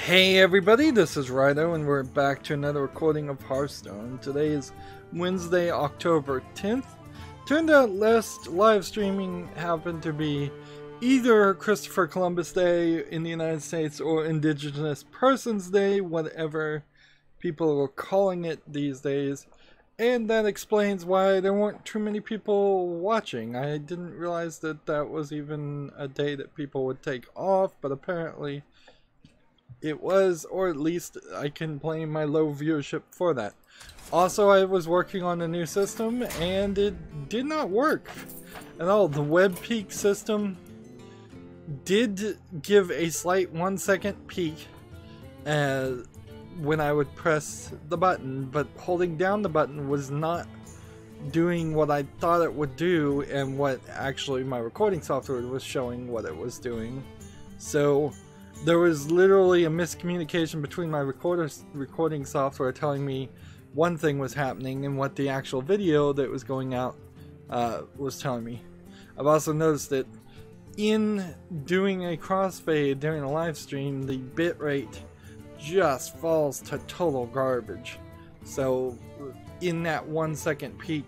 Hey everybody, this is Rydo and we're back to another recording of Hearthstone. Today is Wednesday, October 10th. Turned out last live streaming happened to be either Christopher Columbus Day in the United States or Indigenous Persons Day, whatever people are calling it these days. And that explains why there weren't too many people watching. I didn't realize that that was even a day that people would take off, but apparently it was, or at least I can blame my low viewership for that. Also, I was working on a new system and it did not work at all. The web peak system did give a slight 1 second peak when I would press the button, but holding down the button was not doing what I thought it would do and what actually my recording software was showing what it was doing. So there was literally a miscommunication between my recording software telling me one thing was happening and what the actual video that was going out was telling me. I've also noticed that in doing a crossfade during a live stream, the bitrate just falls to total garbage. So in that 1 second peak,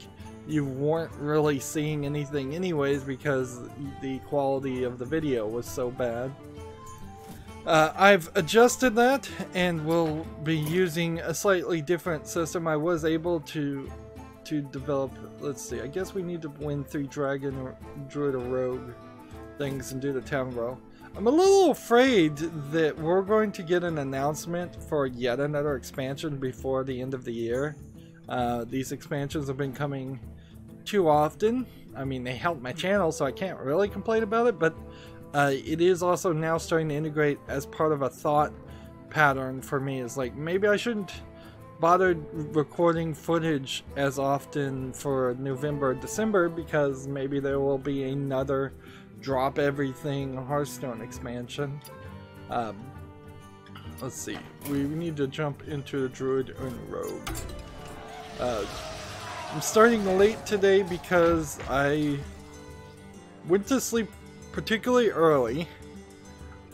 you weren't really seeing anything anyways because the quality of the video was so bad. I've adjusted that and will be using a slightly different system. I was able to develop, let's see, I guess we need to win 3 Dragon or Druid or Rogue things and do the Town Row. I'm a little afraid that we're going to get an announcement for yet another expansion before the end of the year. These expansions have been coming too often. I mean, they help my channel, so I can't really complain about it, but it is also now starting to integrate as part of a thought pattern for me. Is like, maybe I shouldn't bother recording footage as often for November or December because maybe there will be another drop everything Hearthstone expansion. Let's see, we need to jump into the Druid and Rogue. I'm starting late today because I went to sleep particularly early,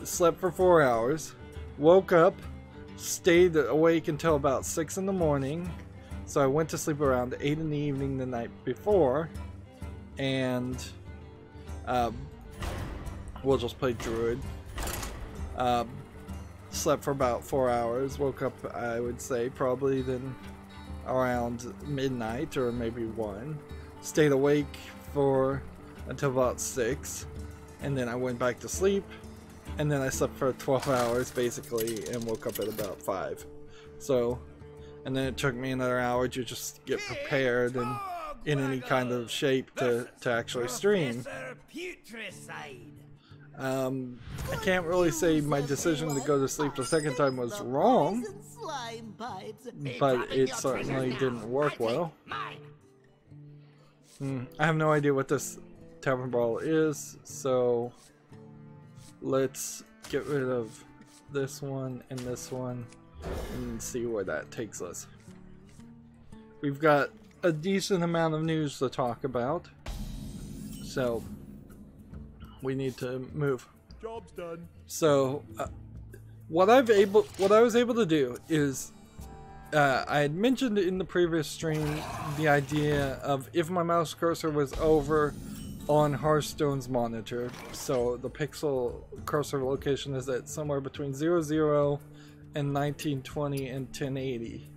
slept for 4 hours, woke up, stayed awake until about 6 in the morning, so I went to sleep around 8 in the evening the night before, and we'll just play Druid. Slept for about 4 hours, woke up, I would say, probably then around midnight or maybe 1, stayed awake for until about 6, and then I went back to sleep, and then I slept for 12 hours basically and woke up at about 5. So, and then it took me another hour to just get prepared and in any kind of shape to actually stream. I can't really say my decision to go to sleep the second time was wrong, but it certainly didn't work well. I have no idea what this Tavern Brawl is, so let's get rid of this one and see where that takes us. We've got a decent amount of news to talk about, so we need to move. Job's done. So what I was able to do is I had mentioned in the previous stream the idea of if my mouse cursor was over on Hearthstone's monitor, so the pixel cursor location is at somewhere between 00 and 1920 and 1080.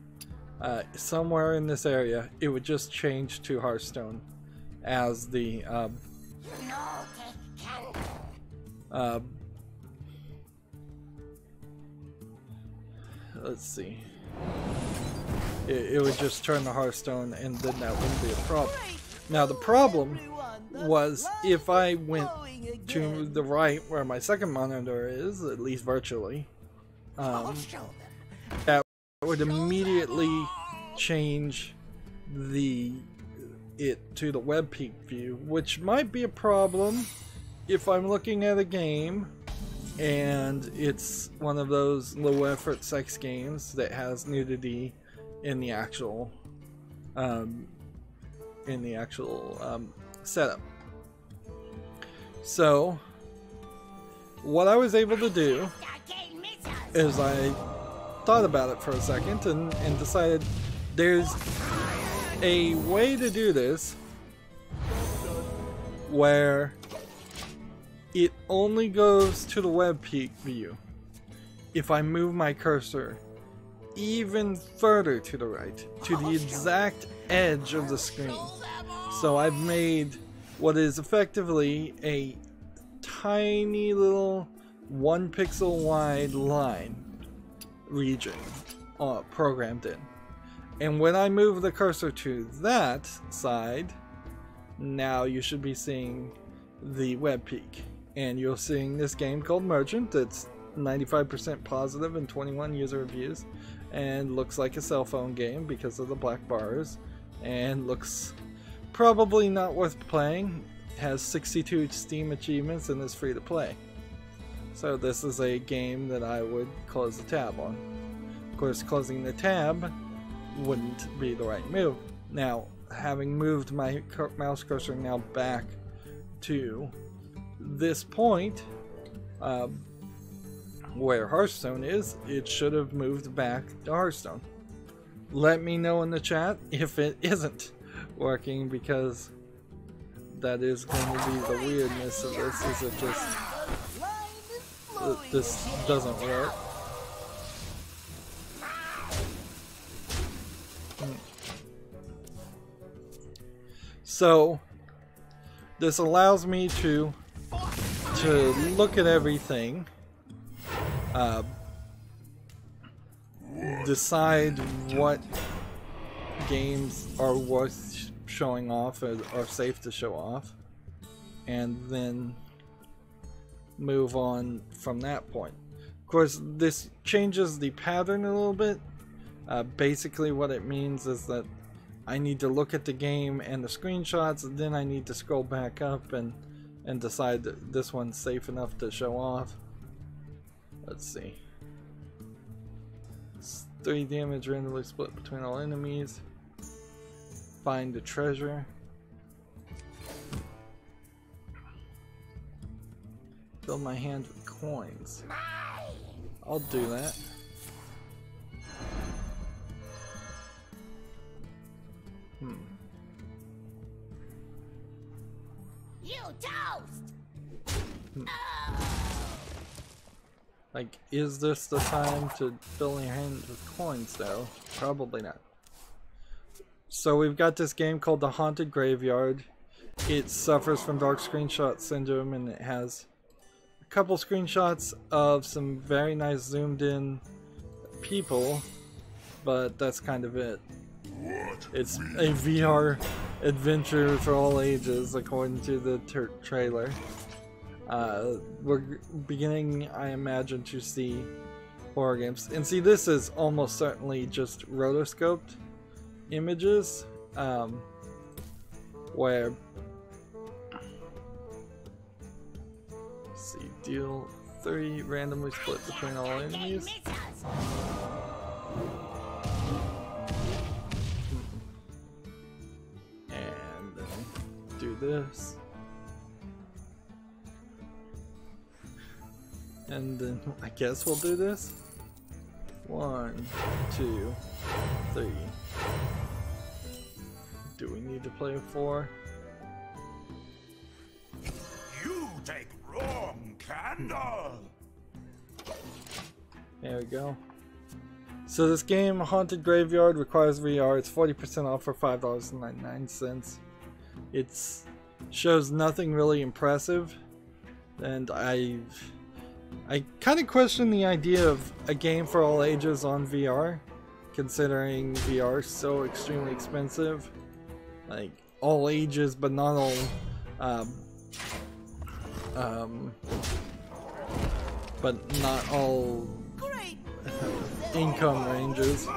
Somewhere in this area, it would just change to Hearthstone as the let's see. It would just turn to Hearthstone, and then that wouldn't be a problem. Now the problem was if I went to the right where my second monitor is, at least virtually, that would immediately change it to the web peak view, which might be a problem if I'm looking at a game and it's one of those low effort sex games that has nudity in the actual setup. So what I was able to do is I thought about it for a second and decided there's a way to do this where it only goes to the web peak view if I move my cursor even further to the right, to the exact edge of the screen. So I've made what is effectively a tiny little 1 pixel wide line region programmed in. And when I move the cursor to that side, now you should be seeing the web peak. And you're seeing this game called Merchant that's 95% positive and 21 user reviews, and looks like a cell phone game because of the black bars, and looks probably not worth playing. Has 62 Steam achievements and is free to play. So this is a game that I would close the tab on. Of course, closing the tab wouldn't be the right move. Now, having moved my mouse cursor now back to this point where Hearthstone is, it should have moved back to Hearthstone. Let me know in the chat if it isn't working, because that is going to be the weirdness of this. Is it just this doesn't work? So this allows me to look at everything, decide what games are worth showing off or are safe to show off, and then move on from that point. Of course, this changes the pattern a little bit. Basically what it means is that I need to look at the game and the screenshots, and then I need to scroll back up and decide that this one's safe enough to show off. Let's see. It's 3 damage randomly split between all enemies. Find the treasure. Fill my hand with coins. I'll do that. You toast! Like, is this the time to fill your hand with coins though? Probably not. So we've got this game called The Haunted Graveyard. It suffers from dark screenshot syndrome, and it has a couple screenshots of some very nice zoomed in people, but that's kind of it. It's a VR adventure for all ages, according to the trailer. We're beginning, I imagine, to see horror games. And see, this is almost certainly just rotoscoped images, where, let's see, deal 3 randomly split between all enemies. And then do this. And then I guess we'll do this. 1, 2, 3. Do we need to play a 4? You take wrong candle. There we go. So this game, Haunted Graveyard, requires VR. It's 40% off for $5.99. It shows nothing really impressive, and I kind of question the idea of a game for all ages on VR, considering VR is so extremely expensive. Like, all ages, but not all but not all income ranges.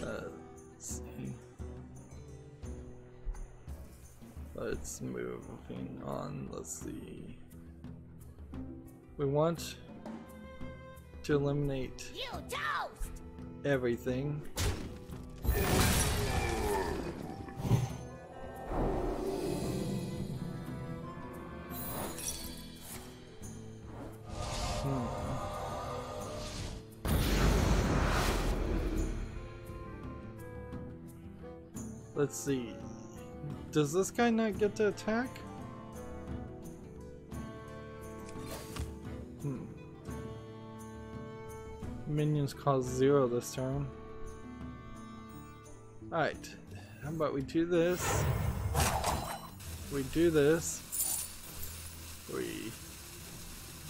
Let's see. Let's moving on. Let's see. We want to eliminate everything. Let's see. Does this guy not get to attack? Minions cost 0 this turn. Alright. How about we do this? We do this. We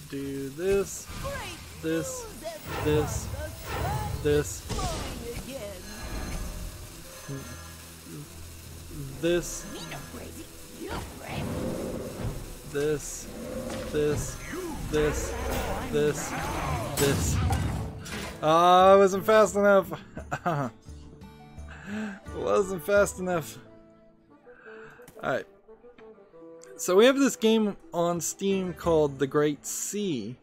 do this. This. This. This. This. This. This. This. This. This. I wasn't fast enough. Wasn't fast enough. Alright. So we have this game on Steam called The Great Sea,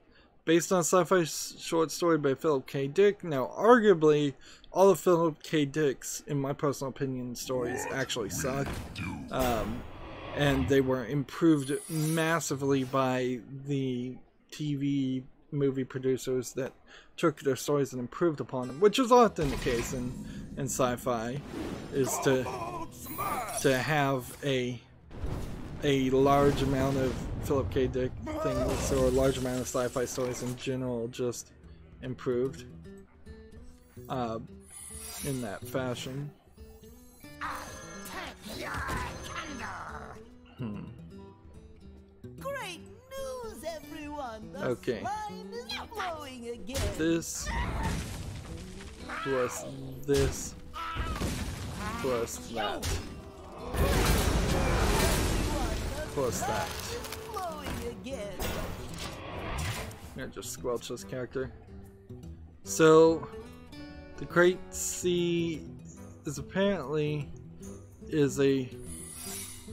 based on a sci-fi short story by Philip K. Dick. Now, arguably, all of Philip K. Dick's, in my personal opinion, stories actually suck. And they were improved massively by the TV movie producers that took their stories and improved upon them, which is often the case in sci-fi, is to have a large amount of Philip K. Dick things, or a large amount of sci-fi stories in general, just improved in that fashion. Great news, everyone! The Okay. slime is flowing again. This plus this plus that plus that. Flowing again. I'm gonna just squelch this character. So, the Great Sea is apparently a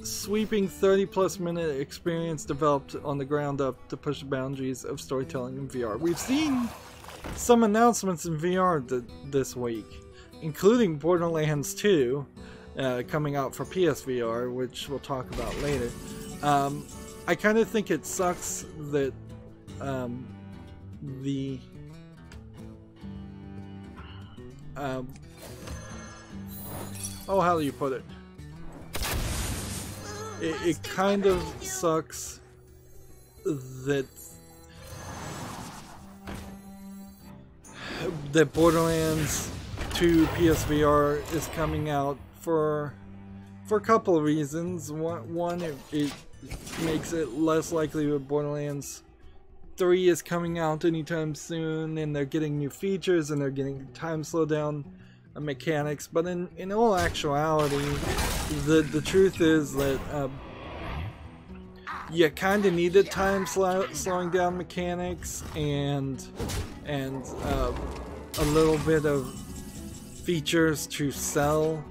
sweeping 30+ minute experience developed on the ground up to push the boundaries of storytelling in VR. We've seen some announcements in VR this week, including Borderlands 2 coming out for PSVR, which we'll talk about later. I kind of think it sucks that how do you put it? It kind of sucks that Borderlands 2 PSVR is coming out for a couple of reasons. One, it makes it less likely that Borderlands 3 is coming out anytime soon, and they're getting new features and they're getting time slowdown mechanics. But in all actuality, the truth is that you kind of needed time slowing down mechanics and a little bit of features to sell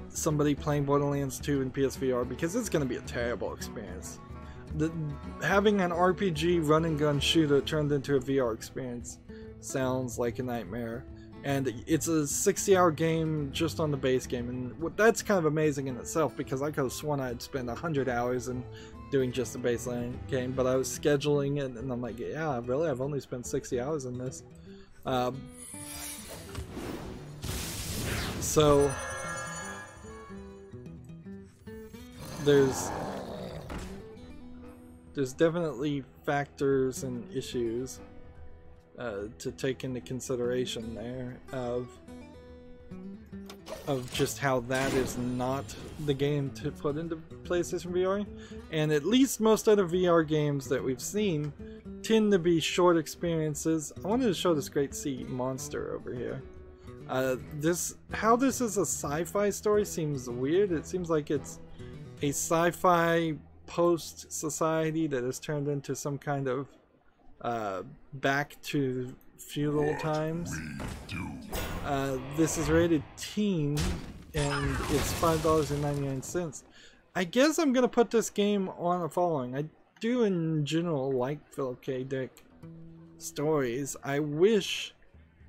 somebody playing Borderlands 2 in PSVR, because it's going to be a terrible experience. Having an RPG run and gun shooter turned into a VR experience sounds like a nightmare. And it's a 60-hour game just on the base game, and that's kind of amazing in itself, because I could have sworn I'd spend 100 hours in doing just the baseline game, but I was scheduling it, and I'm like, yeah, really? I've only spent 60 hours in this. So there's definitely factors and issues to take into consideration there of just how that is not the game to put into PlayStation VR. And at least most other VR games that we've seen tend to be short experiences. I wanted to show this Great Sea monster over here. How this is a sci-fi story seems weird. It seems like it's a sci-fi post-society that has turned into some kind of back to feudal times. This is rated teen, and it's $5.99. I guess I'm gonna put this game on the following. I do in general like Philip K. Dick stories. I wish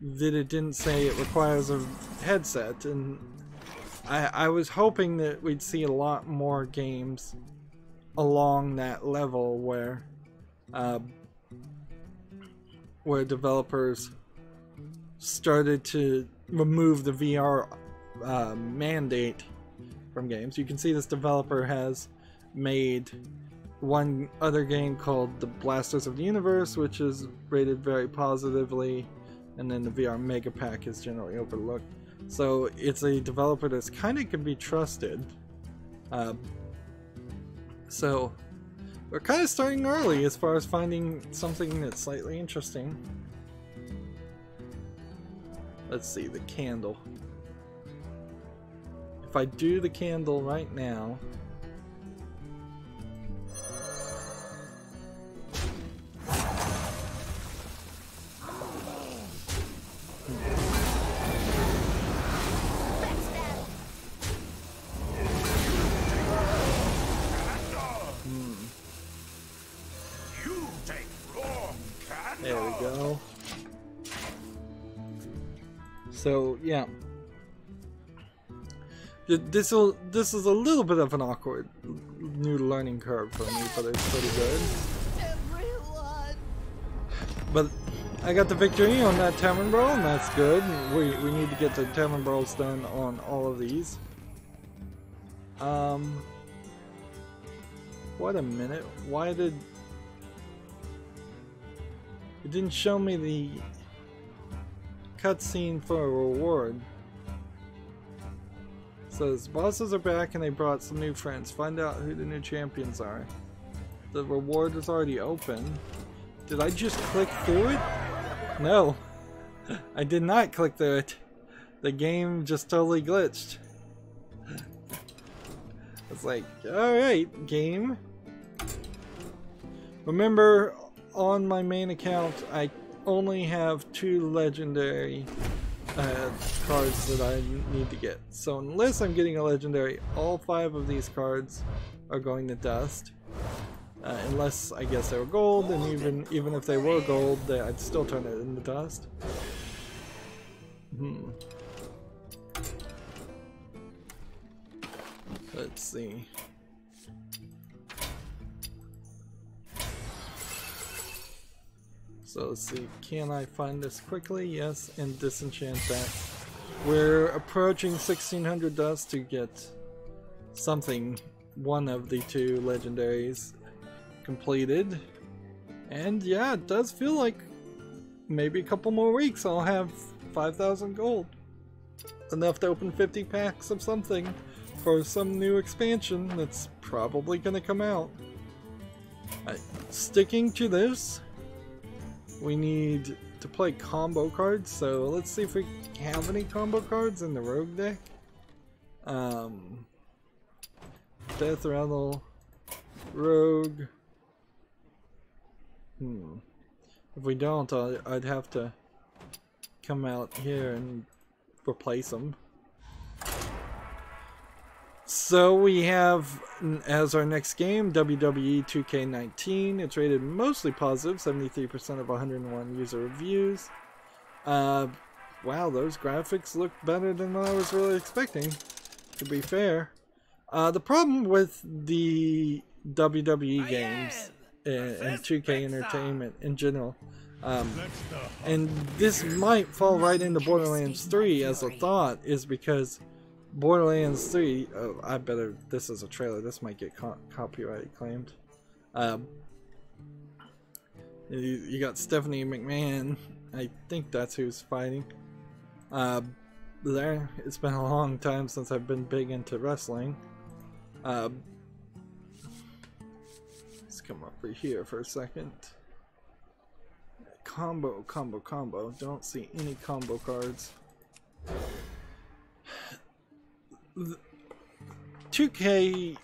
that it didn't say it requires a headset, and I was hoping that we'd see a lot more games along that level where developers started to remove the VR mandate from games. You can see this developer has made one other game called The Blasters of the Universe, which is rated very positively, and then the VR Mega Pack is generally overlooked. So it's a developer that's kind of can be trusted. So we're kind of starting early as far as finding something that's slightly interesting. Let's see, the candle. If I do the candle right now, there we go. So yeah, this is a little bit of an awkward new learning curve for me, but it's pretty good. Everyone. But I got the victory on that Tavern Brawl, and that's good. We need to get the Tavern Brawls done on all of these. What a minute. Why did... It didn't show me the cutscene for a reward. It says, bosses are back and they brought some new friends. Find out who the new champions are. The reward is already open. Did I just click through it? No. I did not click through it. The game just totally glitched. It's like, alright, game. Remember, on my main account, I only have 2 legendary cards that I need to get. So unless I'm getting a legendary, all 5 of these cards are going to dust. Unless, I guess, they were gold, and even if they were gold, I'd still turn it into dust. Let's see. So let's see, can I find this quickly? Yes, and disenchant that. We're approaching 1600 dust to get something, one of the 2 legendaries completed. And yeah, it does feel like maybe a couple more weeks I'll have 5,000 gold. Enough to open 50 packs of something for some new expansion that's probably gonna come out. Sticking to this, we need to play combo cards, so let's see if we have any combo cards in the rogue deck. Death Rattle, Rogue. If we don't, I'd have to come out here and replace them. So we have, as our next game, WWE 2K19. It's rated mostly positive, 73% of 101 user reviews. Wow, those graphics look better than what I was really expecting, to be fair. The problem with the WWE games and 2K Entertainment in general, and this might fall right into Borderlands 3 as a thought, is because Borderlands 3, oh, I better, this is a trailer, this might get copyright claimed. You got Stephanie McMahon, I think that's who's fighting. There, it's been a long time since I've been big into wrestling. Let's come over here for a second. Combo, don't see any combo cards. 2K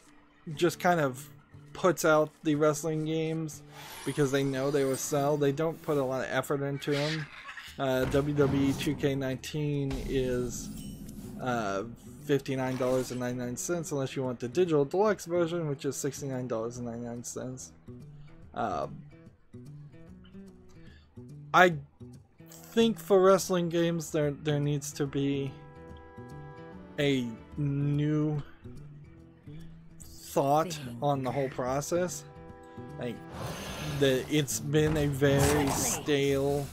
just kind of puts out the wrestling games because they know they will sell. They don't put a lot of effort into them. WWE 2K19 is $59.99 unless you want the digital deluxe version, which is $69.99. I think for wrestling games there needs to be a new thought on the whole process. Like, it's been a very stale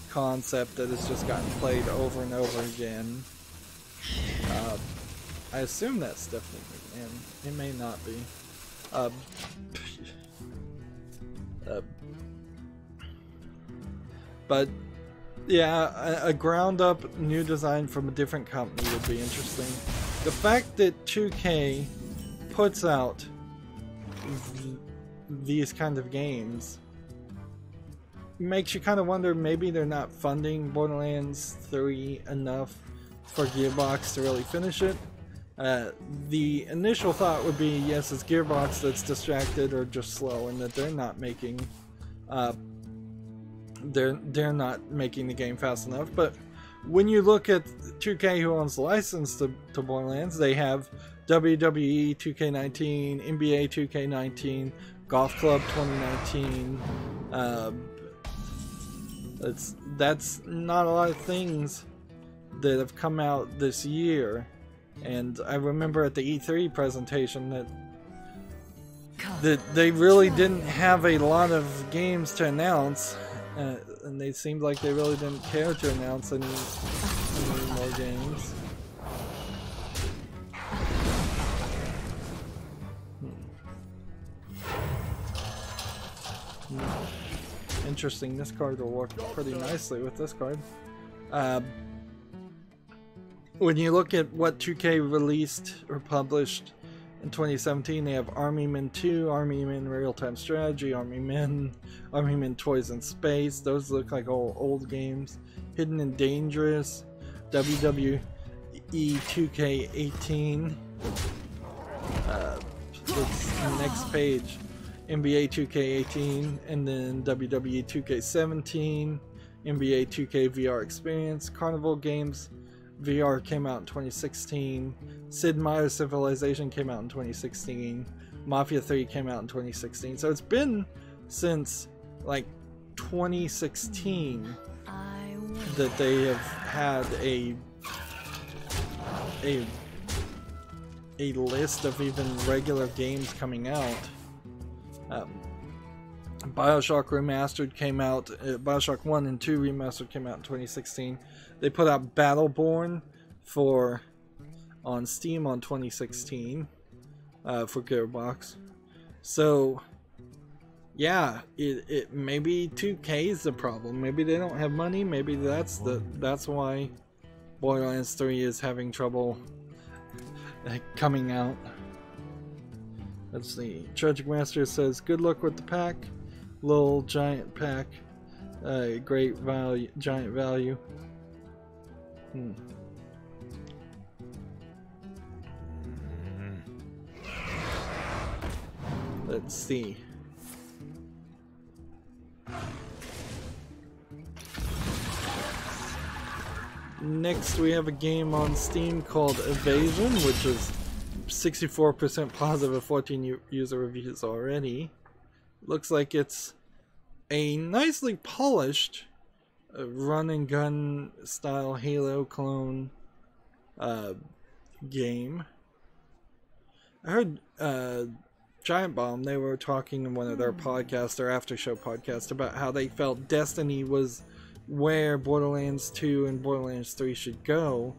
concept that has just gotten played over and over again. I assume that's Stephanie McMahon. It may not be. But yeah, a ground up new design from a different company would be interesting. The fact that 2K puts out these kind of games makes you kind of wonder, maybe they're not funding Borderlands 3 enough for Gearbox to really finish it. The initial thought would be, yes, it's Gearbox that's distracted or just slow, and that they're not making they're not making the game fast enough. But when you look at 2K, who owns the license to Borderlands, they have WWE 2K19, NBA 2K19, Golf Club 2019. That's not a lot of things that have come out this year. And I remember at the E3 presentation that they really didn't have a lot of games to announce, and they seemed like they really didn't care to announce any more games. Interesting, this card will work pretty nicely with this card. When you look at what 2K released or published in 2017, they have Army Men 2, Army Men Real-Time Strategy, Army Men Toys in Space. Those look like old games. Hidden and Dangerous, WWE 2K18. Next page, NBA 2K18, and then WWE 2K17, NBA 2K VR Experience, Carnival Games VR came out in 2016, Sid Meier's Civilization came out in 2016, Mafia 3 came out in 2016. So it's been since like 2016 that they have had a list of even regular games coming out. BioShock Remastered came out, BioShock 1 and 2 Remastered came out in 2016. They put out Battleborn on Steam on 2016 for Gearbox. So yeah, it maybe 2K is the problem. Maybe they don't have money. Maybe that's why Borderlands 3 is having trouble coming out. Let's see. Tragic Master says, "Good luck with the pack. Little giant pack. Great value. Giant value." Let's see. Next, we have a game on Steam called Evasion, which is 64% positive, 14 user reviews already. Looks like it's a nicely polished run and gun style Halo clone game. I heard Giant Bomb, they were talking in one of their podcasts, their after show podcast, about how they felt Destiny was where Borderlands 2 and Borderlands 3 should go,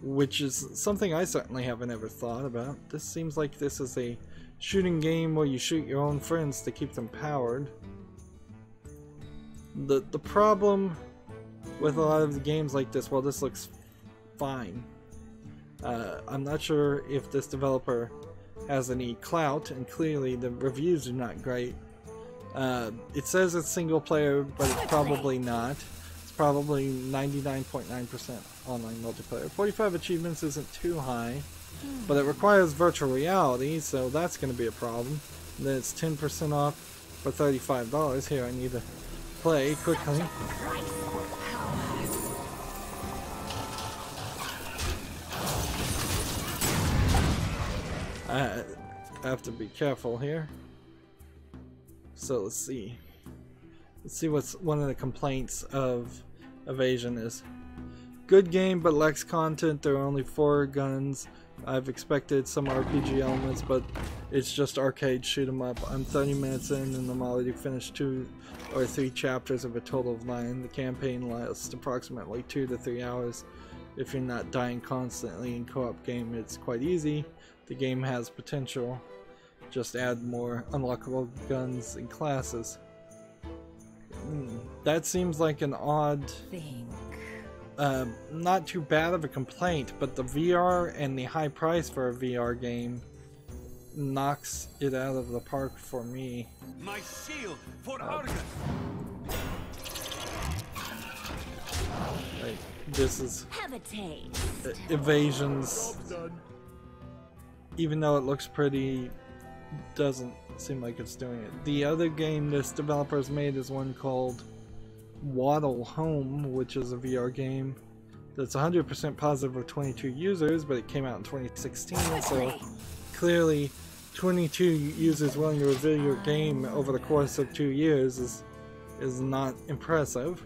which is something I certainly haven't ever thought about. This seems like this is a shooting game where you shoot your own friends to keep them powered. The problem with a lot of the games like this, well, this looks fine. I'm not sure if this developer has any clout, and clearly the reviews are not great. It says it's single player, but it's probably not. It's probably 99.9% online multiplayer. 45 achievements isn't too high, but it requires virtual reality, so that's going to be a problem. And then it's 10% off for $35. Here, I need to play quickly. I have to be careful here. So let's see. Let's see what's one of the complaints of Evasion is. Good game, but lacks content. There are only 4 guns. I've expected some RPG elements, but it's just arcade shoot 'em up. I'm 30 minutes in and I'm already finished 2 or 3 chapters of a total of 9. The campaign lasts approximately 2 to 3 hours. if you're not dying constantly in co-op game, it's quite easy. The game has potential. Just add more unlockable guns and classes. That seems like an odd, not too bad of a complaint, but the VR and the high price for a VR game knocks it out of the park for me. My shield for Argus. Like, this is evasions. Even though it looks pretty, doesn't seem like it's doing it. The other game this developer's made is one called Waddle Home, which is a VR game that's 100% positive with 22 users, but it came out in 2016, so clearly 22 users willing to review your game over the course of 2 years is not impressive.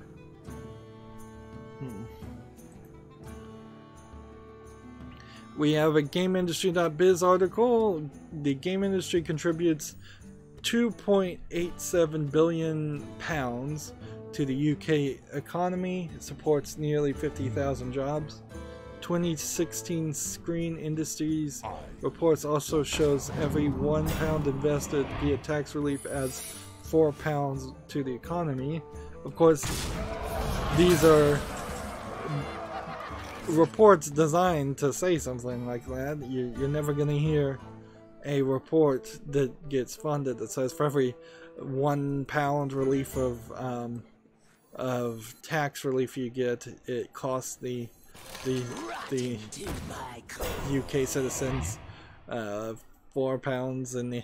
We have a GameIndustry.biz article. The game industry contributes £2.87 billion to the UK economy. It supports nearly 50,000 jobs. 2016 Screen Industries reports also shows every £1 invested via tax relief adds £4 to the economy. Of course, these are reports designed to say something like that. You're never going to hear a report that gets funded that says for every £1 relief of tax relief you get, it costs the UK citizens £4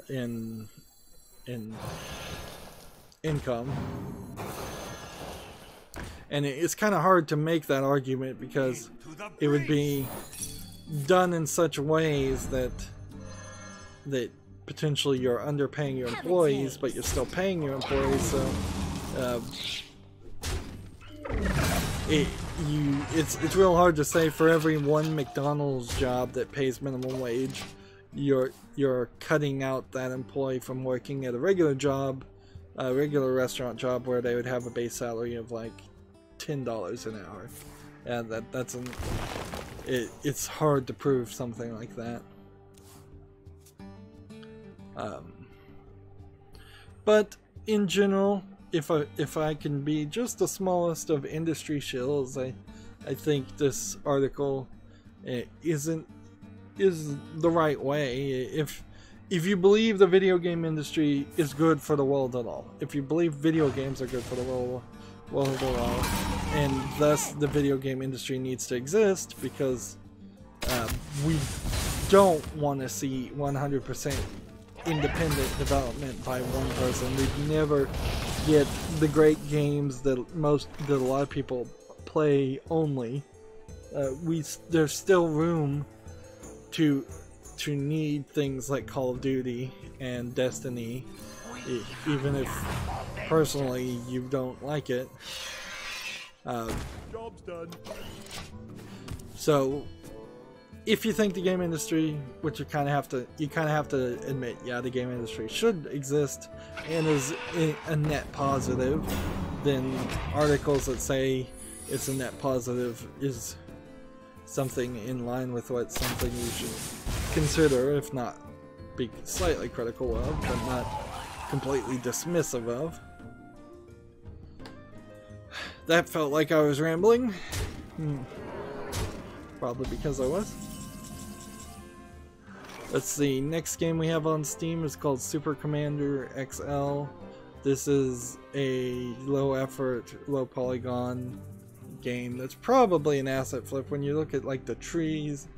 in income. And it's kind of hard to make that argument because it would be done in such ways that potentially you're underpaying your employees, but you're still paying your employees. So it's real hard to say for every one McDonald's job that pays minimum wage, you're cutting out that employee from working at a regular job, a regular restaurant job where they would have a base salary of like $10 an hour. And it's hard to prove something like that. But in general, if I can be just the smallest of industry shills, I think this article is the right way. If you believe the video game industry is good for the world at all, if you believe video games are good for the world at all, and thus the video game industry needs to exist because we don't want to see 100% independent development by one person. We'd never get the great games that a lot of people play only. There's still room to need things like Call of Duty and Destiny, even if personally you don't like it. Job's done. So if you think the game industry, which you kind of have to admit, yeah, the game industry should exist and is a net positive, then articles that say it's a net positive is something in line with something you should consider, if not be slightly critical of, but not completely dismissive of. That felt like I was rambling. Probably because I was. Let's see, next game we have on Steam is called Super Commander XL. This is a low effort, low polygon game that's probably an asset flip. When you look at like the trees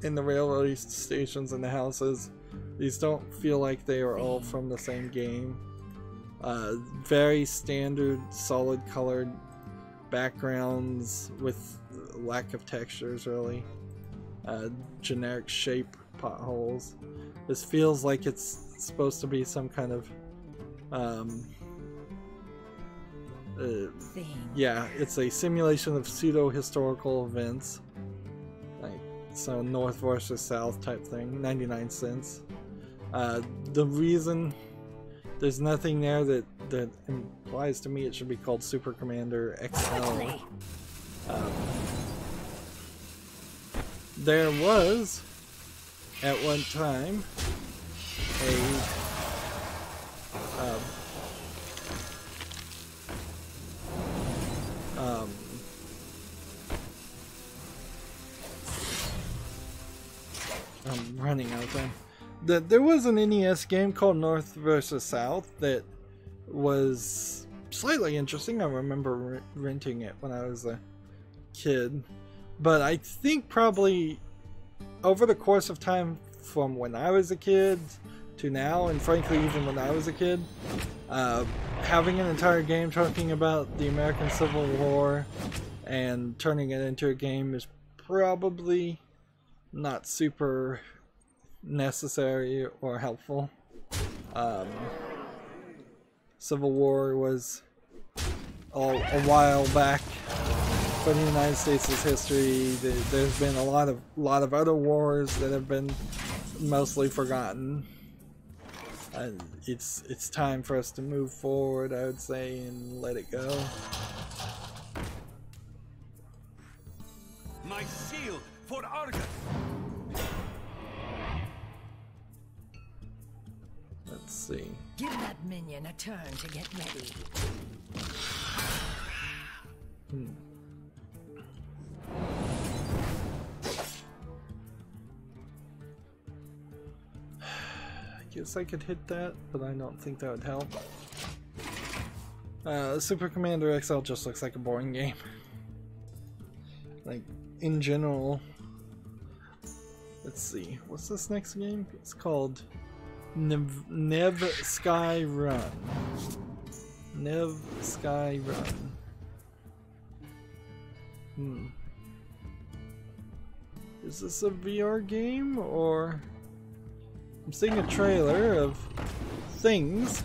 in the railway stations and the houses, these don't feel like they are all from the same game. Very standard, solid colored backgrounds with lack of textures, really. Generic shape potholes. This feels like it's supposed to be some kind of yeah, it's a simulation of pseudo-historical events, like so North versus South type thing. 99 cents. The reason there's nothing there that implies to me it should be called Super Commander XL. there was at one time I'm running out of time. There was an NES game called North vs. South that was slightly interesting. I remember renting it when I was a kid, but I think probably over the course of time from when I was a kid to now, and frankly even when I was a kid, having an entire game talking about the American Civil War and turning it into a game is probably not super necessary or helpful. Civil War was a while back for the United States' history. There's been a lot of other wars that have been mostly forgotten. It's time for us to move forward, I would say, and let it go. My shield for Argus. Let's see. Give that minion a turn to get ready. I guess I could hit that, but I don't think that would help. Super Commander XL just looks like a boring game. Like, in general. Let's see. What's this next game? It's called Nev Sky Run. Nev Sky Run. Is this a VR game, or... I'm seeing a trailer of things.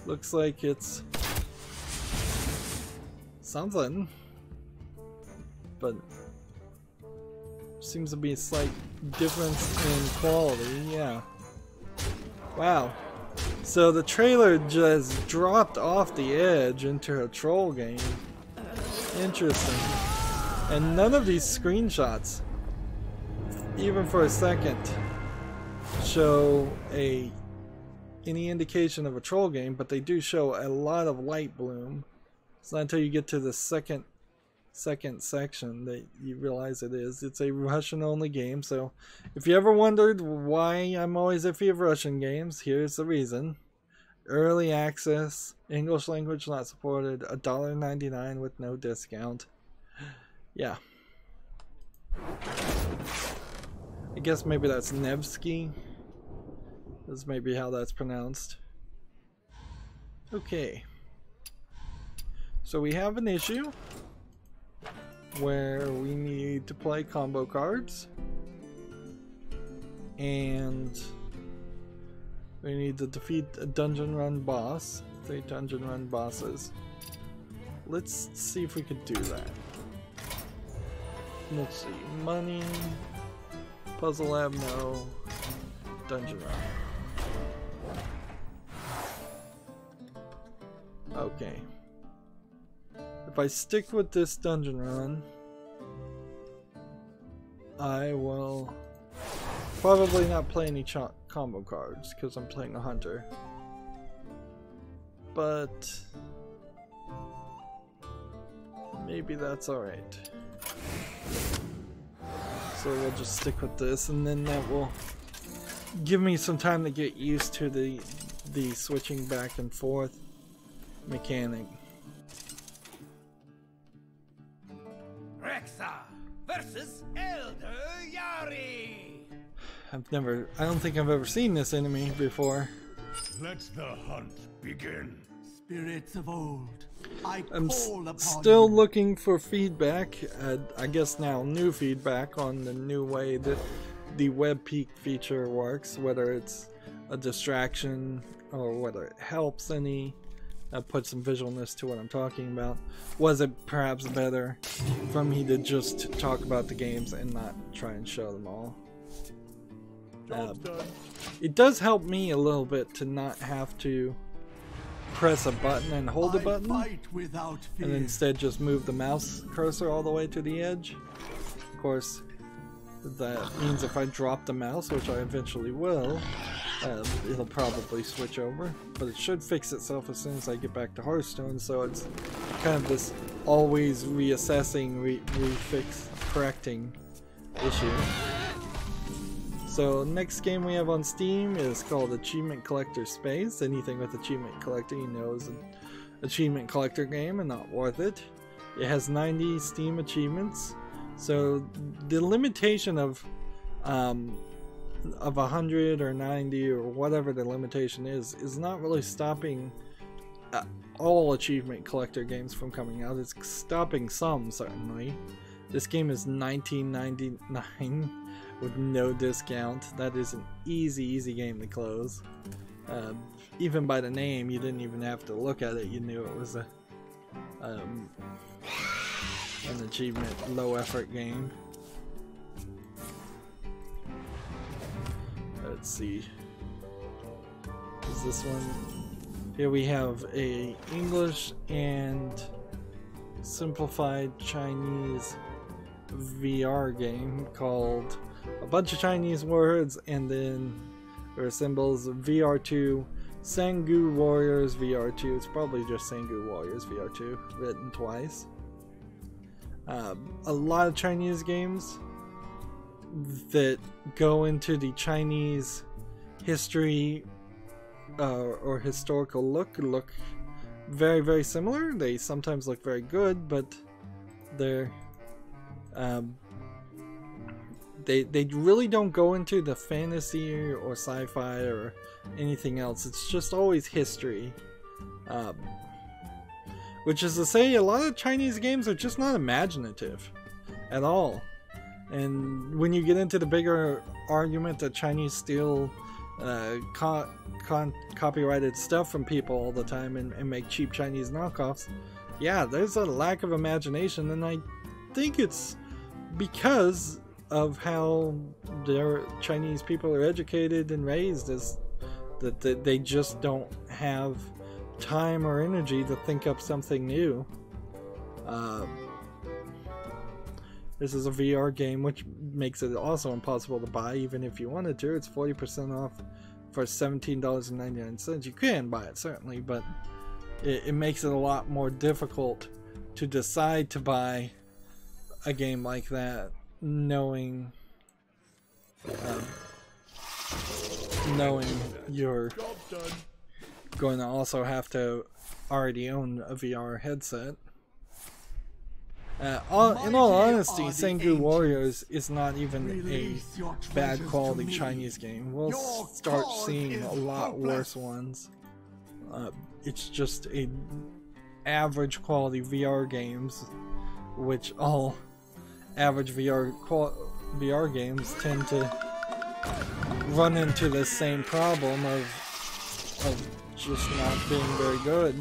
Looks like it's something, but seems to be a slight difference in quality. Yeah. Wow. So the trailer just dropped off the edge into a troll game. Interesting. And none of these screenshots, even for a second, show any indication of a troll game, but they do show a lot of light bloom. It's not until you get to the second section that you realize it is. It's a Russian only game, so if you ever wondered why I'm always iffy of Russian games, here's the reason. Early access, English language not supported, $1.99 with no discount. Yeah. I guess maybe that's Nevsky. That's maybe how that's pronounced. Okay. So we have an issue where we need to play combo cards. And we need to defeat a dungeon run boss. 3 dungeon run bosses. Let's see if we could do that. Let's see. Money. Puzzle Lab, no. Dungeon run. Okay. If I stick with this dungeon run, I will probably not play any combo cards because I'm playing a hunter. But maybe that's alright. So we'll just stick with this, and then that will give me some time to get used to the switching back and forth mechanic. Rexa versus Elder Yari. I don't think I've ever seen this enemy before. Let the hunt begin. Spirits of old, I'm call upon still you. looking for feedback, I guess now new feedback on the new way that the web peek feature works, whether it's a distraction or whether it helps any. Put some visualness to what I'm talking about. Was it perhaps better for me to just talk about the games and not try and show them all? It does help me a little bit to not have to press a button and hold a button, and instead just move the mouse cursor all the way to the edge. Of course, That means if I drop the mouse, which I eventually will, it'll probably switch over. But it should fix itself as soon as I get back to Hearthstone, so it's kind of this always reassessing, refix, correcting issue. So next game we have on Steam is called Achievement Collector Space. Anything with Achievement Collector you know is an Achievement Collector game and not worth it. It has 90 Steam achievements. So the limitation of 100 or 90 or whatever the limitation is not really stopping all Achievement Collector games from coming out. It's stopping some, certainly. This game is $19.99 with no discount. That is an easy game to close. Even by the name, you didn't even have to look at it. You knew it was an achievement low effort game. Let's see. Is this one? Here we have a English and simplified Chinese VR game called a bunch of Chinese words and then there are symbols of VR2 Sangu Warriors VR2. It's probably just Sangu Warriors VR2 written twice. A lot of Chinese games that go into the Chinese history or historical look very similar. They sometimes look very good, but they're they really don't go into the fantasy or sci-fi or anything else. It's just always history. Which is to say, a lot of Chinese games are just not imaginative at all. And when you get into the bigger argument that Chinese steal copyrighted stuff from people all the time and make cheap Chinese knockoffs, yeah, there's a lack of imagination, and I think it's because of how their Chinese people are educated and raised, is that they just don't have time or energy to think up something new. This is a VR game, which makes it also impossible to buy even if you wanted to. It's 40% off for $17.99. You can buy it, certainly, but it makes it a lot more difficult to decide to buy a game like that, knowing you're going to also have to already own a VR headset. In all honesty, Sangu Warriors is not even a bad quality Chinese game. We'll start seeing a lot worse ones. It's just a average quality VR games, which all average VR games tend to run into the same problem of just not being very good.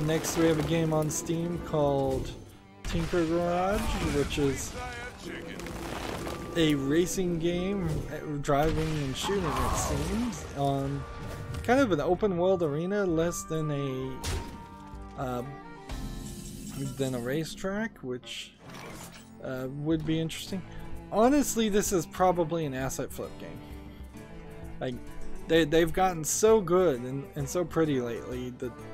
Next we have a game on Steam called Tinker Garage, which is a racing game, driving and shooting, it seems, on kind of an open world arena, less than a racetrack, which would be interesting. Honestly, this is probably an asset flip game. Like, they've gotten so good and so pretty lately,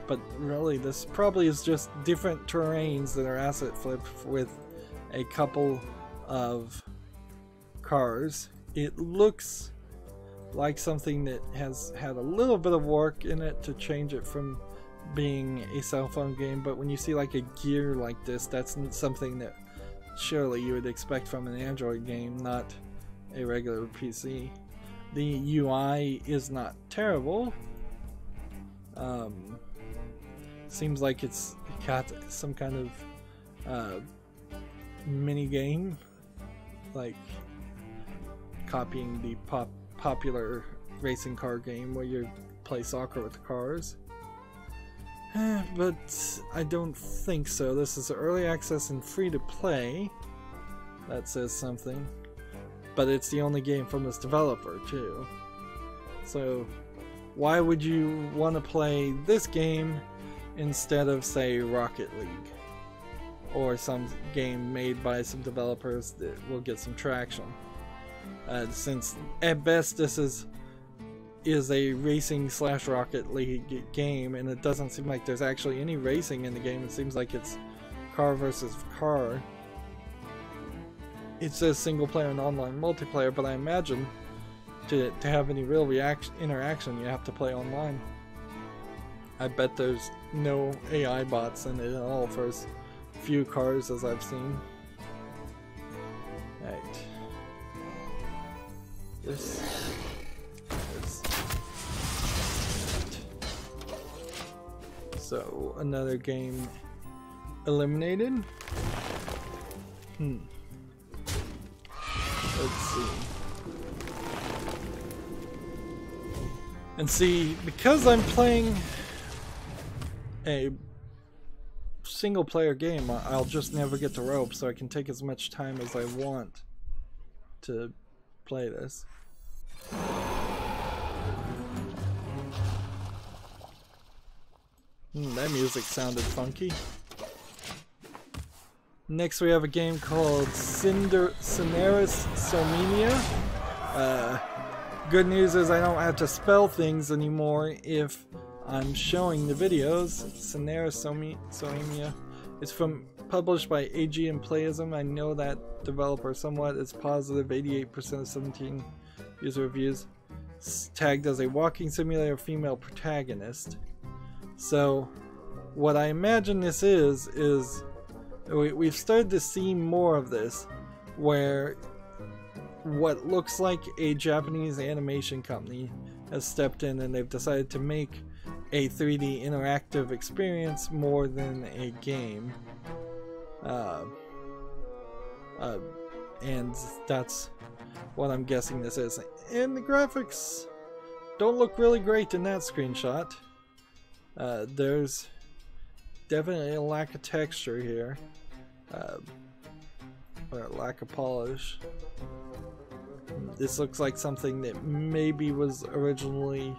but really this probably is just different terrains that are asset flipped with a couple of cars. It looks like something that has had a little bit of work in it to change it from being a cell phone game, but when you see like a gear like this, that's something that surely you would expect from an Android game, not a regular PC. The UI is not terrible. Seems like it's got some kind of mini game, like copying the popular racing car game where you play soccer with the cars. But I don't think so. This is early access and free to play. That says something. But it's the only game from this developer too. So why would you want to play this game instead of, say, Rocket League or some game made by some developers that will get some traction. Since at best this is a racing / Rocket League game, and it doesn't seem like there's actually any racing in the game. It seems like it's car versus car. It says single player and online multiplayer, but I imagine to have any real interaction you have to play online. I bet there's no AI bots in it at all for as few cars as I've seen. Right. This. So, another game eliminated. Let's see. And see, because I'm playing a single player game, I'll just never get the rope, so I can take as much time as I want to play this. That music sounded funky. Next we have a game called Cineris Somnia. Good news is I don't have to spell things anymore if I'm showing the videos. Cineris Somnia. It's published by AG and Playism. I know that developer somewhat. It's positive, 88% of 17 user reviews. It's tagged as a walking simulator female protagonist. So what I imagine this is we've started to see more of this, where what looks like a Japanese animation company has stepped in and they've decided to make a 3D interactive experience more than a game. And that's what I'm guessing this is. And the graphics don't look really great in that screenshot. There's definitely a lack of texture here, or a lack of polish. This looks like something that maybe was originally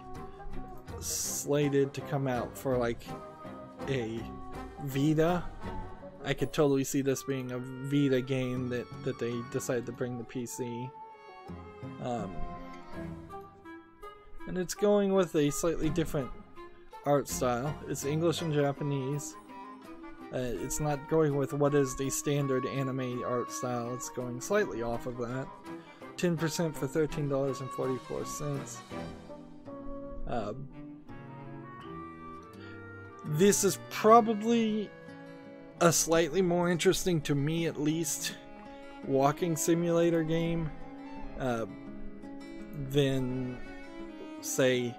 slated to come out for like a Vita. I could totally see this being a Vita game that they decided to bring to PC. And it's going with a slightly different art style. It's English and Japanese. It's not going with what is the standard anime art style. It's going slightly off of that. 10% for $13.44. This is probably a slightly more interesting, to me at least, walking simulator game than, say,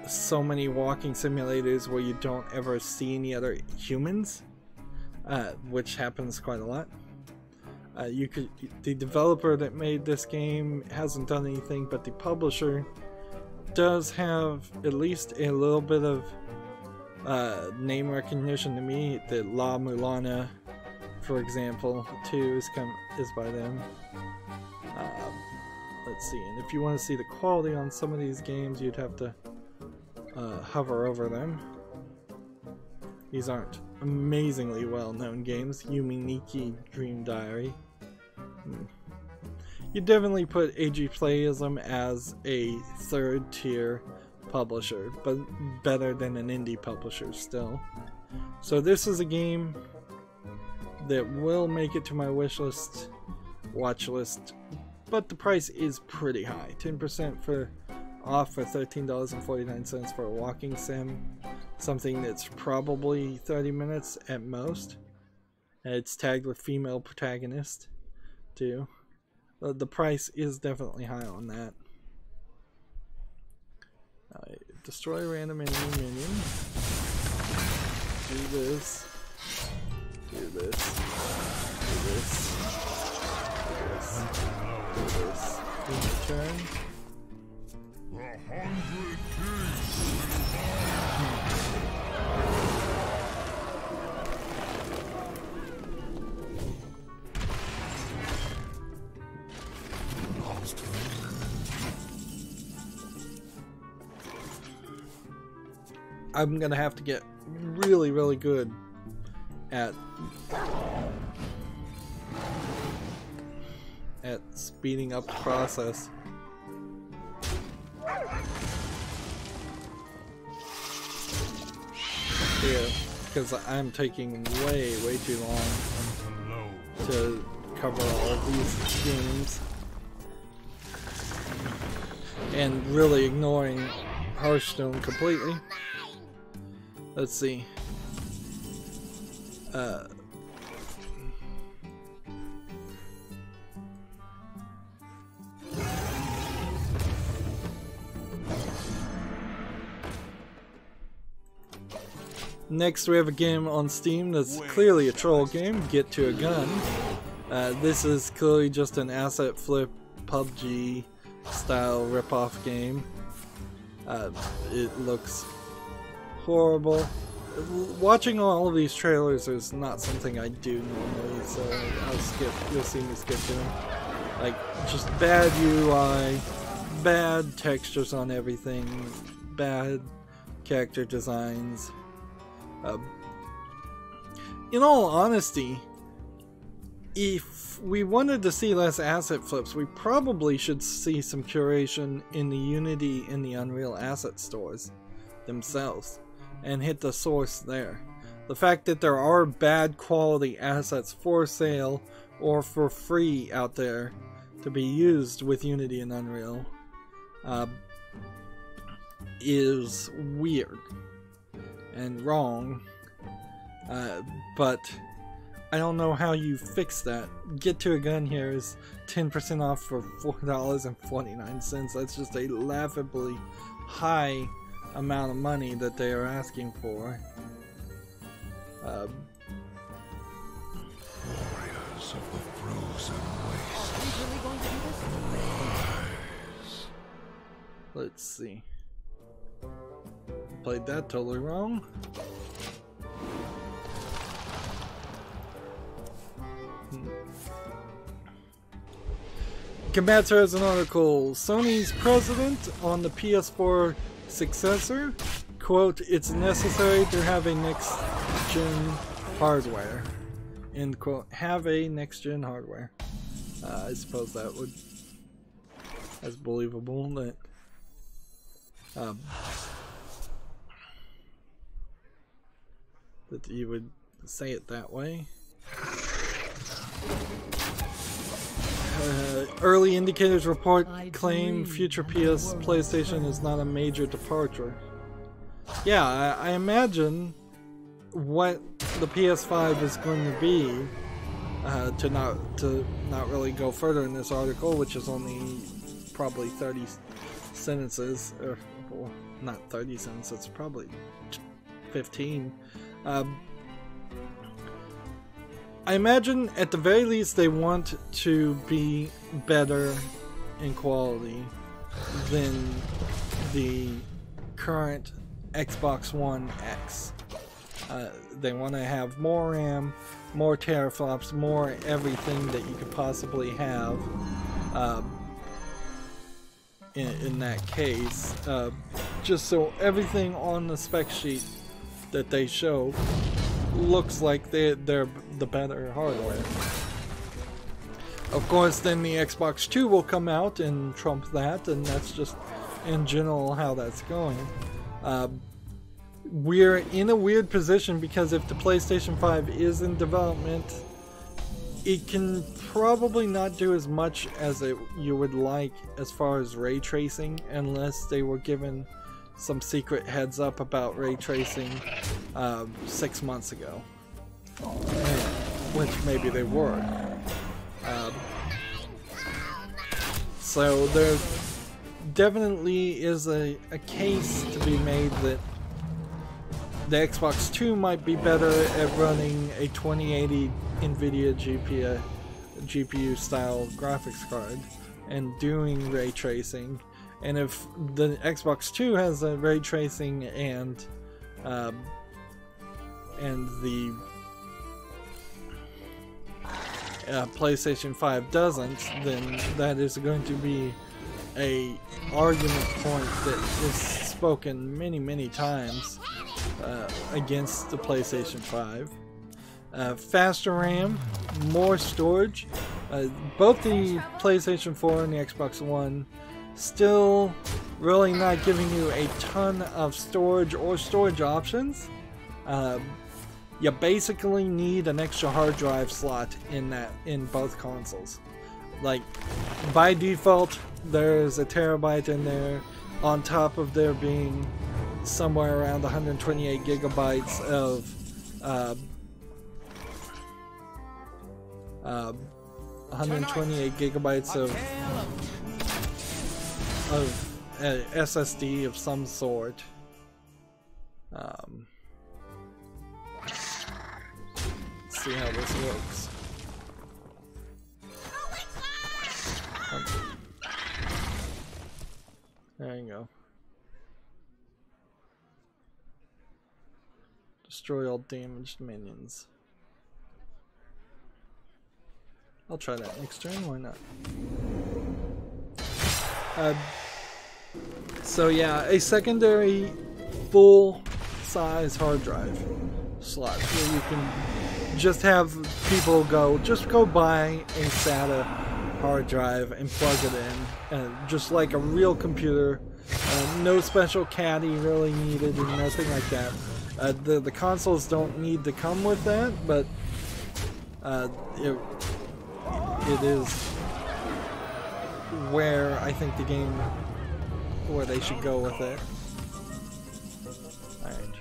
so many walking simulators where you don't ever see any other humans, which happens quite a lot. The developer that made this game hasn't done anything, but the publisher does have at least a little bit of name recognition to me. That La Mulana, for example, too, is by them. Let's see, and if you want to see the quality on some of these games, you'd have to hover over them. These aren't amazingly well-known games. Yumi Nikki Dream Diary. You definitely put AG Playism as a third-tier publisher, but better than an indie publisher still. So this is a game that will make it to my watch list, but the price is pretty high. 10% off for $13.49 for a walking sim, something that's probably 30 minutes at most. It's tagged with female protagonist too. The price is definitely high on that. Destroy random enemy minion. Do this. Do this. Do this. Do this. Do this. In return. I'm gonna have to get really, really good at speeding up the process. Yeah, because I'm taking way too long to cover all these games. And really ignoring Hearthstone completely. Let's see. Next we have a game on Steam that's clearly a troll game, Get to a Gun. This is clearly just an asset flip PUBG style rip-off game. It looks horrible. Watching all of these trailers is not something I do normally, so I'll skip. You'll see me skip to them. Like, just bad UI, bad textures on everything, bad character designs. In all honesty, if we wanted to see less asset flips, we probably should see some curation in the Unity and the Unreal asset stores themselves and hit the source there. The fact that there are bad quality assets for sale or for free out there to be used with Unity and Unreal is weird and wrong, but I don't know how you fix that. Get to a Gun here is 10% off for $4.49. That's just a laughably high amount of money that they are asking for. Warriors of the frozen waste. Let's see. Played that totally wrong. Komatsu has an article. Sony's president on the PS4 successor, quote, "It's necessary to have a next-gen hardware," end quote. Have a next-gen hardware. I suppose that would... That's believable that... that you would say it that way. Early indicators report claim future PlayStation is not a major departure. Yeah, I imagine what the PS5 is going to be, to not really go further in this article, which is only probably 30 sentences, or well, not 30 sentences, probably 15. I imagine at the very least they want to be better in quality than the current Xbox One X. They want to have more RAM, more teraflops, more everything that you could possibly have in that case, just so everything on the spec sheet that they show looks like they're the better hardware. Of course, then the Xbox 2 will come out and trump that, and that's just in general how that's going. We're in a weird position because if the PlayStation 5 is in development, it can probably not do as much as you would like as far as ray tracing, unless they were given some secret heads up about ray tracing 6 months ago, which maybe they were. So there definitely is a case to be made that the Xbox 2 might be better at running a 2080 NVIDIA GPU style graphics card and doing ray tracing. And if the Xbox 2 has a ray tracing and the PlayStation 5 doesn't, then that is going to be a argument point that is spoken many times against the PlayStation 5. Faster RAM, more storage. Both the PlayStation 4 and the Xbox One still really not giving you a ton of storage or storage options. You basically need an extra hard drive slot in both consoles. Like, by default, there's a terabyte in there, on top of there being somewhere around 128 gigabytes of 128 gigabytes of SSD of some sort. Let's see how this works. There you go. Destroy all damaged minions. I'll try that next turn, why not? So yeah, a secondary full-size hard drive slot where you can just have people just go buy a SATA hard drive and plug it in, just like a real computer. No special caddy really needed and nothing like that. The consoles don't need to come with that, but it is where I think where they should go with it. Alright.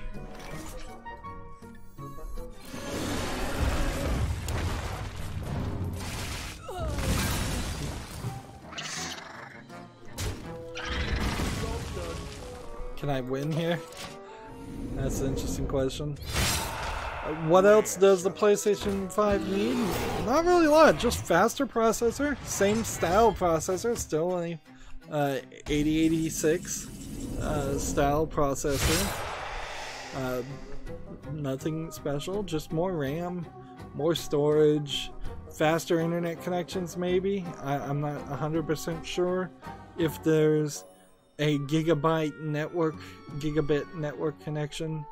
Can I win here? That's an interesting question. What else does the PlayStation 5 need? Not really a lot, just faster processor, same style processor, still a 8086 style processor. Nothing special, just more RAM, more storage, faster internet connections maybe. I'm not 100% sure if there's a gigabit network connection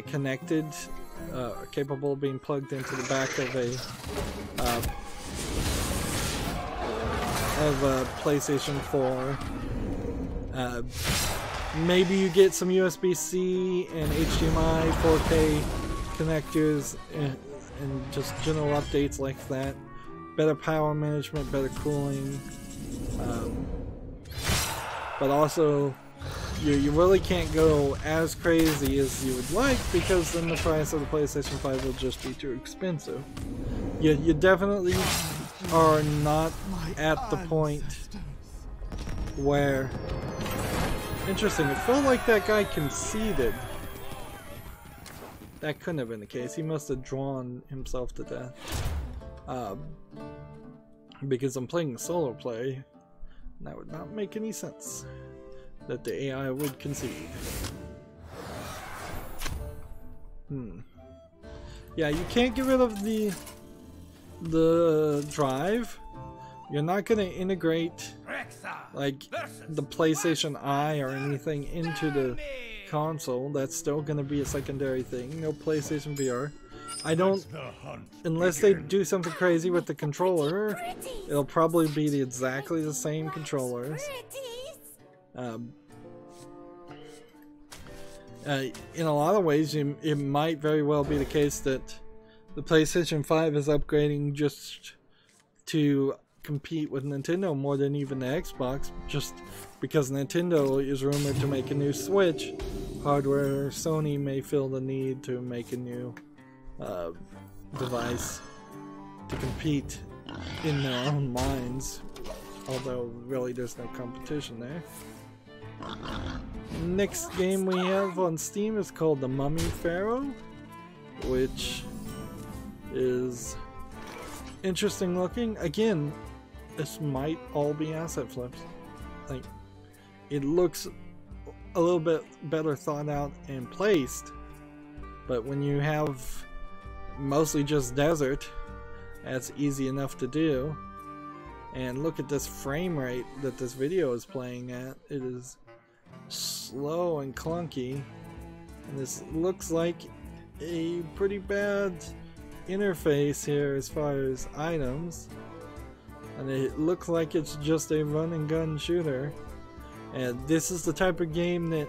connected, capable of being plugged into the back of a PlayStation 4. Maybe you get some USB-C and HDMI 4K connectors and just general updates like that. Better power management, better cooling. But also, you really can't go as crazy as you would like, because then the price of the PlayStation 5 will just be too expensive. You definitely are not at the point where... Interesting, it felt like that guy conceded. That couldn't have been the case. He must have drawn himself to death. Because I'm playing solo play, and that would not make any sense that the AI would concede. Yeah, you can't get rid of the drive. You're not going to integrate like the PlayStation Eye or anything into the console. That's still going to be a secondary thing. No PlayStation VR. I don't, unless they do something crazy with the controller, it'll probably be exactly the same controllers. In a lot of ways, it might very well be the case that the PlayStation 5 is upgrading just to compete with Nintendo more than even the Xbox, just because Nintendo is rumored to make a new Switch. Hardware, Sony may feel the need to make a new device to compete in their own minds, although really there's no competition there. Next game we have on Steam is called The Mummy Pharaoh, which is interesting looking. Again, this might all be asset flips. Like, it looks a little bit better thought out and placed, but when you have mostly just desert, that's easy enough to do. And look at this frame rate that this video is playing at. It is slow and clunky. And this looks like a pretty bad interface here as far as items. And it looks like it's just a run and gun shooter. And this is the type of game that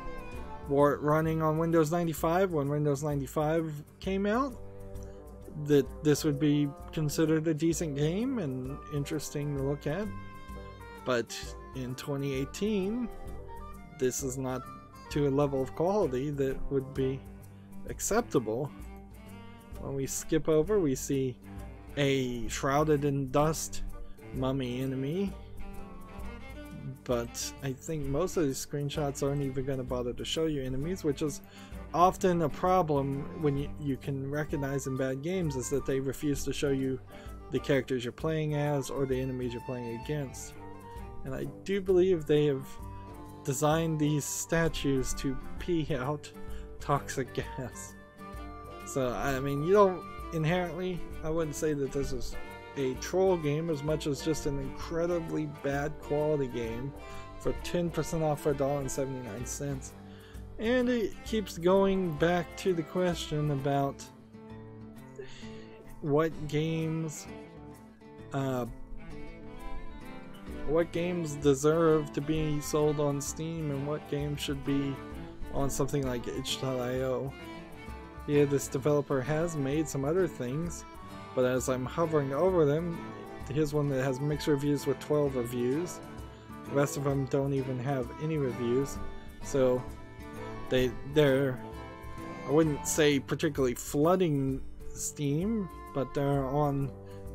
were running on Windows 95 when Windows 95 came out. That this would be considered a decent game and interesting to look at. But in 2018, this is not to a level of quality that would be acceptable. When we skip over, we see a shrouded in dust mummy enemy, but I think most of these screenshots aren't even going to bother to show you enemies, which is often a problem when you can recognize in bad games, is that they refuse to show you the characters you're playing as or the enemies you're playing against. And I do believe they have designed these statues to pee out toxic gas. So I mean, you don't inherently, I wouldn't say that this is a troll game as much as just an incredibly bad quality game for 10% off for $1.79. And it keeps going back to the question about what games deserve to be sold on Steam and what games should be on something like itch.io. Yeah, this developer has made some other things, but as I'm hovering over them, here's one that has mixed reviews with 12 reviews. The rest of them don't even have any reviews. So they're, I wouldn't say particularly flooding Steam, but they're on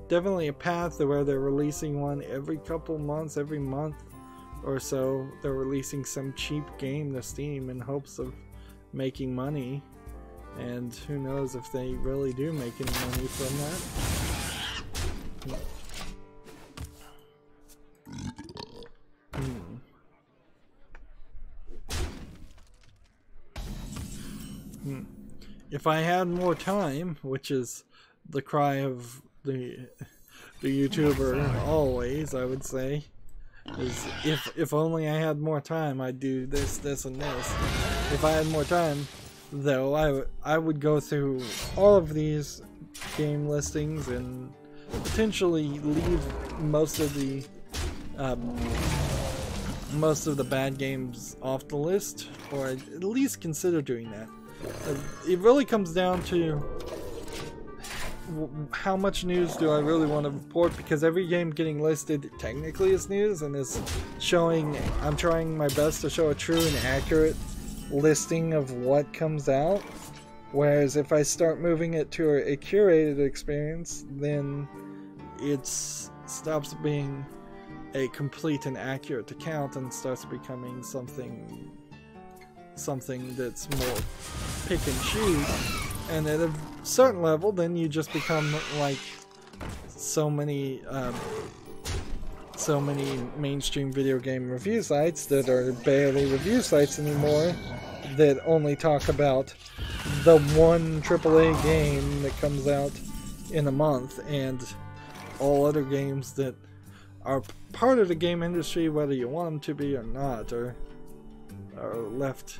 definitely a path to where they're releasing one every couple months, every month or so. They're releasing some cheap game to Steam in hopes of making money. And who knows if they really do make any money from that. If I had more time, which is the cry of the YouTuber always, I would say, is if only I had more time, I'd do this, this, and this. If I had more time, though, I would go through all of these game listings and potentially leave most of the bad games off the list, or at least consider doing that. It really comes down to how much news do I really want to report, because every game getting listed technically is news and is showing, I'm trying my best to show a true and accurate listing of what comes out, whereas if I start moving it to a curated experience, then it stops being a complete and accurate account and starts becoming something that's more pick and choose. And at a certain level, then you just become like so many mainstream video game review sites that are barely review sites anymore, that only talk about the one AAA game that comes out in a month, and all other games that are part of the game industry, whether you want them to be or not, are left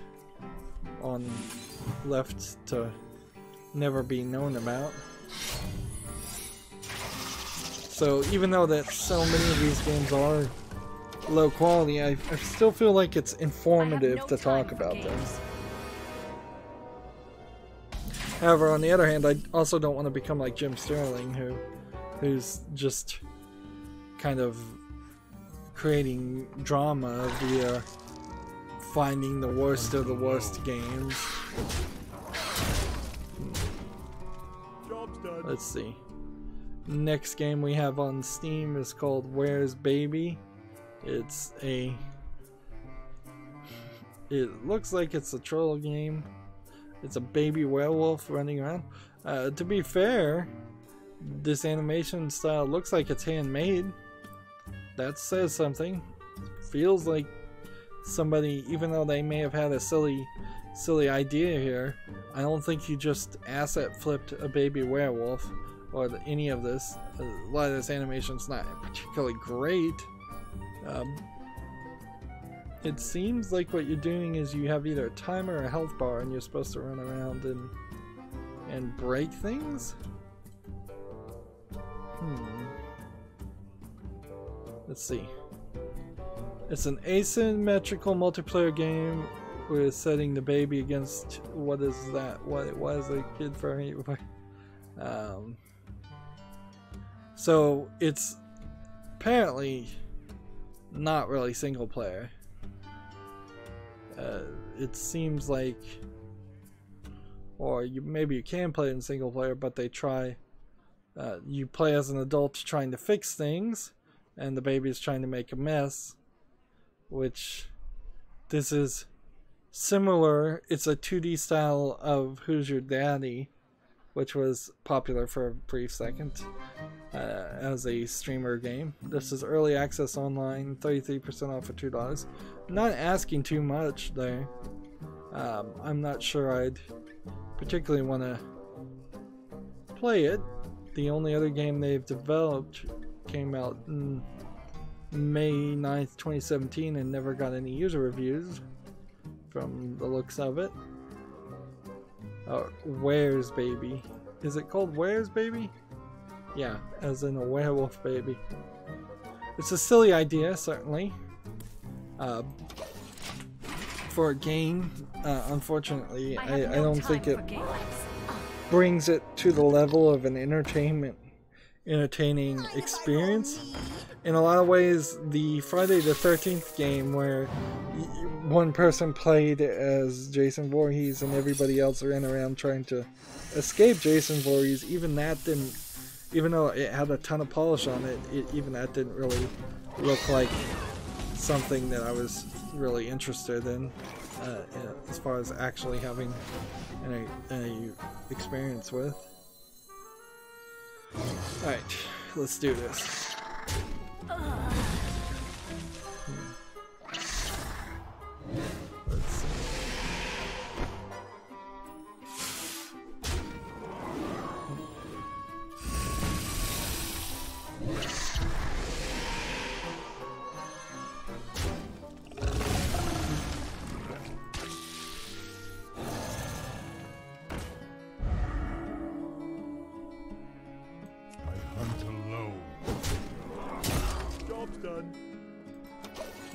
to never be known about. So even though that so many of these games are low quality, I still feel like it's informative to talk about them. However, on the other hand, I also don't want to become like Jim Sterling, who's just kind of creating drama via finding the worst of the worst games. Let's see. Next game we have on Steam is called Where's Baby? It looks like it's a troll game. It's a baby werewolf running around. To be fair, this animation style looks like it's handmade. That says something. Feels like somebody, even though they may have had a silly idea here, I don't think you just asset flipped a baby werewolf or any of this. A lot of this animation's not particularly great. it seems like what you're doing is you have either a timer or a health bar, and you're supposed to run around and break things. Let's see. It's an asymmetrical multiplayer game. We're setting the baby against what is that? What it was a kid for me. So it's apparently not really single player. It seems like, or maybe you can play it in single player, but they try. You play as an adult trying to fix things, and the baby is trying to make a mess. Which this is similar. It's a 2D style of Who's Your Daddy, which was popular for a brief second as a streamer game. This is early access online, 33% off for $2. Not asking too much there. I'm not sure I'd particularly want to play it. The only other game they've developed came out in May 9th, 2017 and never got any user reviews from the looks of it. Where's Baby? Is it called Where's Baby? Yeah, as in a werewolf baby. It's a silly idea, certainly. For a game, unfortunately, I don't think it brings it to the level of an entertaining experience. In a lot of ways, the Friday the 13th game where one person played as Jason Voorhees and everybody else ran around trying to escape Jason Voorhees, even that didn't, even though it had a ton of polish on it, even that didn't really look like something that I was really interested in as far as actually having an experience with. Alright, let's do this. Let's see.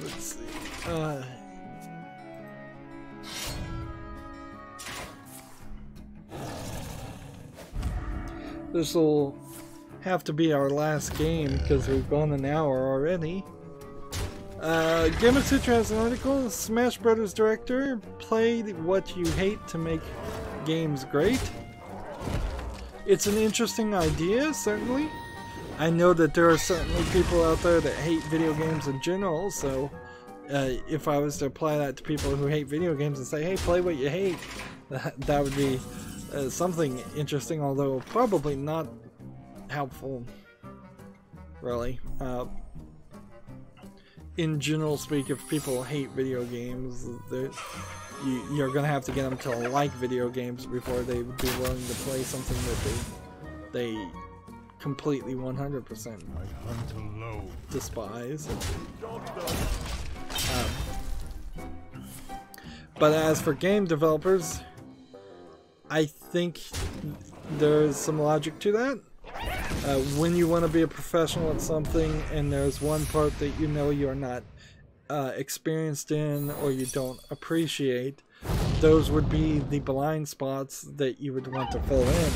Let's see. This will have to be our last game because we've gone an hour already. Game Sutra has an article. Smash Brothers director played what you hate to make games great. It's an interesting idea, certainly. I know that there are certainly people out there that hate video games in general, so if I was to apply that to people who hate video games and say, hey, play what you hate, that would be something interesting, although probably not helpful, really. In general speak, if people hate video games, you're going to have to get them to like video games before they would be willing to play something that they completely 100% despise. But as for game developers, I think there's some logic to that. When you want to be a professional at something and there's one part that you know you're not experienced in or you don't appreciate, those would be the blind spots that you would want to fill in.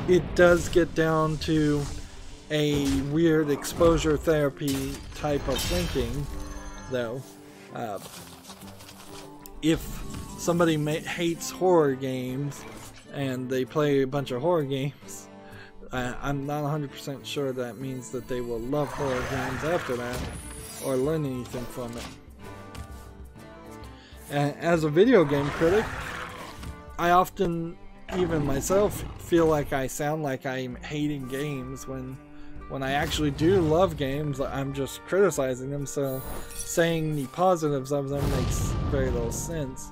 It does get down to a weird exposure therapy type of thinking, though. If somebody hates horror games and they play a bunch of horror games, I'm not 100% sure that means that they will love horror games after that or learn anything from it. And as a video game critic, I often, even myself, feel like I sound like I'm hating games when I actually do love games. I'm just criticizing them, so saying the positives of them makes very little sense.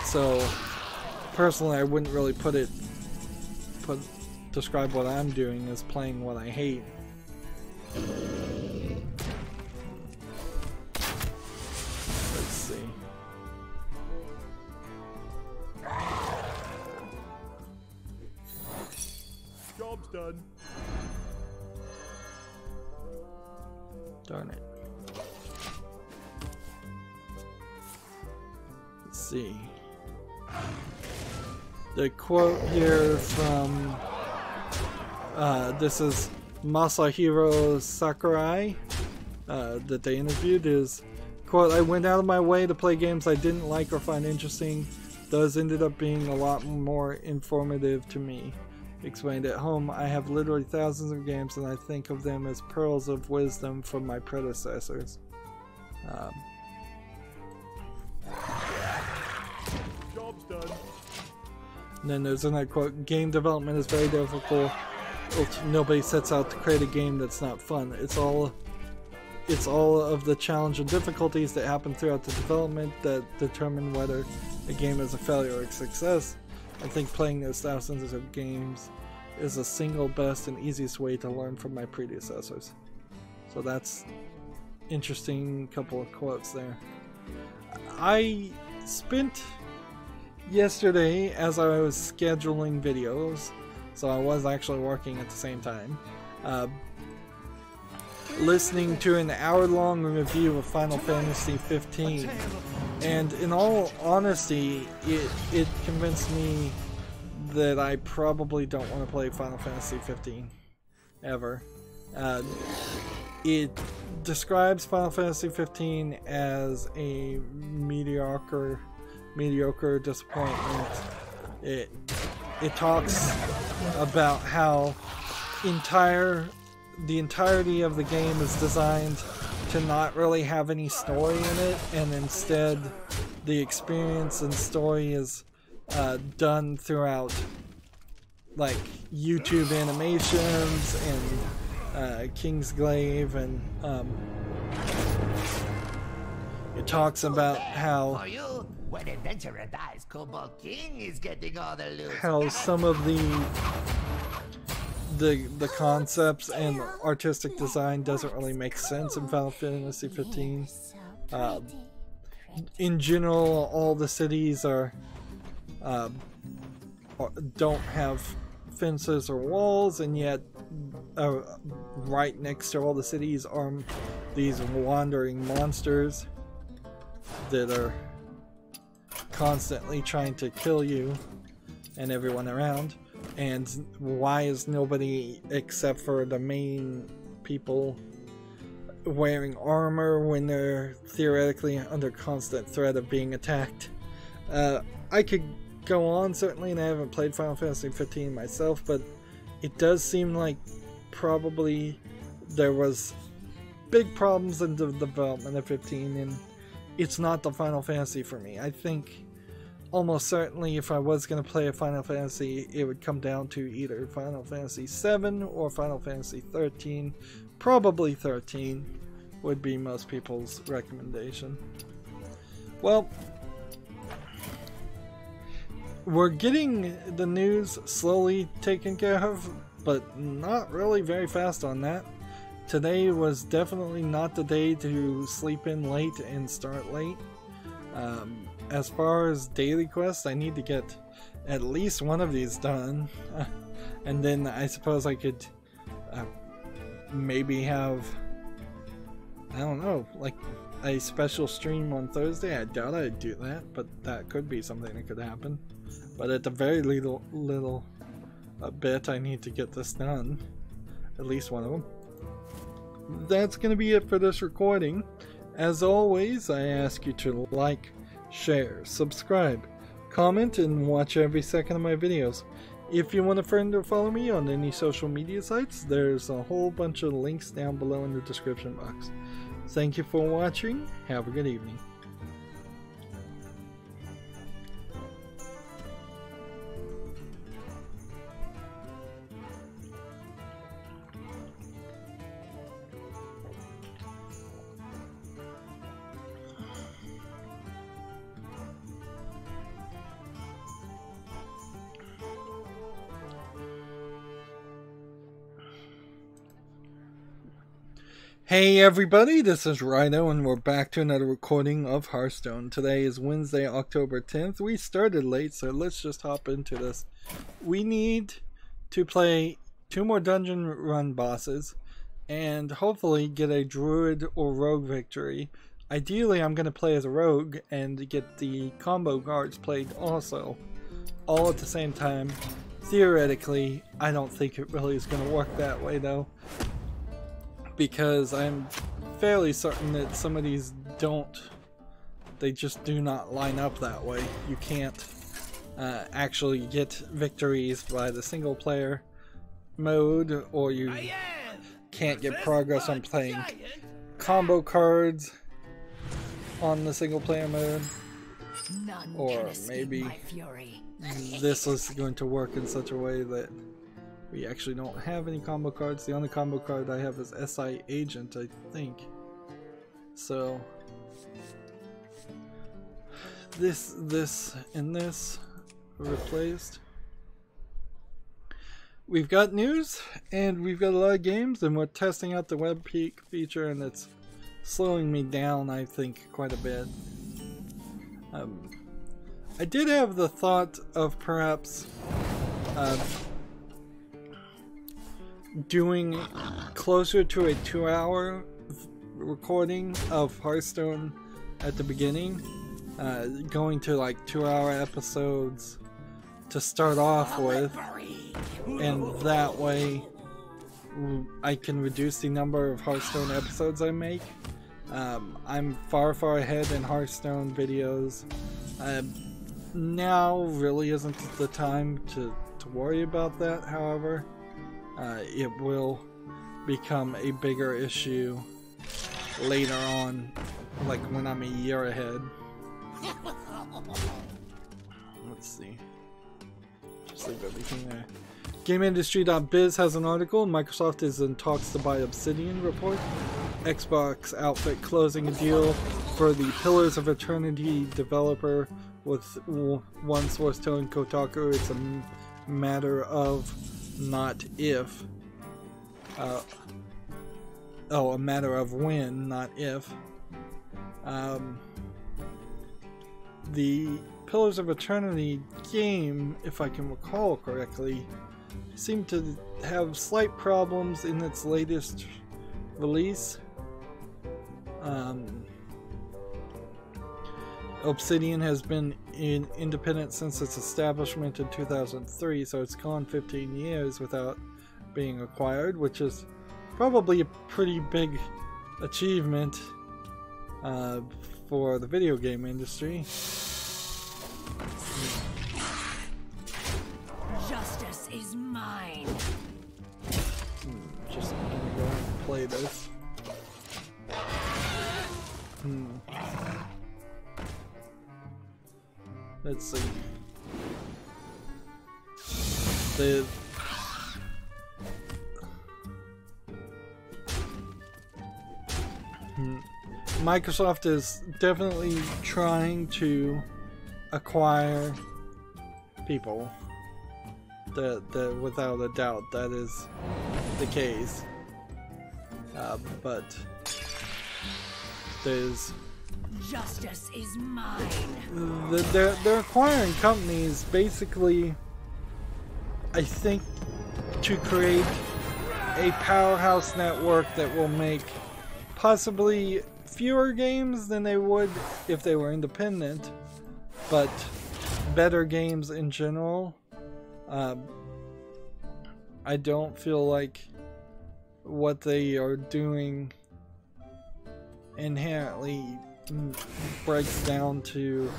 So personally, I wouldn't really describe what I'm doing as playing what I hate. Let's see. Job's done. Darn it. Let's see. The quote here from this is Masahiro Sakurai that they interviewed is, quote, "I went out of my way to play games I didn't like or find interesting. Those ended up being a lot more informative to me. Explained at home, I have literally thousands of games and I think of them as pearls of wisdom from my predecessors." Job's done. And then there's another quote, "Game development is very difficult. Nobody sets out to create a game that's not fun. It's all of the challenge and difficulties that happen throughout the development that determine whether a game is a failure or a success. I think playing those thousands of games is the single best and easiest way to learn from my predecessors." So that's interesting couple of quotes there. I spent yesterday, as I was scheduling videos, so I was actually working at the same time, listening to an hour-long review of Final Fantasy 15, and in all honesty, it convinced me that I probably don't want to play Final Fantasy 15 ever. It describes Final Fantasy 15 as a mediocre disappointment. It talks about how the entirety of the game is designed to not really have any story in it, and instead the experience and story is done throughout like YouTube animations and Kingsglaive, and it talks about how when adventurer dies, Cobalt King is getting all the loot. How some of the concepts and artistic design doesn't really make sense in Final Fantasy 15. In general, all the cities don't have fences or walls, and yet right next to all the cities are these wandering monsters that are constantly trying to kill you and everyone around. And why is nobody except for the main people wearing armor when they're theoretically under constant threat of being attacked? I could go on, certainly, and I haven't played Final Fantasy 15 myself, but it does seem like probably there was big problems in the development of 15, and it's not the Final Fantasy for me. I think almost certainly if I was going to play a Final Fantasy, it would come down to either Final Fantasy 7 or Final Fantasy 13. Probably 13 would be most people's recommendation. Well, we're getting the news slowly taken care of, but not really very fast on that. Today was definitely not the day to sleep in late and start late. As far as daily quests, I need to get at least one of these done. And then I suppose I could maybe have, I don't know, like a special stream on Thursday. I doubt I'd do that, but that could be something that could happen. But at the very little bit, I need to get this done. At least one of them. That's going to be it for this recording. As always, I ask you to like, share, subscribe, comment, and watch every second of my videos. If you want a friend or follow me on any social media sites, there's a whole bunch of links down below in the description box. Thank you for watching. Have a good evening. Hey everybody, this is Rydo and we're back to another recording of Hearthstone. Today is Wednesday, October 10th. We started late, so let's just hop into this. We need to play 2 more dungeon run bosses and hopefully get a druid or rogue victory. Ideally, I'm going to play as a rogue and get the combo cards played also, all at the same time. Theoretically, I don't think it really is going to work that way though, because I'm fairly certain that some of these they just do not line up that way. You can't actually get victories by the single player mode, or you can't get progress on playing combo cards on the single player mode. Or maybe this is going to work in such a way that we actually don't have any combo cards. The only combo card I have is SI Agent, I think. So this, and this replaced. We've got news, and we've got a lot of games, and we're testing out the web peak feature, and it's slowing me down, I think, quite a bit. I did have the thought of perhaps doing closer to a 2-hour recording of Hearthstone at the beginning, going to like 2-hour episodes to start off with, and that way I can reduce the number of Hearthstone episodes I make. I'm far ahead in Hearthstone videos. Now really isn't the time to worry about that, however. It will become a bigger issue later on, like when I'm a year ahead. Let's see. Just leave everything there. GameIndustry.biz has an article. Microsoft is in talks to buy Obsidian report. Xbox outfit closing a deal for the Pillars of Eternity developer, with one source telling Kotaku it's a matter of not if. A matter of when, not if. The Pillars of Eternity game, if I can recall correctly, seemed to have slight problems in its latest release. Obsidian has been independent since its establishment in 2003, so it's gone 15 years without being acquired, which is probably a pretty big achievement for the video game industry. Justice is mine. Just gonna go and play this. Let's see. Microsoft is definitely trying to acquire people. That without a doubt, that is the case. But there's justice is mine. They're acquiring companies basically, I think, to create a powerhouse network that will make possibly fewer games than they would if they were independent, but better games in general. I don't feel like what they are doing inherently breaks down to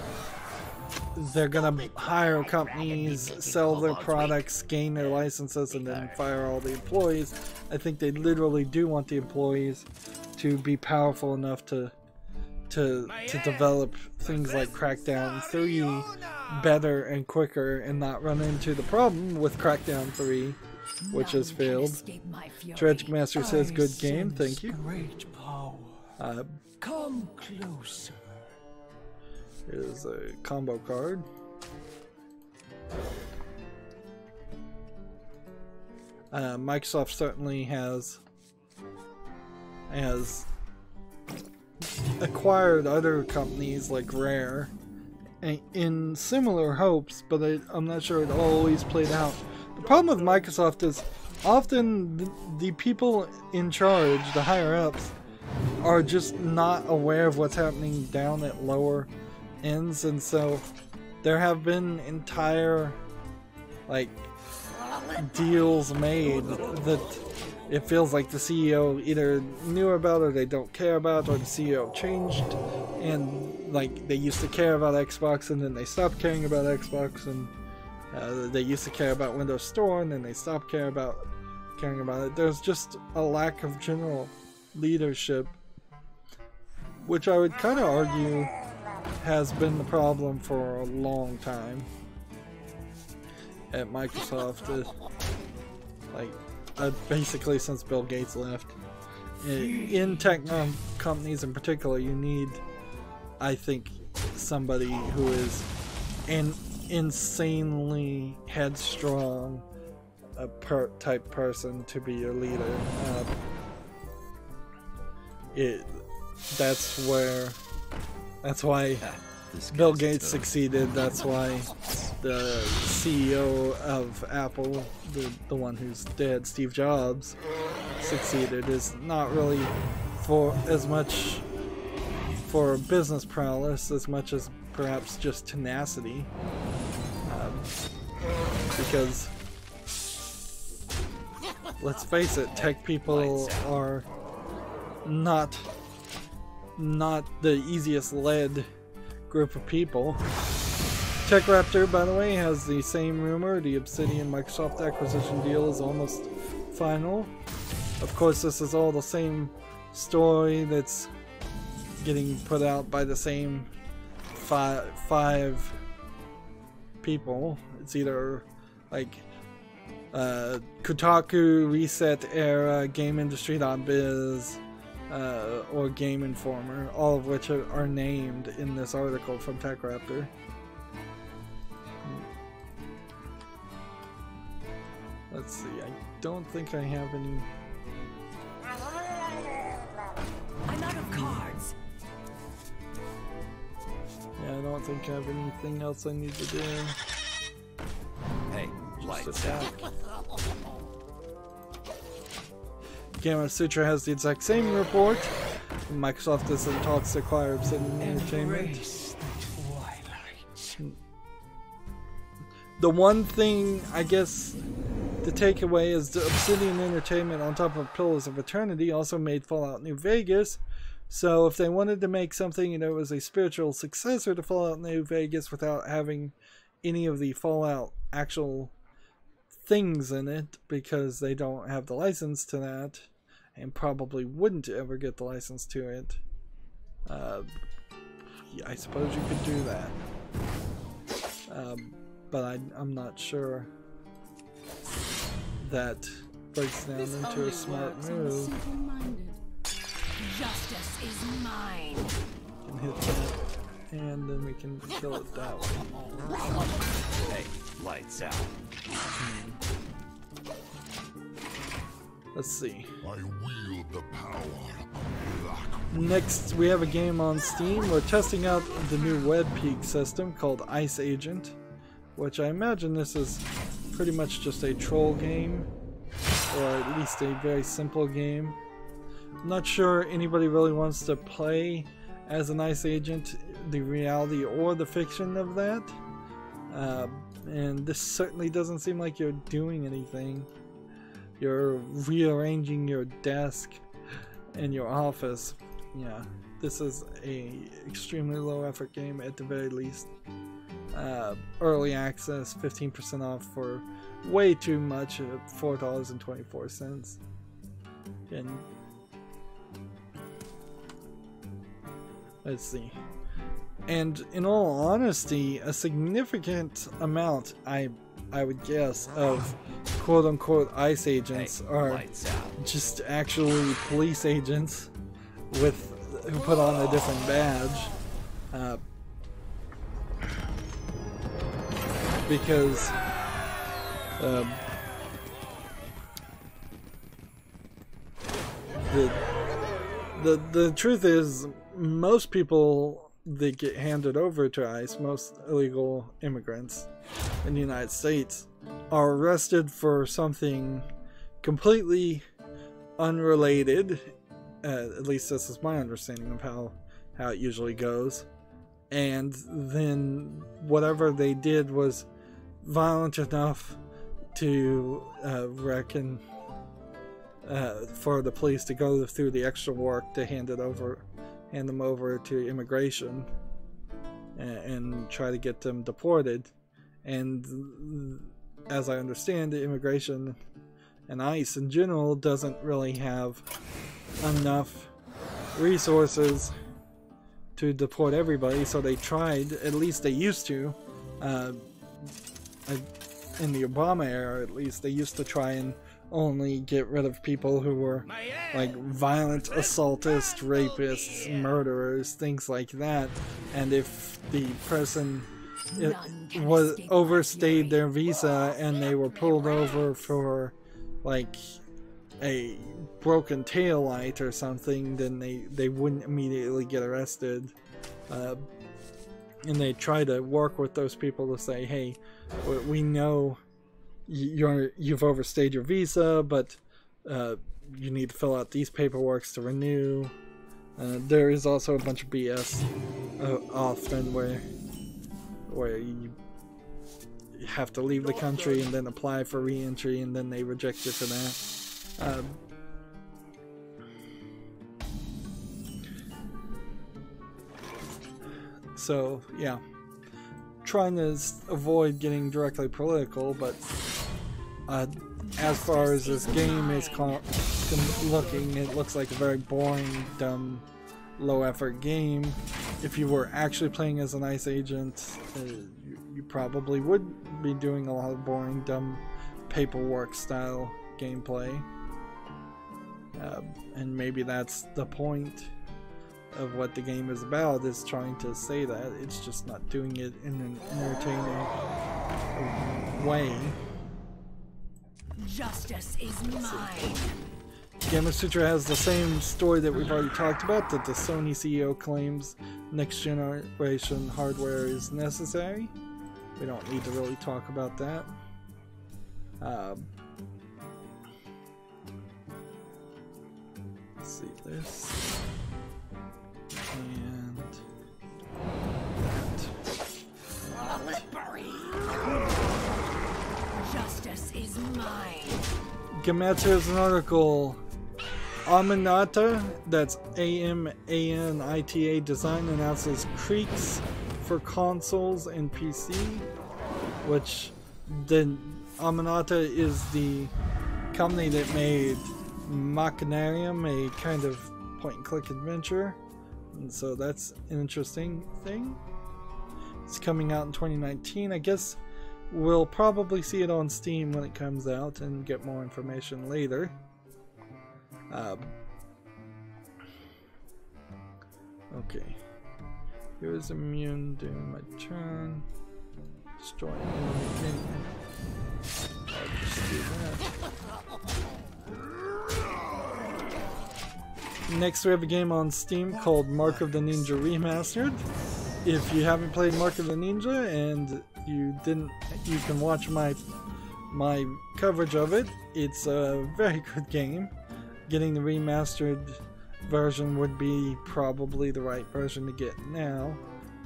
they're gonna hire companies, sell their products, gain their licenses, and then fire all the employees. I think they literally do want the employees to be powerful enough to develop things like Crackdown 3 better and quicker, and not run into the problem with Crackdown 3, which has failed. Tragic Master says, good game, thank you. Great power. Come closer. Here's a combo card. Microsoft certainly has has acquired other companies like Rare in similar hopes, but I'm not sure it always played out. The problem with Microsoft is often the people in charge, the higher ups, are just not aware of what's happening down at lower ends, and so there have been entire like deals made that it feels like the CEO either knew about or they don't care about, or the CEO changed and like they used to care about Xbox and then they stopped caring about Xbox, and they used to care about Windows Store and then they stopped caring about it. There's just a lack of general leadership, which I would kind of argue has been the problem for a long time at Microsoft. Basically since Bill Gates left. In tech companies in particular, you need, I think, somebody who is an insanely headstrong type person to be your leader. That's why Bill Gates succeeded. That's why the CEO of Apple, the one who's dead, Steve Jobs, succeeded. Is not really for as much for business prowess as much as perhaps just tenacity, because let's face it, tech people are not the easiest led group of people. TechRaptor, by the way, has the same rumor. The Obsidian Microsoft acquisition deal is almost final. Of course, this is all the same story that's getting put out by the same five people. It's either like Kotaku, Reset Era, GameIndustry.biz, or Game Informer, all of which are named in this article from TechRaptor. Let's see, I don't think I have any. I'm out of cards. Yeah, I don't think I have anything else I need to do. Hey, lights out. Gamma Sutra has the exact same report. Microsoft is in talks to acquire Obsidian Entertainment. The one thing, I guess, the takeaway is the Obsidian Entertainment, on top of Pillars of Eternity, also made Fallout New Vegas. So if they wanted to make something that was a spiritual successor to Fallout New Vegas without having any of the Fallout actual things in it, because they don't have the license to that, and probably wouldn't ever get the license to it, yeah, I suppose you could do that. But I'm not sure that breaks down into a smart move. Justice is mine. Can hit that, and then we can kill it that way. Hey, lights out. Let's see. I wield the power of black. Next, we have a game on Steam. We're testing out the new WebPeak system called Ice Agent, which I imagine this is pretty much just a troll game, or at least a very simple game. I'm not sure anybody really wants to play as an Ice Agent, the reality or the fiction of that. And this certainly doesn't seem like you're doing anything. You're rearranging your desk in your office. Yeah, this is a extremely low effort game at the very least. Early access, 15% off for way too much at $4.24. And let's see. And in all honesty, a significant amount, I would guess, of quote-unquote ICE agents are just actually police agents who put on a different badge. Because The truth is, most people that get handed over to ICE, most illegal immigrants in the United States, are arrested for something completely unrelated. At least this is my understanding of how it usually goes. And then whatever they did was violent enough to reckon for the police to go through the extra work to hand them over to immigration and try to get them deported. And as I understand, the immigration and ICE in general doesn't really have enough resources to deport everybody, so they tried, at least they used to, in the Obama era at least, they used to try and only get rid of people who were like violent assaultists, rapists, murderers, things like that. And if the person overstayed their visa and they were pulled over for like a broken tail light or something, then they wouldn't immediately get arrested. And they try to work with those people to say, hey, we know you've overstayed your visa, but you need to fill out these paperworks to renew. There is also a bunch of BS often where you have to leave the country and then apply for re-entry, and then they reject you for that. So yeah, trying to avoid getting directly political, but as far as this game is looking, it looks like a very boring, dumb, low-effort game. If you were actually playing as an ICE agent, you probably would be doing a lot of boring, dumb, paperwork-style gameplay. And maybe that's the point of what the game is about, is trying to say that. It's just not doing it in an entertaining way. Justice is mine. Gamma Sutra has the same story that we've already talked about, that the Sony CEO claims next generation hardware is necessary. We don't need to really talk about that. Let's see this. And that. Justice is mine. Gematsu has an article. Aminata, that's AMANITA Design, announces Creaks for consoles and PC, which the Aminata is the company that made Machinarium, a kind of point-and-click adventure, and so that's an interesting thing. It's coming out in 2019. I guess we'll probably see it on Steam when it comes out and get more information later. Okay. Here's immune during my turn. Destroy enemy minion. I'll just do that. Next we have a game on Steam called Mark of the Ninja Remastered. If you haven't played Mark of the Ninja and you can watch my coverage of it. It's a very good game. Getting the remastered version would be probably the right version to get now,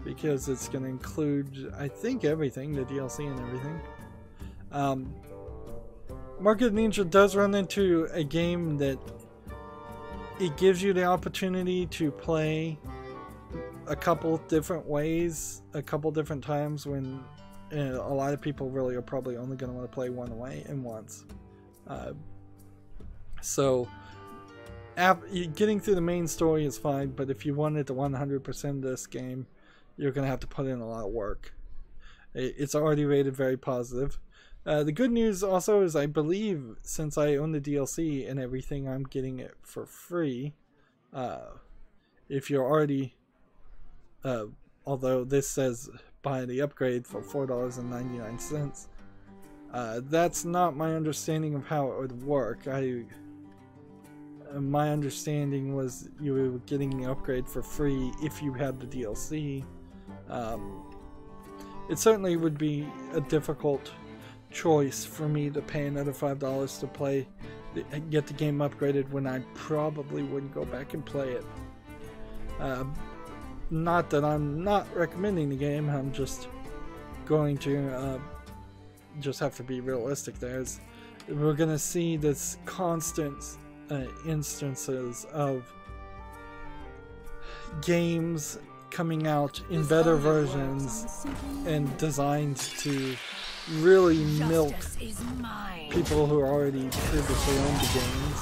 because it's going to include, I think, everything, the DLC and everything. Mark of the Ninja does run into a game that it gives you the opportunity to play a couple different ways, a couple different times, when a lot of people really are probably only going to want to play one way and once. So getting through the main story is fine, but if you wanted to 100% this game, you're going to have to put in a lot of work. It's already rated very positive. The good news also is, I believe, since I own the DLC and everything, I'm getting it for free. If you're already... although this says buy the upgrade for $4.99. That's not my understanding of how it would work. my understanding was you were getting the upgrade for free if you had the DLC. It certainly would be a difficult choice for me to pay another $5 to play, get the game upgraded when I probably wouldn't go back and play it. Not that I'm not recommending the game, I'm just going to just have to be realistic. We're gonna see this constant instances of games coming out in better versions and designed to really milk people who already previously owned the games.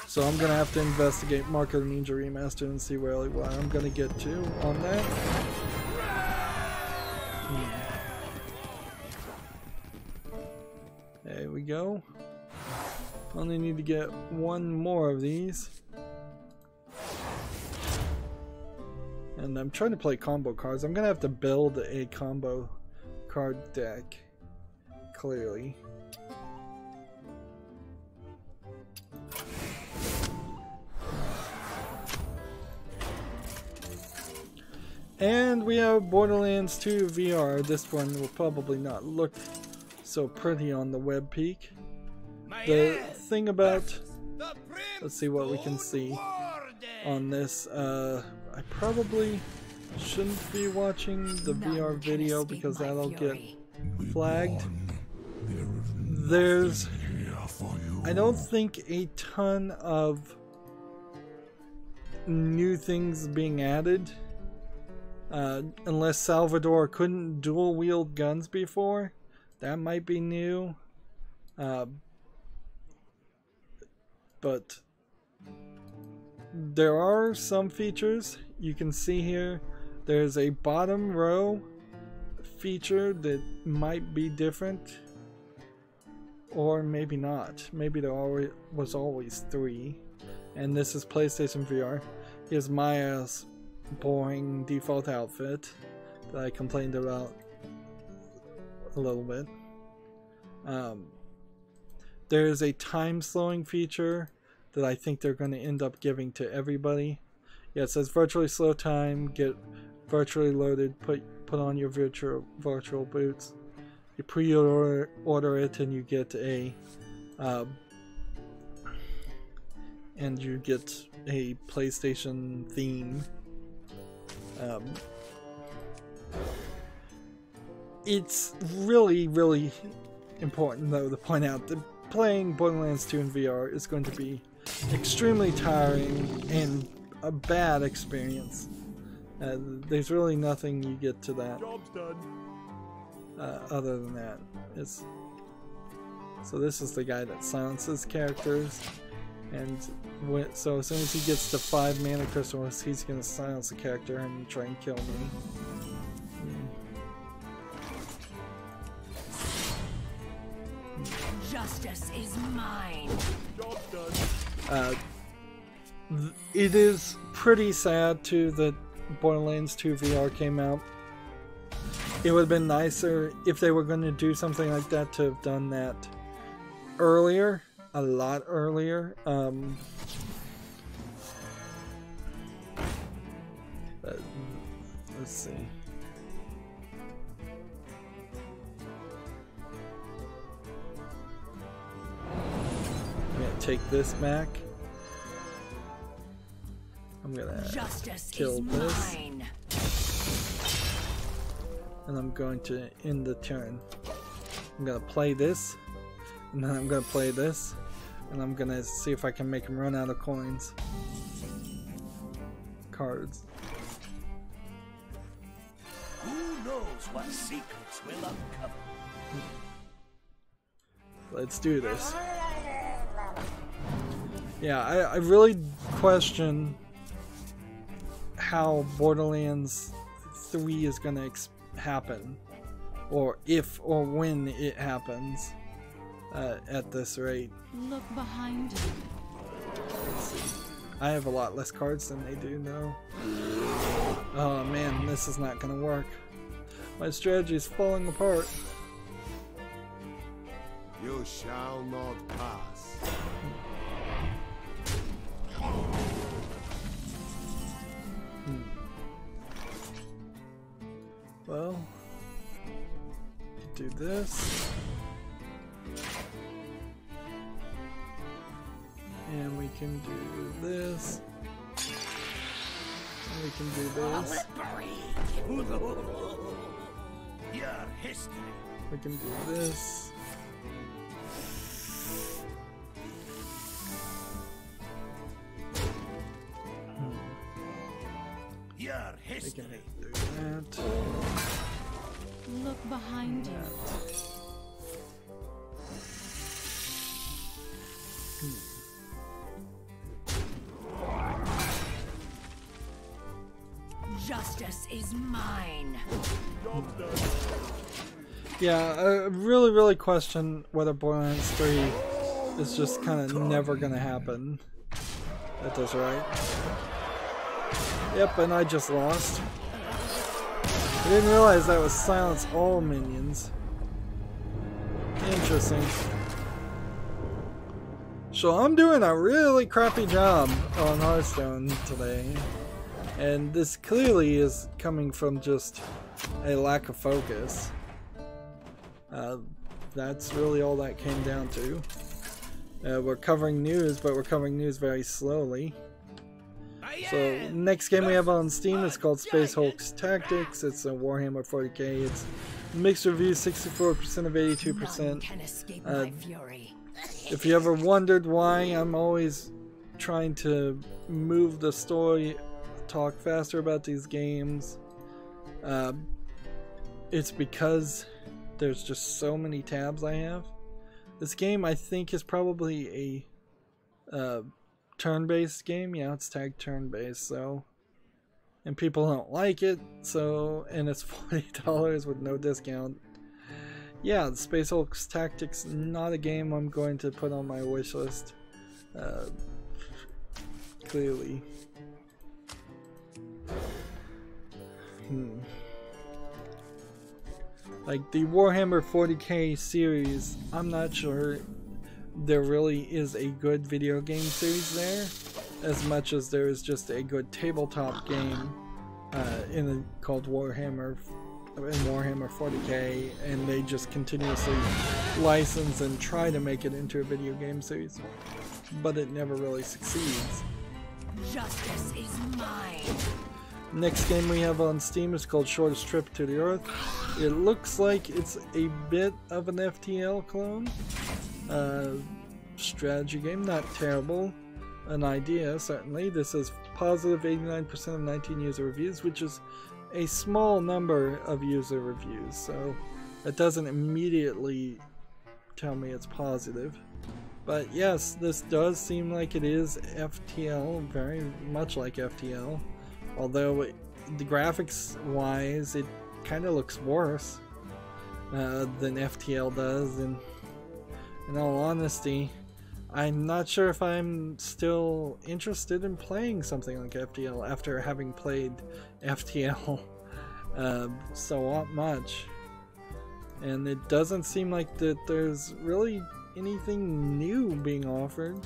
So I'm gonna have to investigate Mark of the Ninja Remastered and see where I'm gonna get to on that. There we go. Only need to get one more of these. And I'm trying to play combo cards. I'm gonna have to build a combo card deck, clearly. And we have Borderlands 2 VR. This one will probably not look so pretty on the web peak. The thing about, let's see what we can see on this. I probably shouldn't be watching the VR video because that'll get flagged. There's, I don't think a ton of new things being added. Unless Salvador couldn't dual wield guns before, that might be new. But there are some features you can see here. There's a bottom row feature that might be different, or maybe not. Maybe there was always 3, and this is PlayStation VR. Here's Maya's boring default outfit that I complained about a little bit. There's a time slowing feature that I think they're going to end up giving to everybody. Yeah, it says virtually slow time, get virtually loaded, put on your virtual boots. You pre-order it and you get a PlayStation theme. It's really important though to point out that playing Borderlands 2 in VR is going to be extremely tiring and a bad experience. There's really nothing you get to that other than that. So this is the guy that silences characters, and so as soon as he gets to 5 mana crystals, he's going to silence the character and try and kill me. Justice is mine. It is pretty sad too that Borderlands 2 VR came out. It would have been nicer if they were going to do something like that to have done that earlier, a lot earlier. Let's see. I'm gonna take this back. I'm gonna kill this. And I'm going to end the turn. I'm gonna play this, and then I'm gonna play this, and I'm gonna see if I can make him run out of coins. Cards. Who knows what secrets will uncover? Let's do this. Yeah, I really question how Borderlands 3 is gonna happen, or if or when it happens at this rate. Look behind you. Let's see. I have a lot less cards than they do now. Oh man, this is not gonna work. My strategy is falling apart. You shall not pass. Well, do this. And we can do this. And we can do this. Your history. We can do this. Your We can history. do that. Look behind you. Justice is mine. Job's done. Yeah, I really question whether Borderlands 3 is just kind of never gonna happen. That does right. Yep, and I just lost. I didn't realize that was silence all minions. Interesting. So I'm doing a really crappy job on Hearthstone today. And this clearly is coming from just a lack of focus. That's really all that came down to. We're covering news, but we're covering news very slowly. So next game we have on Steam is called Space Hulk's Tactics. It's a Warhammer 40k. It's mixed reviews, 64% of 82%. None can escape my fury. If you ever wondered why I'm always trying to move the story, talk faster about these games, it's because there's just so many tabs I have. This game I think is probably a turn-based game. Yeah, it's tagged turn-based, so, and people don't like it, so, and it's $40 with no discount. Yeah, Space Hulk's Tactics, not a game I'm going to put on my wish list. Clearly. Like the Warhammer 40k series, I'm not sure there really is a good video game series there, as much as there is just a good tabletop game called Warhammer and Warhammer 40k, and they just continuously license and try to make it into a video game series, but it never really succeeds. Justice is mine. Next game we have on Steam is called Shortest Trip to the Earth. It looks like it's a bit of an FTL clone. Strategy game, not terrible. An idea, certainly. This is positive 89% of 19 user reviews, which is a small number of user reviews, so that doesn't immediately tell me it's positive. But yes, this does seem like it is FTL, very much like FTL. Although the graphics wise, it kind of looks worse than FTL does, and in all honesty, I'm not sure if I'm still interested in playing something like FTL after having played FTL so much. And it doesn't seem like that there's really anything new being offered.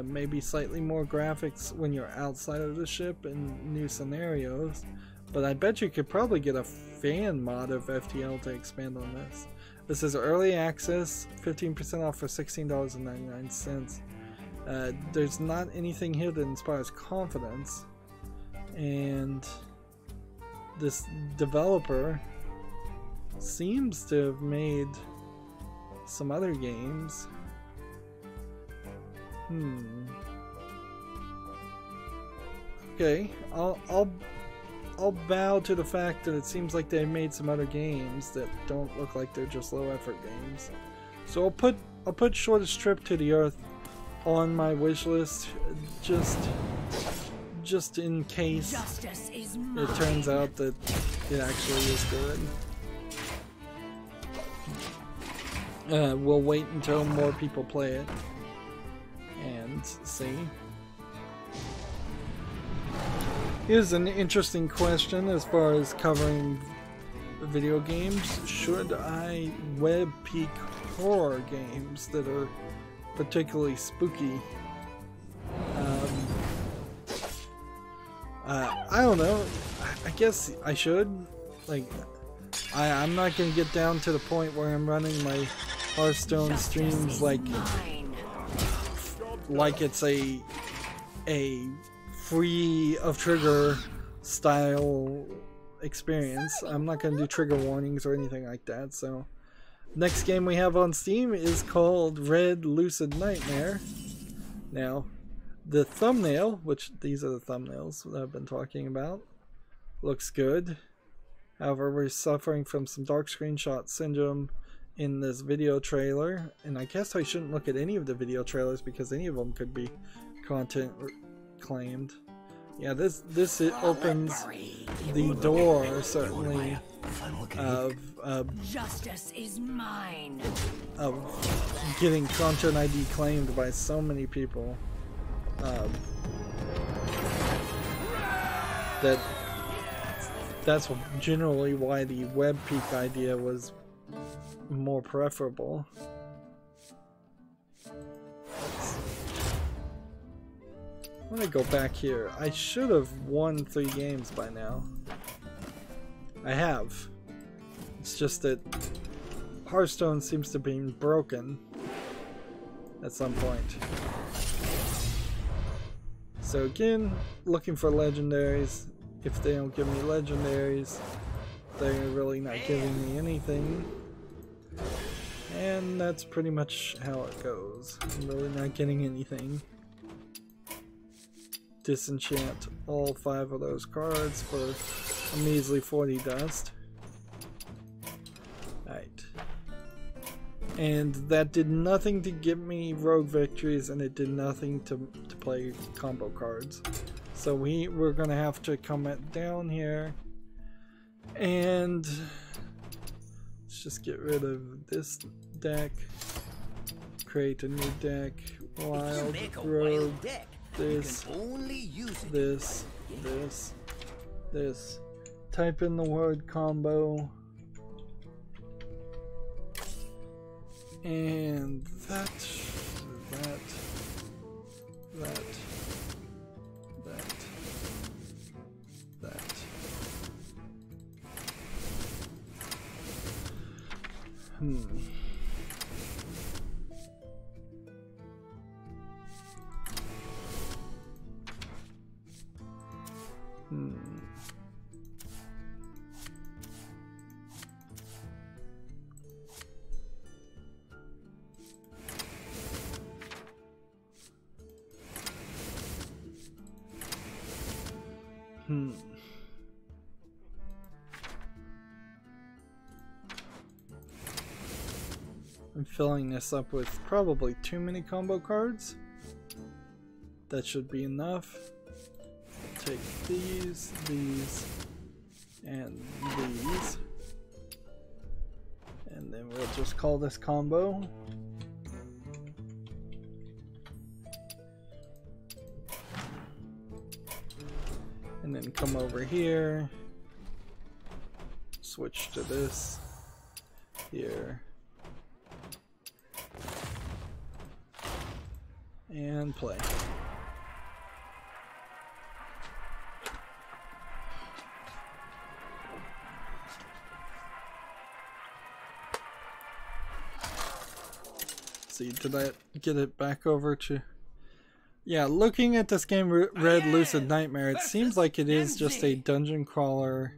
Maybe slightly more graphics when you're outside of the ship and new scenarios, but I bet you could probably get a fan mod of FTL to expand on this. This is early access, 15% off for $16.99. There's not anything here that inspires confidence, and this developer seems to have made some other games. Okay, I'll bow to the fact that it seems like they made some other games that don't look like they're just low effort games. So I'll put Shortest Trip to the Earth on my wish list just in case it turns out that it actually is good. We'll wait until more people play it and see. Here's an interesting question as far as covering video games. Should I web peek horror games that are particularly spooky. I don't know. I guess I should. Like, I'm not gonna get down to the point where I'm running my Hearthstone streams like it's a free of trigger style experience. I'm not gonna do trigger warnings or anything like that. So, next game we have on Steam is called Red Lucid Nightmare. Now, the thumbnail, which these are the thumbnails that I've been talking about, looks good. However, we're suffering from some dark screenshot syndrome in this video trailer, and I guess I shouldn't look at any of the video trailers because any of them could be content claimed. Yeah, this it opens the door certainly of Justice is mine. Of getting content ID claimed by so many people. That's generally why the web peak idea was more preferable. I'm gonna go back here. I should have won 3 games by now. I have. It's just that Hearthstone seems to be broken at some point. So again, looking for legendaries. If they don't give me legendaries, they're really not giving me anything. And that's pretty much how it goes. I'm really not getting anything. Disenchant all 5 of those cards for a measly 40 dust. Right. And that did nothing to give me rogue victories, and it did nothing to play combo cards. So we're gonna have to come down here, and let's just get rid of this deck, create a new deck, wild rogue, this, type in the word combo, and that. I'm filling this up with probably too many combo cards. That should be enough. Take these, and these. And then we'll just call this combo. And then come over here. Switch to this. Here. And play. See, did I get it back over to... Yeah, looking at this game, Red Lucid Nightmare, it seems like it is just a dungeon crawler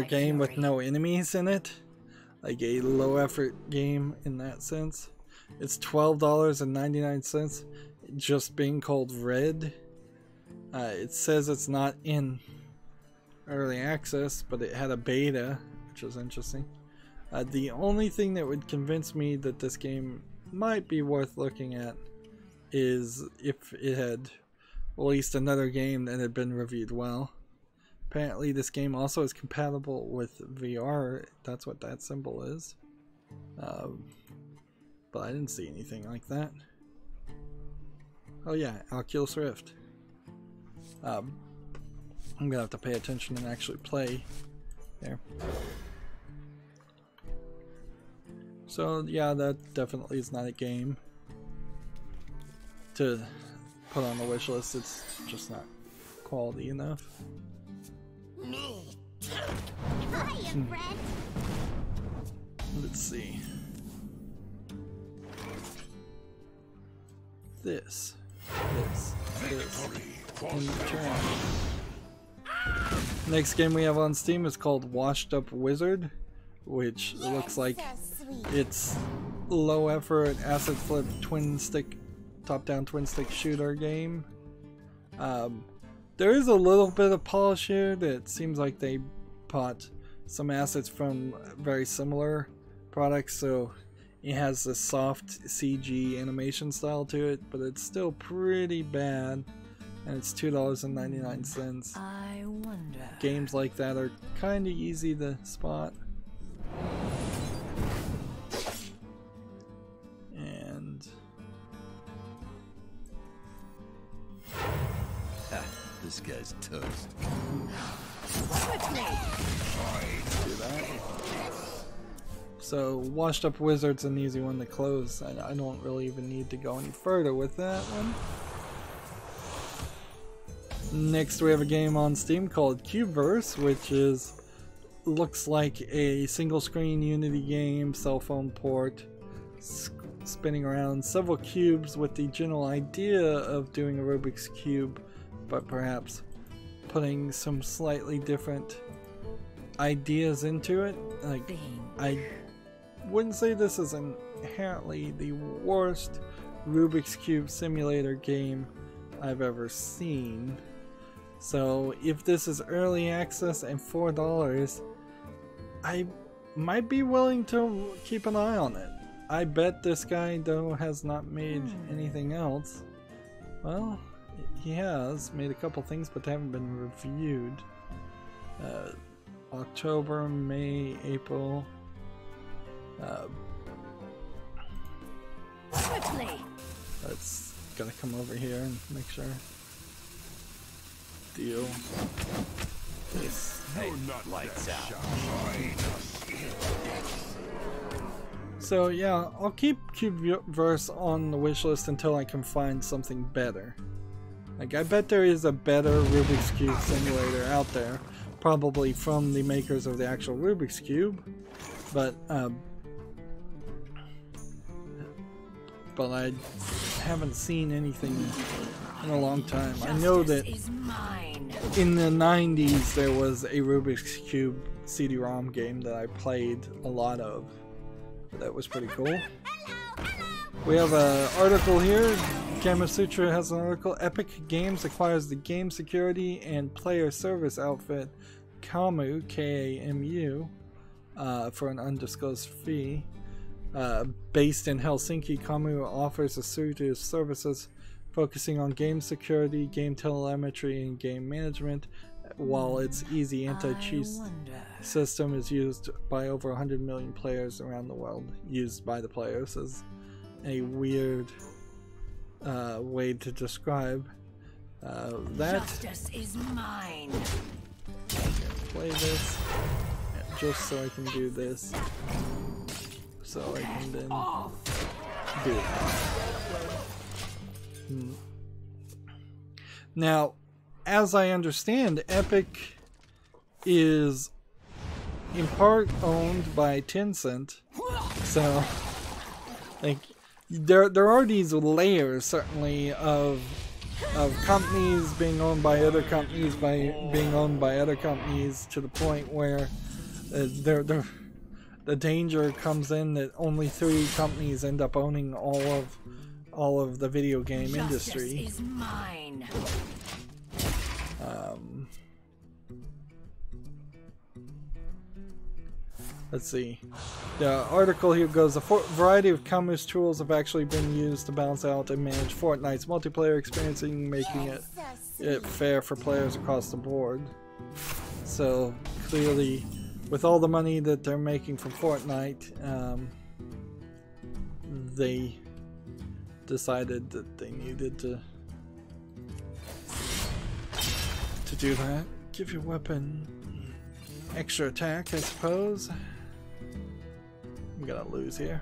game with no enemies in it. Like a low effort game in that sense. It's $12.99, just being called Red. It says it's not in early access, but it had a beta, which was interesting. The only thing that would convince me that this game might be worth looking at is if it had released another game that had been reviewed well. Apparently this game also is compatible with VR, that's what that symbol is. But I didn't see anything like that. Oh yeah, Oculus Rift. I'm gonna have to pay attention and actually play there. So yeah, that definitely is not a game to put on the wish list. It's just not quality enough. Let's see. This. In return. Next game we have on Steam is called Washed Up Wizard, which looks like it's low effort asset flip top-down twin stick shooter game. There is a little bit of polish here. That seems like they bought some assets from very similar products, so it has this soft CG animation style to it, but it's still pretty bad, and it's $2.99. I wonder. Games like that are kind of easy to spot. And This guy's toast. do that. So, Washed Up Wizard's an easy one to close. I don't really even need to go any further with that one. Next we have a game on Steam called Cubeverse, which looks like a single screen Unity game, cell phone port, spinning around several cubes with the general idea of doing a Rubik's Cube, but perhaps putting some slightly different ideas into it. Like, I wouldn't say this is inherently the worst Rubik's Cube simulator game I've ever seen. So if this is early access and $4, I might be willing to keep an eye on it. I bet this guy, though, has not made anything else. Well, he has made a couple things, but they haven't been reviewed. October, May, April. Let's gotta come over here and make sure. Deal. This. Hey, lights out. So yeah, I'll keep Cubeverse on the wishlist until I can find something better. Like, I bet there is a better Rubik's Cube simulator out there, probably from the makers of the actual Rubik's Cube, but I haven't seen anything in a long time. I know that in the 90s there was a Rubik's Cube CD-ROM game that I played a lot of. That was pretty cool. We have an article here. Gamasutra has an article. Epic Games acquires the game security and player service outfit Kamu, K-A-M-U, for an undisclosed fee. Based in Helsinki, Kamu offers a suite of services focusing on game security, game telemetry, and game management, while its easy anti-cheat system is used by over 100 million players around the world. Used by the players is a weird way to describe that. Justice is mine. Play this just so I can do this, so I can then do it. Now, as I understand, Epic is in part owned by Tencent, so like there are these layers certainly of companies being owned by other companies being owned by other companies, to the point where the danger comes in that only 3 companies end up owning all of the video game industry. Justice is mine. Let's see. The article here goes, a variety of Kamu's tools have actually been used to balance out and manage Fortnite's multiplayer experience, making it fair for players across the board. So clearly, with all the money that they're making from Fortnite, they decided that they needed to do that. Give your weapon extra attack, I suppose. I'm gonna lose here.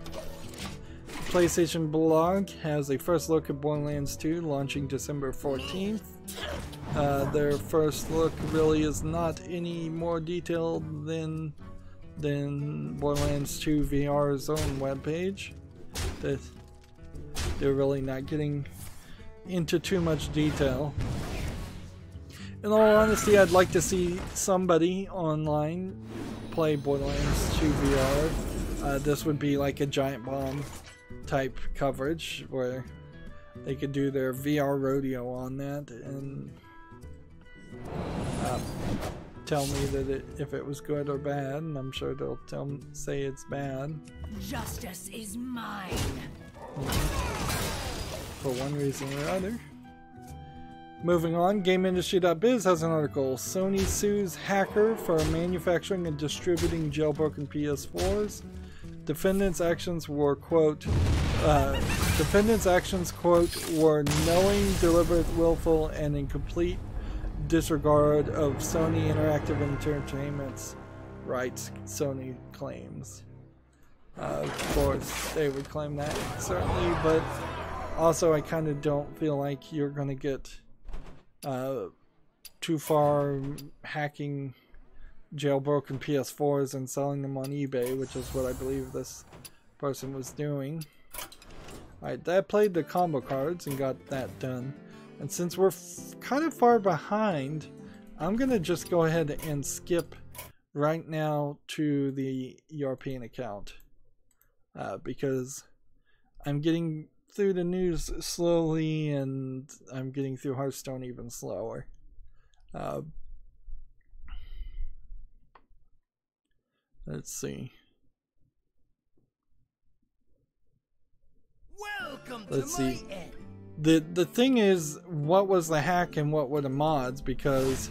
PlayStation blog has a first look at Borderlands 2 launching December 14th. Their first look really is not any more detailed than Borderlands 2 VR's own webpage. That they're really not getting into too much detail. In all honesty, I'd like to see somebody online play Borderlands 2 VR. This would be like a giant bomb type coverage where they could do their VR rodeo on that and tell me that if it was good or bad, and I'm sure they'll say it's bad. Justice is mine. For one reason or other. Moving on, GameIndustry.biz has an article. Sony sues hacker for manufacturing and distributing jailbroken PS4s. Defendants' actions were, quote, were knowing, deliberate, willful, and in complete disregard of Sony Interactive Entertainment's rights, Sony claims. Of course, they would claim that, certainly, but also I kind of don't feel like you're going to get too far hacking jailbroken PS4s and selling them on eBay, which is what I believe this person was doing. Alright, I played the combo cards and got that done. And since we're kind of far behind, I'm going to just go ahead and skip right now to the European account. Because I'm getting through the news slowly and I'm getting through Hearthstone even slower. Let's see. Let's see. The thing is, what was the hack and what were the mods? Because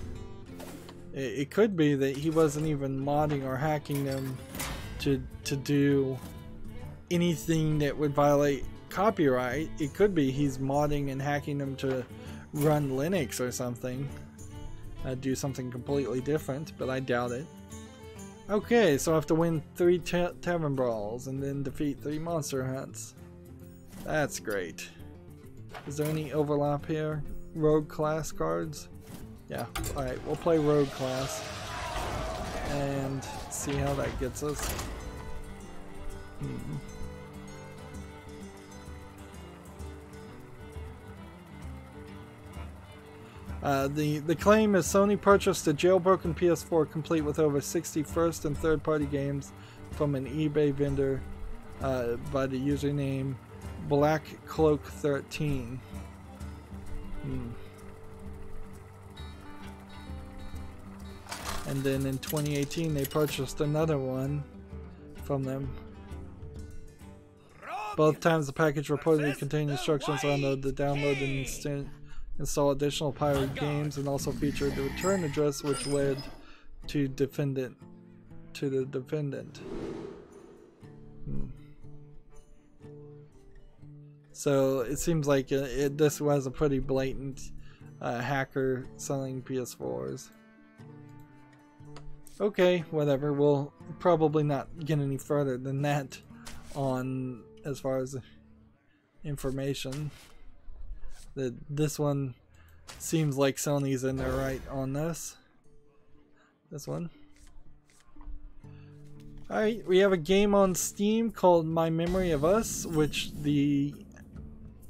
it could be that he wasn't even modding or hacking them to do anything that would violate copyright. It could be he's modding and hacking them to run Linux or something. Do something completely different, but I doubt it. Okay, so I have to win 3 tavern brawls and then defeat 3 monster hunts. That's great. Is there any overlap here? Rogue class cards? Yeah, alright, we'll play Rogue class and see how that gets us. The claim is Sony purchased a jailbroken PS4 complete with over 60 first and third party games from an eBay vendor by the username BlackCloak13. And then in 2018 they purchased another one from them. Both times the package reportedly contained instructions on the download and install additional pirated games, and also featured the return address which led to the defendant. So it seems like this was a pretty blatant hacker selling PS4s. Okay, whatever. We'll probably not get any further than that on as far as information. This one seems like Sony's in there right on this. This one. Alright, we have a game on Steam called My Memory of Us, which the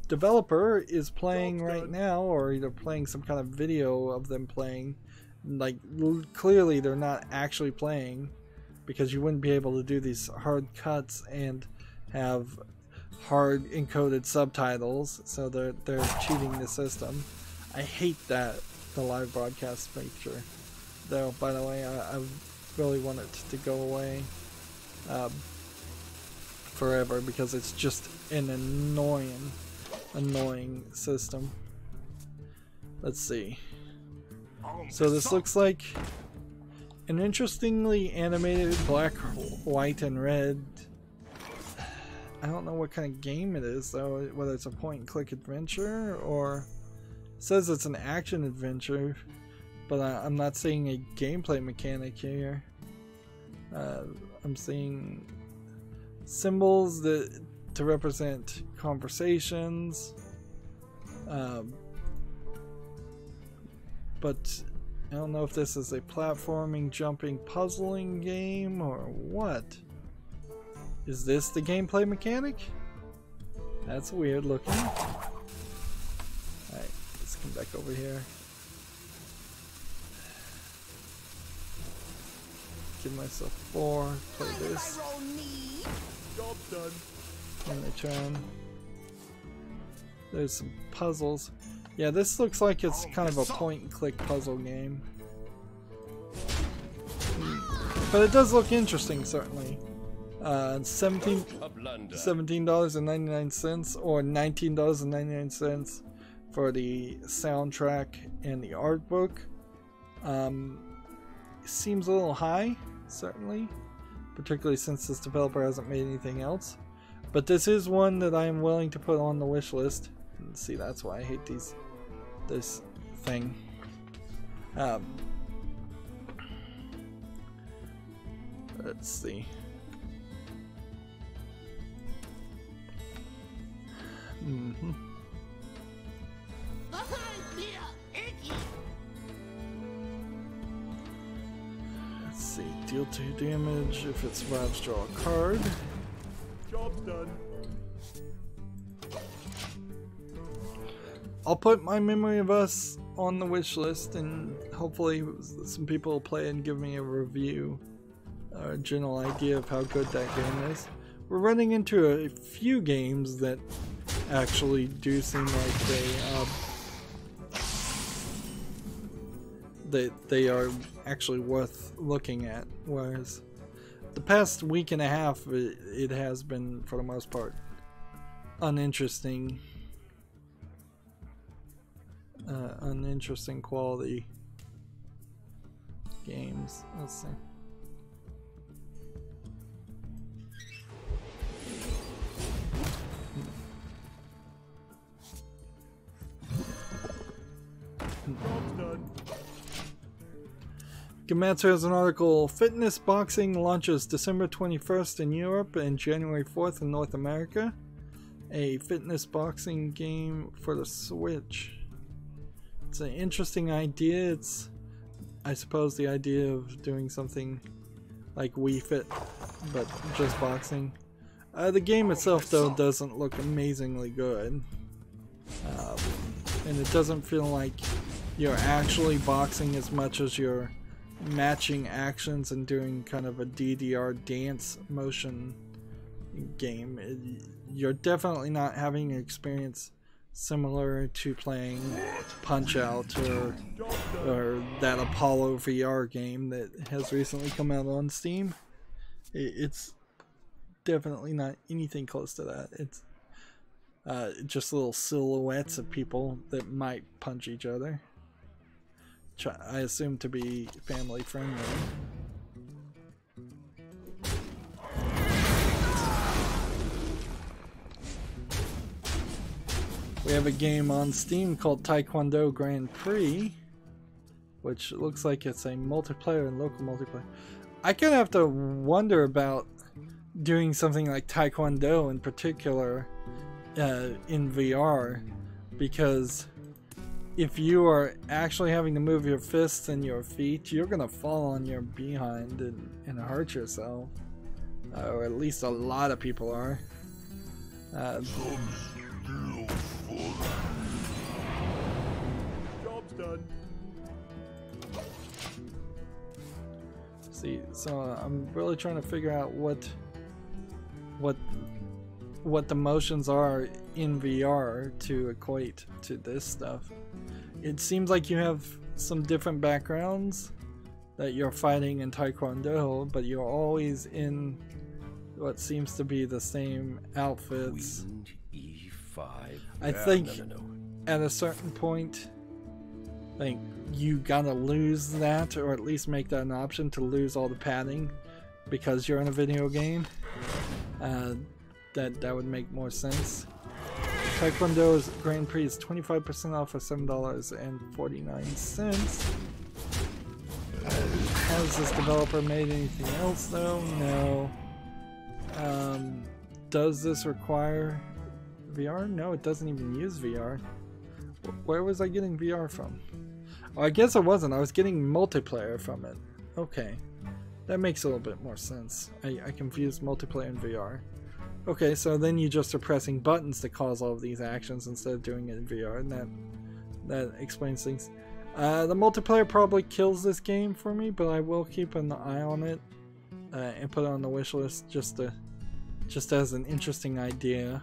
developer is playing right now, or either playing some kind of video of them playing. Like, clearly they're not actually playing, because you wouldn't be able to do these hard cuts and have hard encoded subtitles, so they're cheating the system. I hate that, the live broadcast feature, though. By the way, I really want it to go away forever, because it's just an annoying system. Let's see. So this looks like an interestingly animated black, white, and red. I don't know what kind of game it is though, whether it's a point and click adventure or it says it's an action adventure, but I'm not seeing a gameplay mechanic here. I'm seeing symbols that to represent conversations. But I don't know if this is a platforming, jumping, puzzling game or what. Is this the gameplay mechanic? That's weird looking. Alright, let's come back over here. Give myself 4, play this. Job's done. And the turn. There's some puzzles. Yeah, this looks like it's kind of a point and click puzzle game. But it does look interesting, certainly. $17.99 or $19.99 for the soundtrack and the art book. Seems a little high, certainly, particularly since this developer hasn't made anything else. But this is one that I am willing to put on the wish list. And see, that's why I hate this thing. Let's see. Let's see. Deal 2 damage. If it survives, draw a card. Job's done. I'll put My Memory of Us on the wish list, and hopefully some people will play and give me a review or a general idea of how good that game is. We're running into a few games that actually do seem like they are actually worth looking at, whereas the past week and a half it has been, for the most part, uninteresting quality games. Let's see. Gematsu has an article. Fitness boxing launches December 21st in Europe and January 4th in North America. A fitness boxing game for the Switch. It's an interesting idea. It's, I suppose, the idea of doing something like Wii Fit, but just boxing. The game itself, though, doesn't look amazingly good. And it doesn't feel like you're actually boxing as much as you're matching actions and doing kind of a DDR dance motion game. You're definitely not having an experience similar to playing Punch-Out or that Apollo VR game that has recently come out on Steam. It's definitely not anything close to that. It's just little silhouettes of people that might punch each other. I assume to be family friendly. We have a game on Steam called Taekwondo Grand Prix, which looks like it's a multiplayer and local multiplayer. I kind of have to wonder about doing something like Taekwondo in particular in VR, because if you are actually having to move your fists and your feet, you're gonna fall on your behind and hurt yourself, or at least a lot of people are. Job's done. See, so I'm really trying to figure out what the motions are in VR to equate to this stuff. It seems like you have some different backgrounds that you're fighting in Taekwondo, but you're always in what seems to be the same outfits. Queen E5. I think at a certain point, like, you gotta lose that, or at least make that an option to lose all the padding because you're in a video game. That would make more sense. Taekwondo's Grand Prix is 25% off for $7.49. Has this developer made anything else though? No. Does this require VR? No, it doesn't even use VR. Where was I getting VR from? Oh, I guess I wasn't. I was getting multiplayer from it. Okay. That makes a little bit more sense. I confused multiplayer and VR. Okay, so then you just are pressing buttons to cause all of these actions instead of doing it in VR, and that explains things. The multiplayer probably kills this game for me, but I will keep an eye on it and put it on the wish list just as an interesting idea.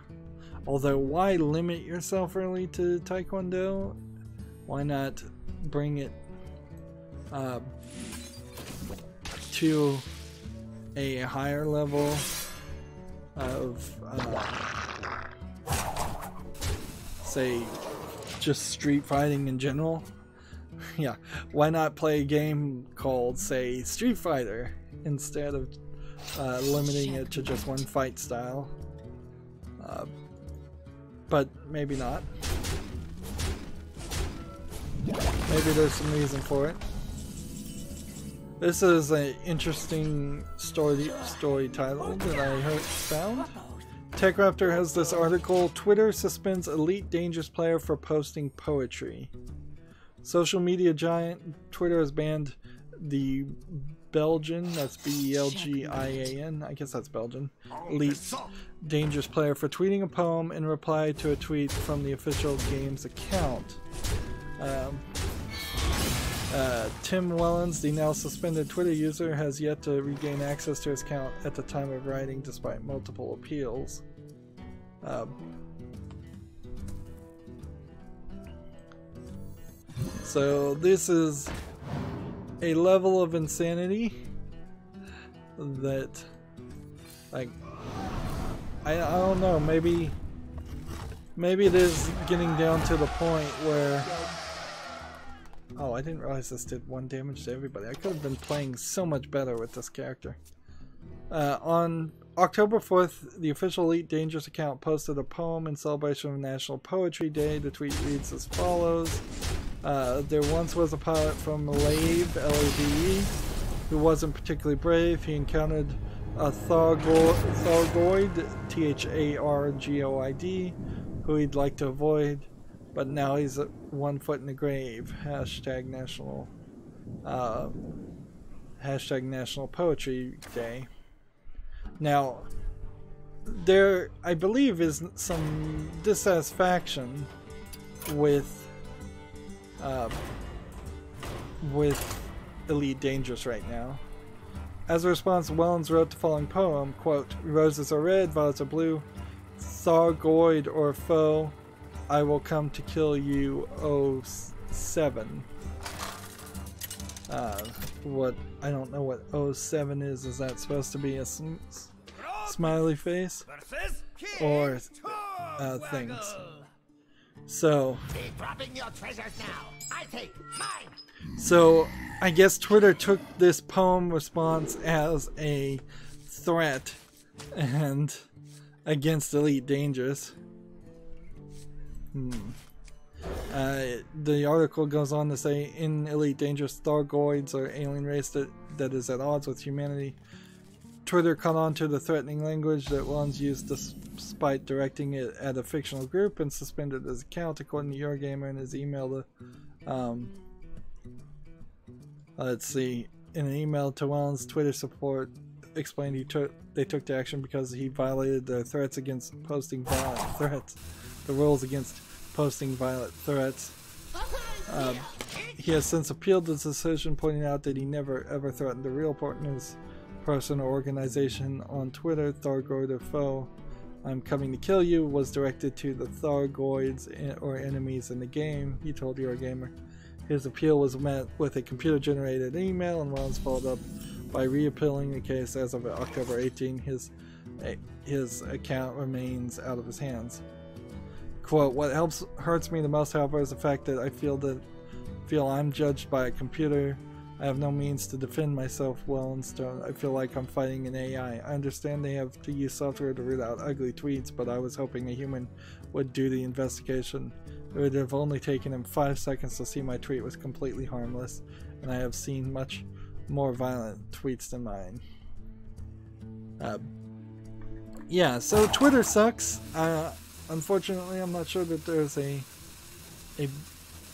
Although, why limit yourself really to Taekwondo? Why not bring it to a higher level of, say, just street fighting in general? Yeah, why not play a game called, say, Street Fighter instead of limiting it to just one fight style? But maybe not. Maybe there's some reason for it. This is an interesting story title that I found. TechRaptor has this article: Twitter suspends elite dangerous player for posting poetry. Social media giant Twitter has banned the Belgian, that's Belgian, I guess that's Belgian, elite dangerous player for tweeting a poem in reply to a tweet from the official game's account. Tim Wellens, the now suspended Twitter user, has yet to regain access to his account at the time of writing despite multiple appeals. So this is a level of insanity that, like, I don't know, maybe it is getting down to the point where, oh, I didn't realize this did 1 damage to everybody. I could have been playing so much better with this character. On October 4th, the official Elite Dangerous account posted a poem in celebration of National Poetry Day. The tweet reads as follows. There once was a pilot from Lave, L-A-V-E, who wasn't particularly brave. He encountered a Thargoid, T-H-A-R-G-O-I-D, who he'd like to avoid, but now he's 1 foot in the grave. Hashtag National Poetry Day. Now, there, I believe, is some dissatisfaction with Elite Dangerous right now. As a response, Wellens wrote the following poem, quote, "Roses are red, violets are blue, Thargoid or foe, I will come to kill you, 07. What, I don't know what 07 is. Is that supposed to be a smiley face? Or things? So, so I guess Twitter took this poem response as a threat and against Elite Dangerous. The article goes on to say, in Elite Dangerous, Thargoids are alien race that is at odds with humanity. Twitter caught on to the threatening language that Wellens used despite directing it at a fictional group and suspended his account, according to Eurogamer in his email to let's see, in an email to Wellens, Twitter support explained they took the action because he violated the threats against posting violent threats. The rules against posting violent threats. He has since appealed the decision, pointing out that he never ever threatened a real person or organization on Twitter. Thargoid or foe, I'm coming to kill you, was directed to the Thargoids or enemies in the game, he told Eurogamer. His appeal was met with a computer-generated email, and Wellens followed up by reappealing the case. As of October 18, his account remains out of his hands. Quote, what hurts me the most, however, is the fact that I feel I'm judged by a computer. I have no means to defend myself, Wellens. I feel like I'm fighting an AI. I understand they have to use software to root out ugly tweets, but I was hoping a human would do the investigation. It would have only taken him 5 seconds to see my tweet was completely harmless, and I have seen much more violent tweets than mine. yeah, so Twitter sucks. Unfortunately, I'm not sure that there's a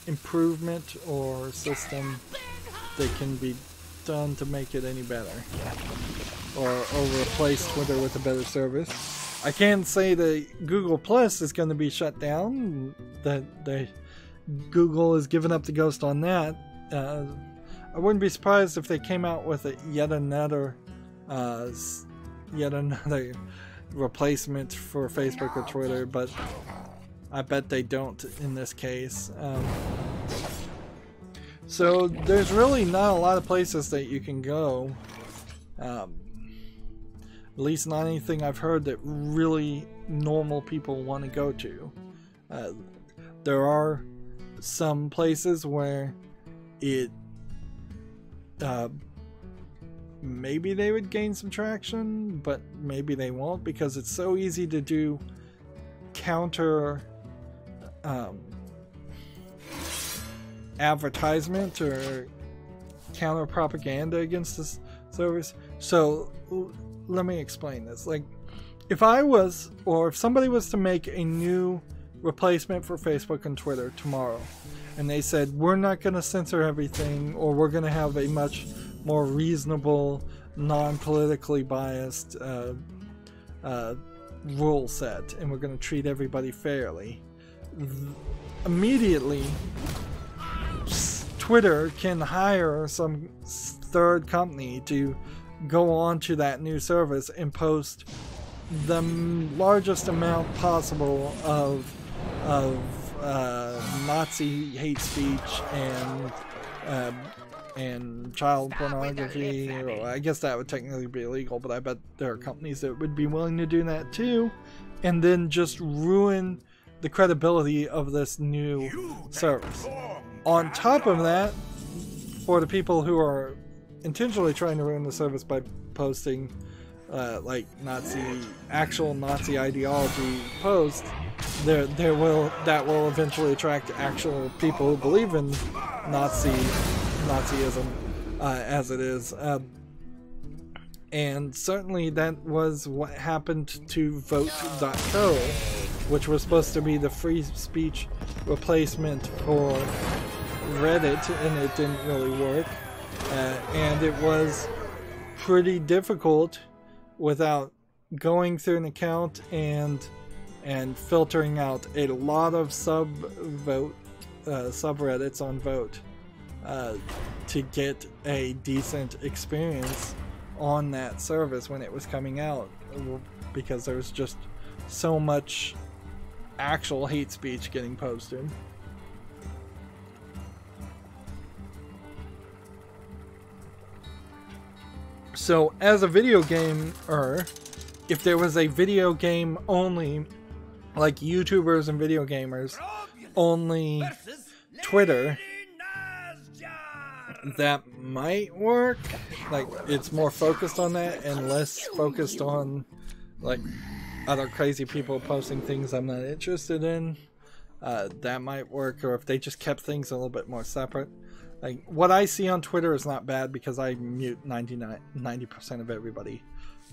improvement or system that can be done to make it any better, or replace Twitter with a better service. I can say that Google Plus is going to be shut down. That Google has given up the ghost on that. I wouldn't be surprised if they came out with yet another replacement for Facebook or Twitter, but I bet they don't in this case. So there's really not a lot of places that you can go. At least not anything I've heard that really normal people want to go to. There are some places where it maybe they would gain some traction, but maybe they won't, because it's so easy to do counter advertisement or counter propaganda against this service. So let me explain this. Like, if I was, or if somebody was to make a new replacement for Facebook and Twitter tomorrow, and they said, we're not going to censor everything, or we're going to have a much more reasonable, non-politically biased rule set, and we're going to treat everybody fairly, immediately Twitter can hire some third company to go on to that new service and post the largest amount possible of Nazi hate speech and child pornography. Or I guess that would technically be illegal, but I bet there are companies that would be willing to do that too, and then just ruin the credibility of this new service. On top of that, for the people who are intentionally trying to ruin the service by posting like actual Nazi ideology posts, that will eventually attract actual people who believe in Nazism as it is, and certainly that was what happened to Vote.co, which was supposed to be the free speech replacement for Reddit, and it didn't really work, and it was pretty difficult without going through an account and filtering out a lot of subreddits on Vote to get a decent experience on that service when it was coming out, because there was just so much actual hate speech getting posted. So as a video gamer, if there was a video game only, like YouTubers and video gamers only Twitter, that might work. Like, it's more focused on that and less focused on like other crazy people posting things I'm not interested in. That might work. Or if they just kept things a little bit more separate. Like, what I see on Twitter is not bad, because I mute 90% of everybody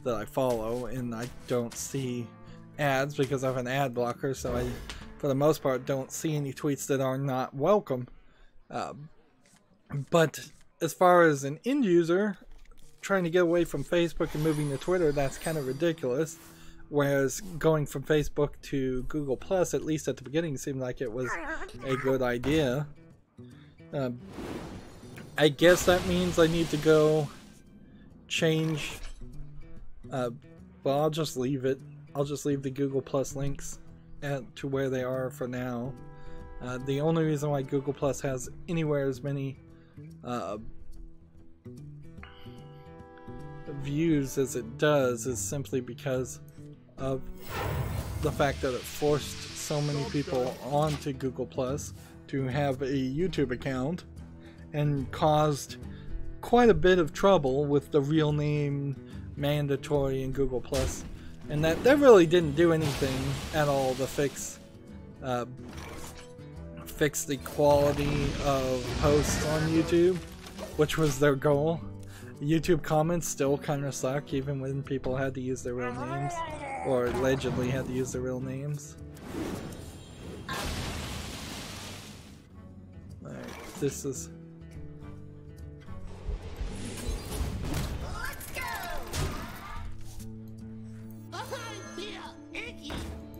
that I follow, and I don't see ads because I have an ad blocker, so I, for the most part, don't see any tweets that are not welcome. But as far as an end user trying to get away from Facebook and moving to Twitter, that's kind of ridiculous. Whereas going from Facebook to Google Plus, at least at the beginning, seemed like it was a good idea. I guess that means I need to go change. Well, I'll just leave it. I'll just leave the Google Plus links to where they are for now. The only reason why Google Plus has anywhere as many views as it does is simply because of the fact that it forced so many people onto Google Plus to have a YouTube account, and caused quite a bit of trouble with the real name mandatory in Google Plus, and that really didn't do anything at all to fix the quality of posts on YouTube, which was their goal. YouTube comments still kind of suck, even when people had to use their real names, or allegedly had to use their real names. Alright, this is...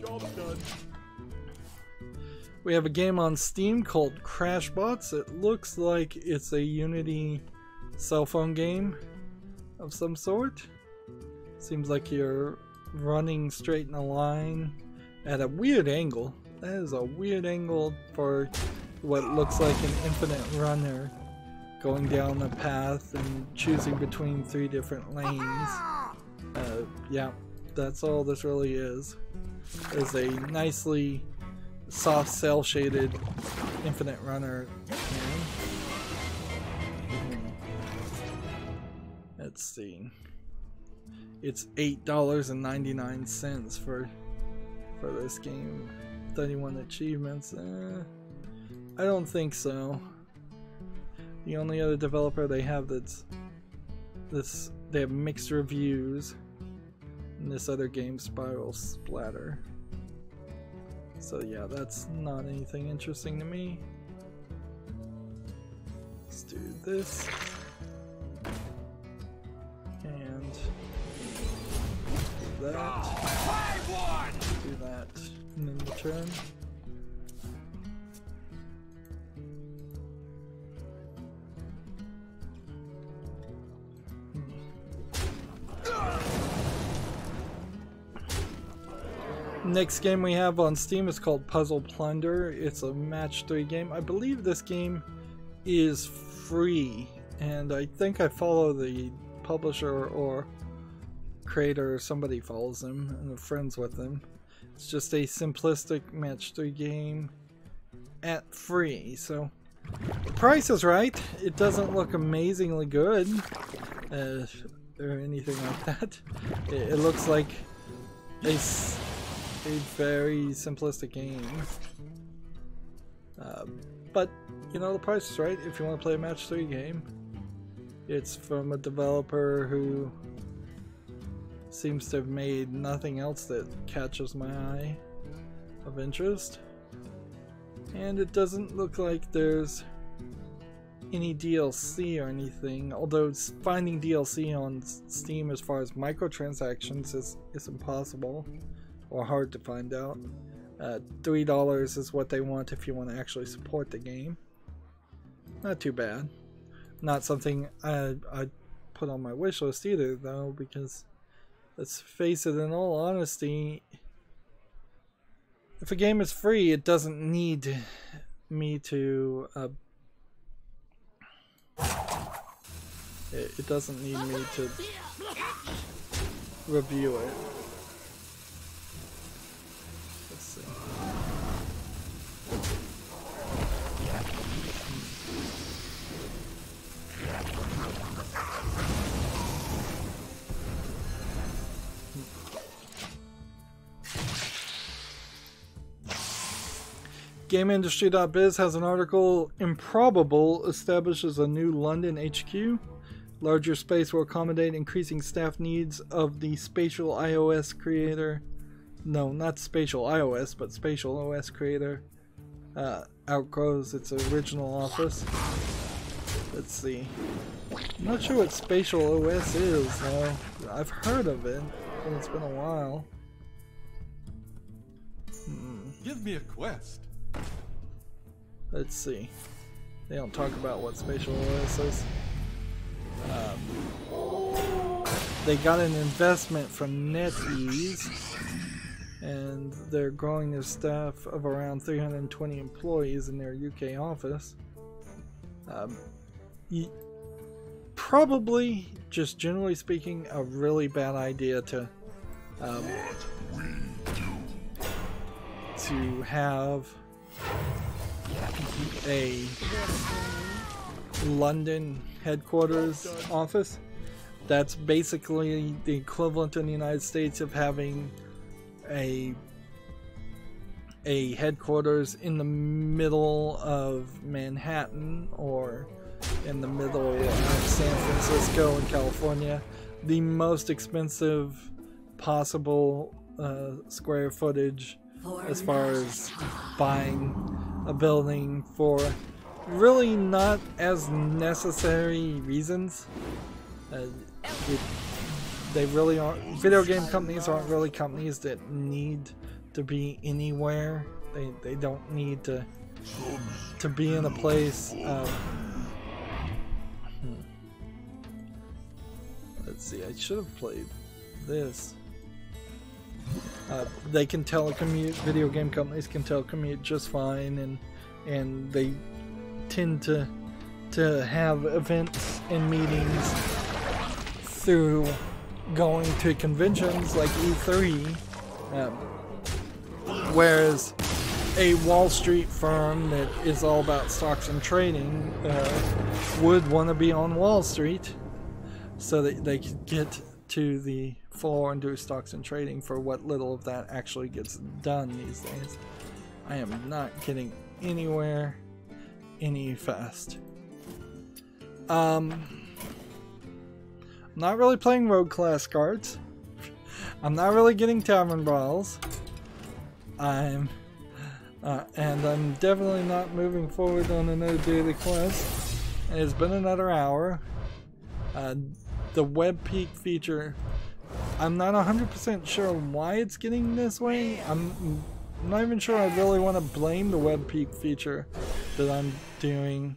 Job done. We have a game on Steam called Crashbots. It looks like it's a Unity cell phone game of some sort. Seems like you're running straight in a line at a weird angle. That is a weird angle for what looks like an infinite runner going down a path and choosing between 3 different lanes. Yeah, that's all this really is. Is a nicely soft cell shaded infinite runner game. Let's see. It's $8.99 for this game. 31 achievements. I don't think so. The only other developer they have that's this, they have mixed reviews. And this other game, Spiral Splatter. So yeah, that's not anything interesting to me. Let's do this. And do that. Do that. And then return. Next game we have on Steam is called Puzzle Plunder. It's a match 3 game. I believe this game is free, and I think I follow the publisher or creator, or somebody follows them and are friends with them. It's just a simplistic match 3 game at free, so the price is right. It doesn't look amazingly good or anything like that. It looks like a very simplistic game, but you know, the price is right if you want to play a match 3 game. It's from a developer who seems to have made nothing else that catches my eye of interest, and it doesn't look like there's any DLC or anything, although finding DLC on Steam as far as microtransactions is impossible or hard to find out. $3 is what they want if you want to actually support the game. Not too bad. Not something I'd put on my wish list either, though, because let's face it, in all honesty, if a game is free, it doesn't need me to it doesn't need me to review it. Let's see. GameIndustry.biz has an article, Improbable establishes a new London HQ. Larger space will accommodate increasing staff needs of the spatial iOS creator. No, not spatial iOS, but spatial OS creator. Outgrows its original office. Let's see. I'm not sure what spatial OS is, though. I've heard of it, but it's been a while. Give me a quest. Let's see. They don't talk about what spatial OS is. They got an investment from NetEase, and they're growing their staff of around 320 employees in their UK office. Probably, just generally speaking, a really bad idea to have a London headquarters office. That's basically the equivalent in the United States of having a headquarters in the middle of Manhattan, or in the middle of San Francisco in California. The most expensive possible square footage as far as buying a building for really not as necessary reasons. They really aren't. Video game companies aren't really companies that need to be anywhere. They don't need to be in a place. Let's see. I should have played this. They can telecommute. Video game companies can telecommute just fine, and they tend to have events and meetings through going to conventions like E3, whereas a Wall Street firm that is all about stocks and trading would want to be on Wall Street so that they could get to the floor and do stocks and trading for what little of that actually gets done these days. I am not getting anywhere any fast. Not really playing rogue class cards. I'm not really getting tavern brawls. And I'm definitely not moving forward on another daily quest. It's been another hour. The web peak feature, I'm not 100% sure why it's getting this way. I'm not even sure I really want to blame the web peak feature that I'm doing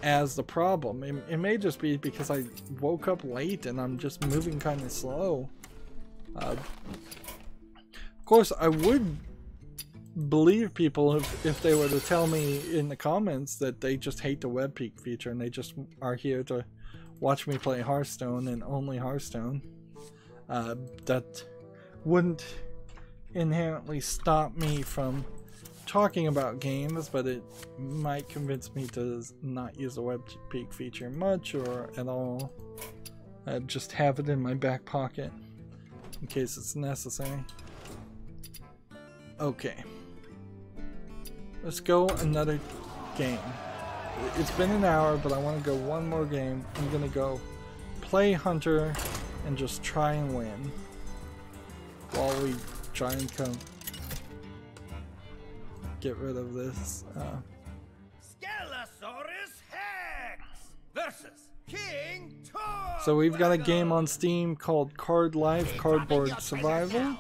as the problem. It may just be because I woke up late and I'm just moving kind of slow. Of course, I would believe people if they were to tell me in the comments that they just hate the web peak feature and they just are here to watch me play Hearthstone and only Hearthstone. That wouldn't inherently stop me from talking about games, but it might convince me to not use the web peak feature much or at all. Just have it in my back pocket in case it's necessary. Okay. Let's go another game. It's been an hour, but I want to go one more game. I'm gonna go play Hunter and just try and win while we try and get rid of this. Scalasaurus Hex versus King Tor. So we've got a game on Steam called Card Life Cardboard Survival,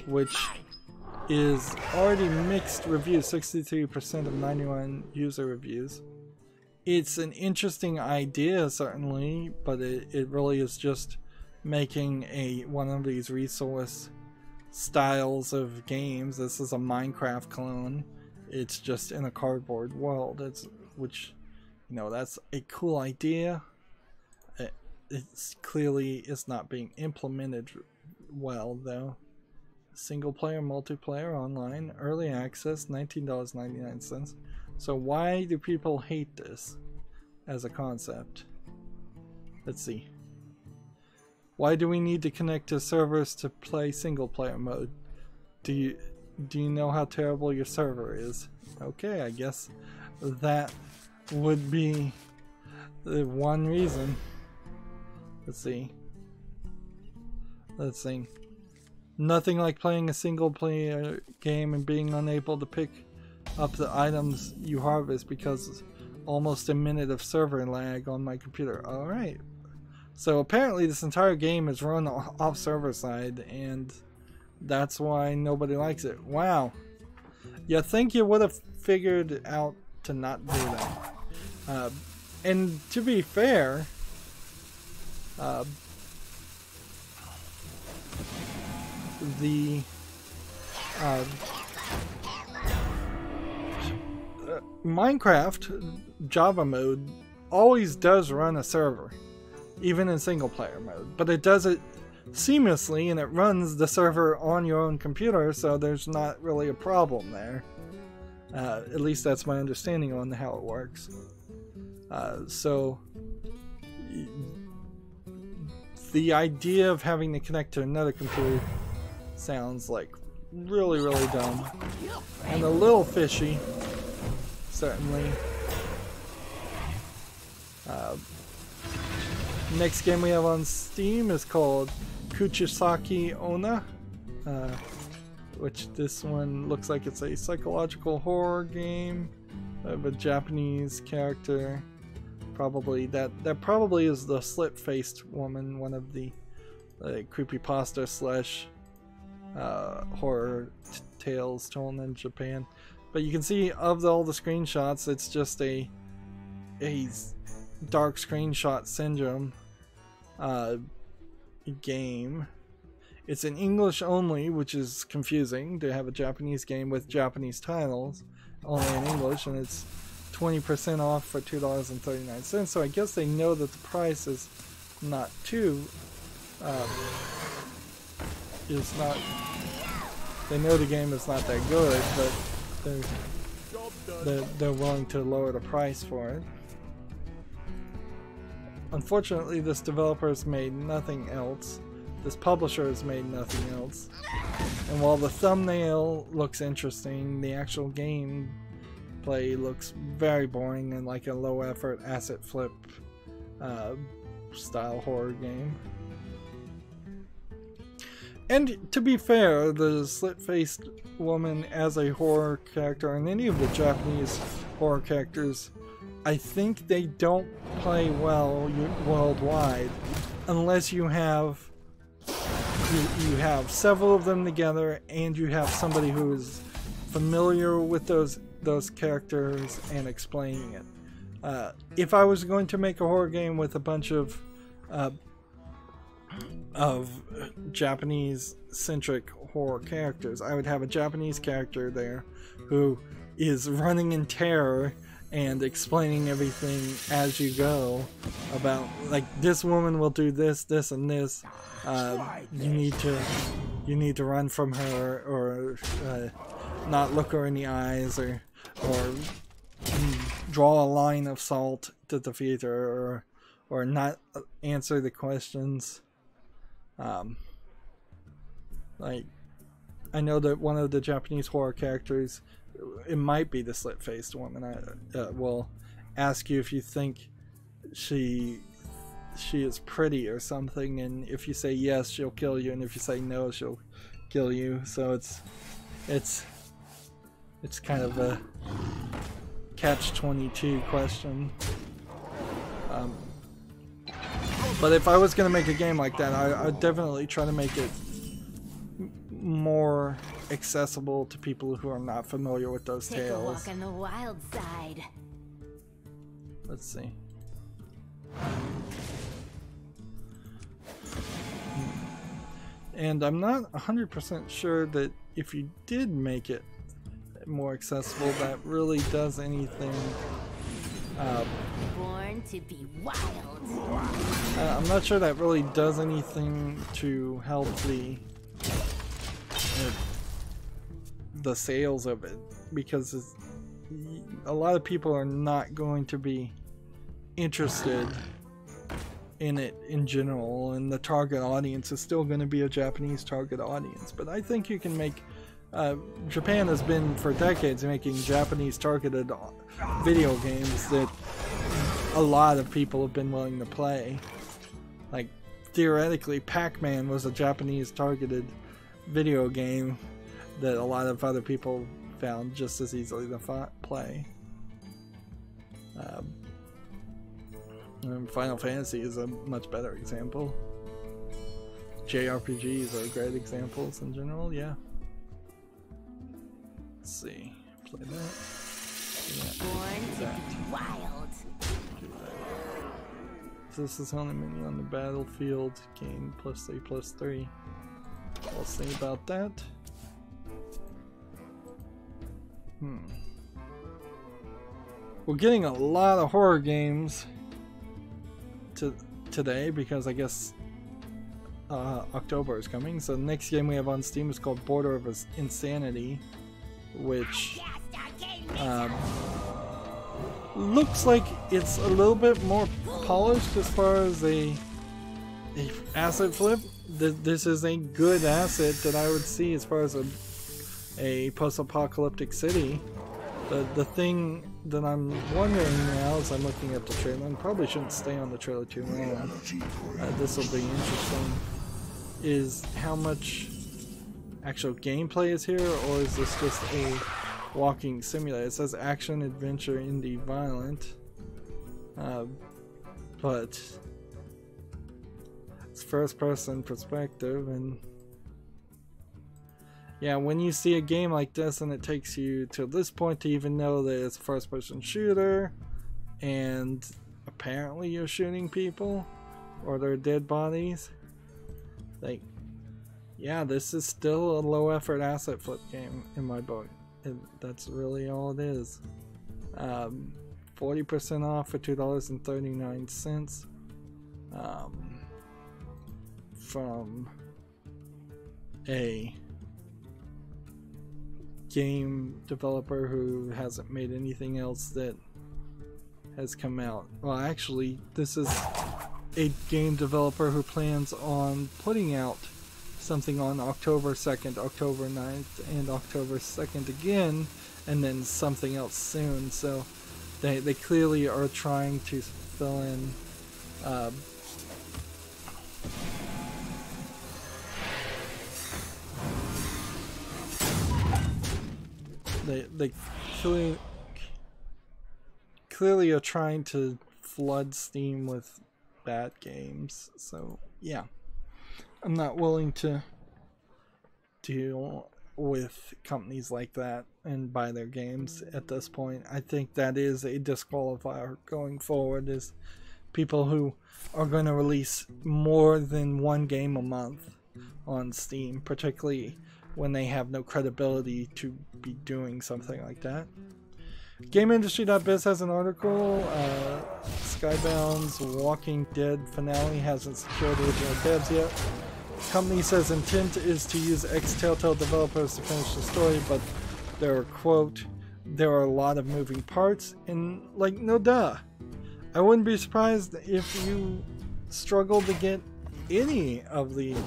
which is already mixed reviews, 63% of 91 user reviews. It's an interesting idea, certainly, but it really is just making one of these resource styles of games. This is a Minecraft clone. It's just in a cardboard world. Which, you know, that's a cool idea. It's clearly is not being implemented well, though. Single player, multiplayer, online, early access, $19.99. So why do people hate this as a concept? Let's see. Why do we need to connect to servers to play single player mode? Do you know how terrible your server is? Okay, I guess that would be the one reason. Let's see. Let's see. Nothing like playing a single player game and being unable to pick up the items you harvest because almost a minute of server lag on my computer. Alright. So apparently this entire game is run off server side and that's why nobody likes it. Wow. You think you would have figured out to not do that. And to be fair, the Minecraft Java mode always does run a server, even in single player mode, but it does it seamlessly and it runs the server on your own computer, so there's not really a problem there. At least that's my understanding on how it works. So the idea of having to connect to another computer sounds like really, really dumb and a little fishy, certainly. Next game we have on Steam is called Kuchisaki Onna, which this one looks like it's a psychological horror game of a Japanese character. Probably that probably is the slit-faced woman, one of the creepypasta slash horror tales told in Japan. But you can see of all the screenshots, it's just a dark screenshot syndrome game. It's in English only, which is confusing to have a Japanese game with Japanese titles only in English, and it's 20% off for $2.39. So I guess they know that the price is not too they know the game is not that good, but they're willing to lower the price for it. Unfortunately, this developer has made nothing else. This publisher has made nothing else. And while the thumbnail looks interesting, the actual gameplay looks very boring and like a low-effort asset flip style horror game. And to be fair, the slit-faced woman as a horror character and any of the Japanese horror characters, I think they don't play well worldwide unless you have several of them together and you have somebody who is familiar with those characters and explaining it. If I was going to make a horror game with a bunch of Japanese-centric horror characters, I would have a Japanese character there who is running in terror and explaining everything as you go about, like, this woman will do this, this, and this. You need to run from her, or not look her in the eyes, or draw a line of salt to defeat her, or not answer the questions. Like, I know that one of the Japanese horror characters, it might be the slit-faced woman, will ask you if you think she is pretty or something, and if you say yes, she'll kill you, and if you say no, she'll kill you. So it's kind of a catch-22 question. But if I was going to make a game like that, I'd definitely try to make it more accessible to people who are not familiar with those tales. Take a walk on the wild side. Let's see. And I'm not 100% sure that if you did make it more accessible, that really does anything. Born to be wild. I'm not sure that really does anything to help the sales of it, because a lot of people are not going to be interested in it in general, and the target audience is still going to be a Japanese target audience. But I think you can make Japan has been for decades making Japanese targeted video games that a lot of people have been willing to play. Like, theoretically, Pac-Man was a Japanese targeted video game that a lot of other people found just as easily to play. And Final Fantasy is a much better example. JRPGs are great examples in general, yeah. Let's see. Play that. Born to be wild. This is only mini on the battlefield. Game +3/+3. We'll see about that. We're getting a lot of horror games today because I guess October is coming. So the next game we have on Steam is called Border of Insanity, which looks like it's a little bit more polished as far as a asset flip. This is a good asset that I would see as far as a post-apocalyptic city. The thing that I'm wondering now as I'm looking at the trailer, and probably shouldn't stay on the trailer too long, this will be interesting, is how much actual gameplay is here, or is this just a walking simulator? It says action, adventure, indie, violent, but it's first person perspective, and yeah, when you see a game like this and it takes you to this point to even know that it's a first person shooter and apparently you're shooting people or their dead bodies, like, yeah, this is still a low effort asset flip game in my book. That's really all it is. 40% off for $2.39 from a game developer who hasn't made anything else that has come out. Well, actually, this is a game developer who plans on putting out something on October 2nd, October 9th, and October 2nd again, and then something else soon. So they clearly are trying to fill in they clearly are trying to flood Steam with bad games. So yeah, I'm not willing to deal with companies like that and buy their games at this point. I think that is a disqualifier going forward, is people who are going to release more than one game a month on Steam, particularly when they have no credibility to be doing something like that. GameIndustry.biz has an article. Skybound's Walking Dead finale hasn't secured original devs yet. Company says intent is to use ex-Telltale developers to finish the story, but there are a lot of moving parts, and like, no duh. I wouldn't be surprised if you struggled to get any of the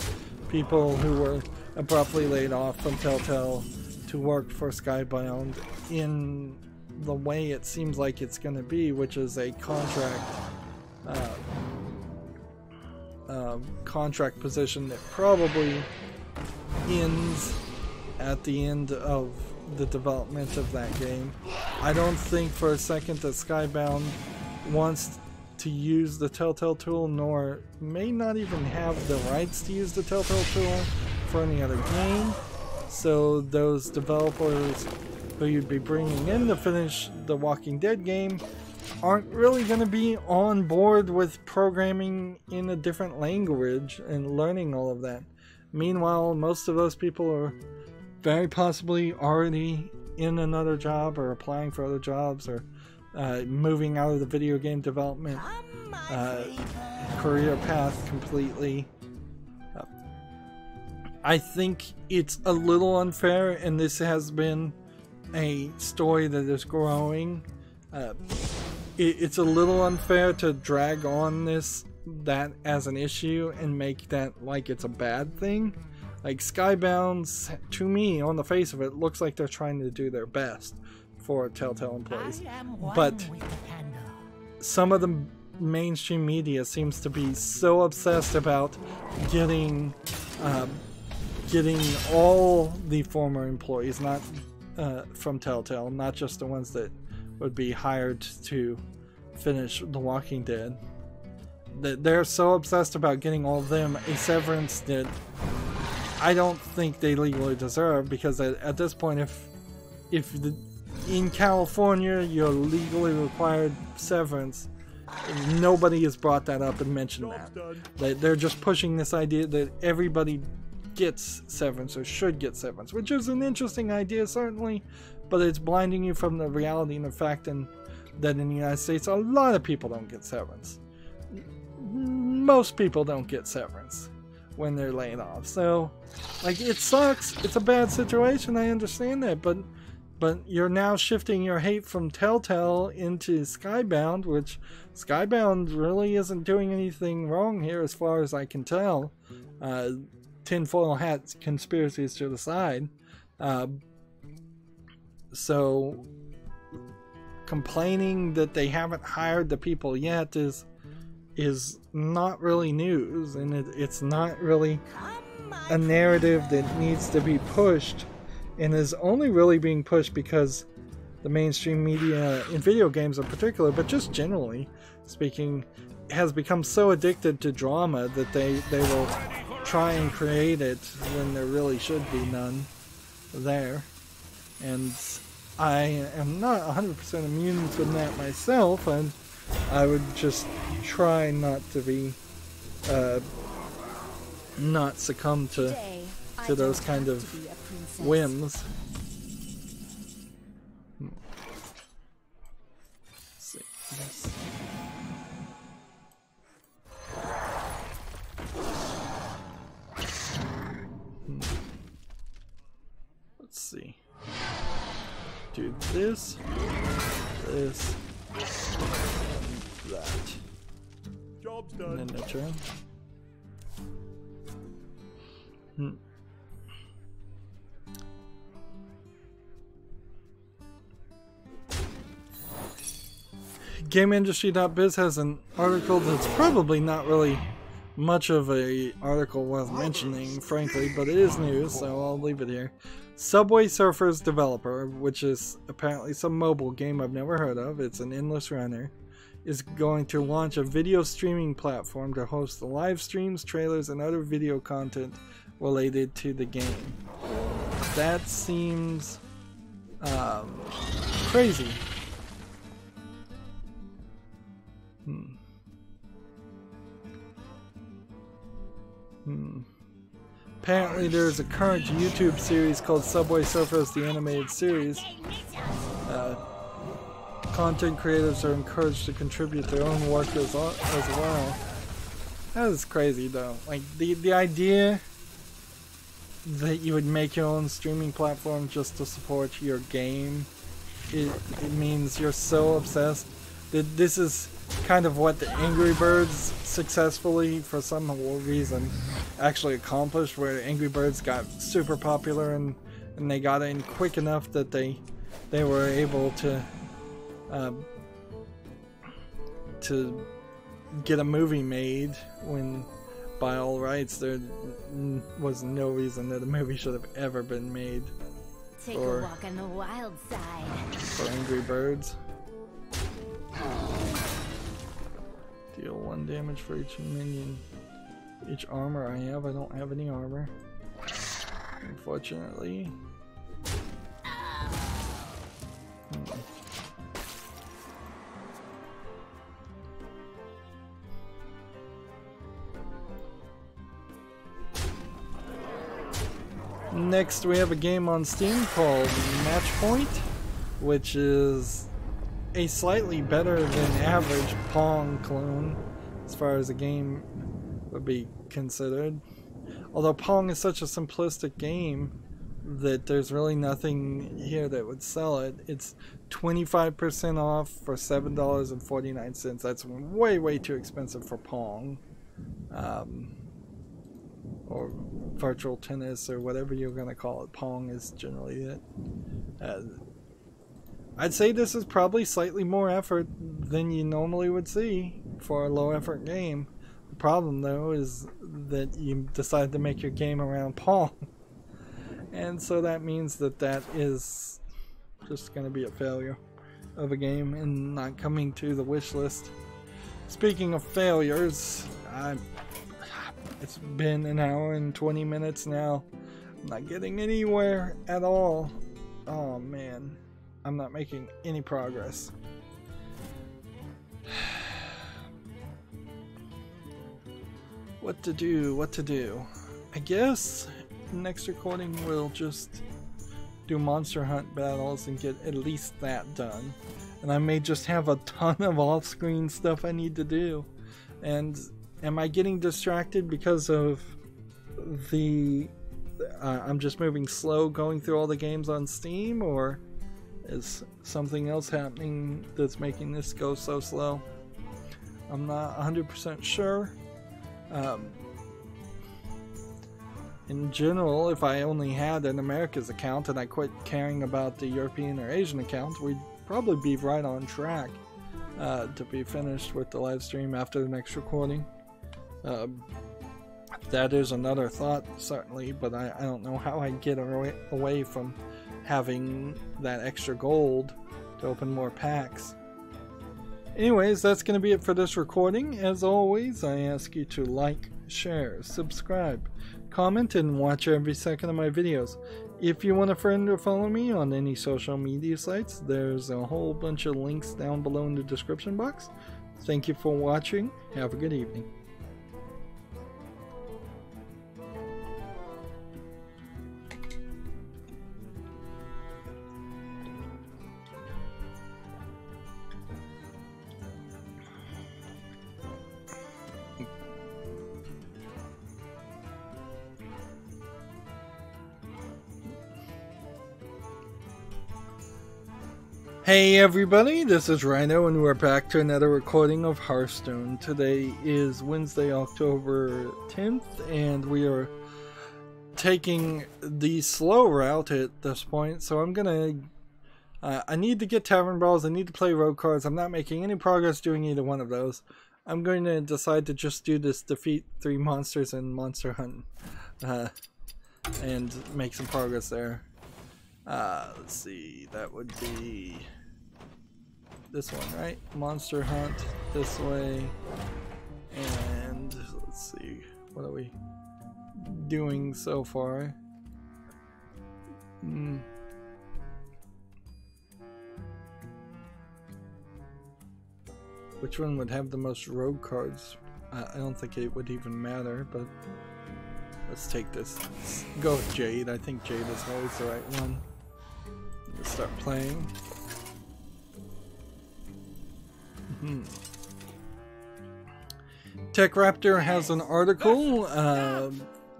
people who were abruptly laid off from Telltale to work for Skybound in the way it seems like it's going to be, which is a contract position that probably ends at the end of the development of that game. I don't think for a second that Skybound wants to use the Telltale tool, nor may not even have the rights to use the Telltale tool for any other game. So those developers who you'd be bringing in to finish the Walking Dead game aren't really going to be on board with programming in a different language and learning all of that. Meanwhile, most of those people are very possibly already in another job or applying for other jobs, or moving out of the video game development career path completely. I think it's a little unfair, and this has been a story that is growing. It's a little unfair to drag on that as an issue and make that like it's a bad thing. Like, Skybound's, to me, on the face of it, looks like they're trying to do their best for Telltale employees. But some of the mainstream media seems to be so obsessed about getting all the former employees, not from Telltale, not just the ones that would be hired to finish The Walking Dead. That they're so obsessed about getting all of them a severance that I don't think they legally deserve, because at this point, if in California you're legally required severance, nobody has brought that up and mentioned that. They're just pushing this idea that everybody gets severance or should get severance, which is an interesting idea, certainly, but it's blinding you from the reality and the fact that in the United States a lot of people don't get severance. Most people don't get severance when they're laid off. So, like, it sucks. It's a bad situation. I understand that, but you're now shifting your hate from Telltale into Skybound, which Skybound really isn't doing anything wrong here as far as I can tell. Tinfoil hat conspiracies to the side. So complaining that they haven't hired the people yet is not really news, and it's not really a narrative that needs to be pushed, and is only really being pushed because the mainstream media in video games in particular, but just generally speaking, has become so addicted to drama that they will try and create it when there really should be none there. And I am not 100% immune from that myself, and I would just try not to be not succumb to those kind of whims. Let's see this. Let's see. Do this, this, and that. Job's done. And then the turn. GameIndustry.biz has an article that's probably not really much of a article worth mentioning, frankly, but it is news, so I'll leave it here. Subway Surfers developer, which is apparently some mobile game I've never heard of, it's an endless runner, is going to launch a video streaming platform to host the live streams, trailers, and other video content related to the game. That seems crazy. Apparently there's a current YouTube series called Subway Surfers, the animated series. Content creators are encouraged to contribute their own work as well. That is crazy though. Like the idea that you would make your own streaming platform just to support your game, it means you're so obsessed that this is kind of what the Angry Birds successfully, for some reason, actually accomplished, where Angry Birds got super popular and they got in quick enough that they were able to get a movie made, when by all rights there was no reason that a movie should have ever been made. Take a walk on the wild side. For Angry Birds. Deal 1 damage for each minion. Each armor I have. I don't have any armor, unfortunately. Next we have a game on Steam called Matchpoint, which is a slightly better than average Pong clone as far as a game would be considered. Although Pong is such a simplistic game that there's really nothing here that would sell it. It's 25% off for $7.49. That's way too expensive for Pong. Or virtual tennis, or whatever you're gonna call it. Pong is generally it. I'd say this is probably slightly more effort than you normally would see for a low effort game. The problem though is that you decided to make your game around Pong, and so that means that is just going to be a failure of a game and not coming to the wish list. Speaking of failures, it's been an hour and 20 minutes now. I'm not getting anywhere at all. Oh man, I'm not making any progress. What to do? I guess next recording we'll just do Monster Hunt battles and get at least that done. And I may just have a ton of off-screen stuff I need to do. And am I getting distracted because of the I'm just moving slow going through all the games on Steam, or is something else happening that's making this go so slow? I'm not 100% sure. In general, if I only had an Americas account and I quit caring about the European or Asian account, we'd probably be right on track to be finished with the live stream after the next recording. That is another thought, certainly, but I don't know how I get away from having that extra gold to open more packs. Anyways, that's going to be it for this recording. As always, I ask you to like, share, subscribe, comment, and watch every second of my videos. If you want a friend or follow me on any social media sites, there's a whole bunch of links down below in the description box. Thank you for watching. Have a good evening. Hey everybody, this is Rydo and we're back to another recording of Hearthstone. Today is Wednesday, October 10th, and we are taking the slow route at this point. So I'm gonna... I need to get Tavern Brawls, I need to play road cards. I'm not making any progress doing either one of those. I'm going to decide to just do this defeat 3 monsters in Monster Hunt. And make some progress there. Let's see, that would be this one, right? Monster Hunt this way, and let's see, what are we doing so far? Which one would have the most road cards? I don't think it would even matter, but let's take this. Let's go with Jade. I think Jade is always the right one. Let's start playing. Tech Raptor has an article.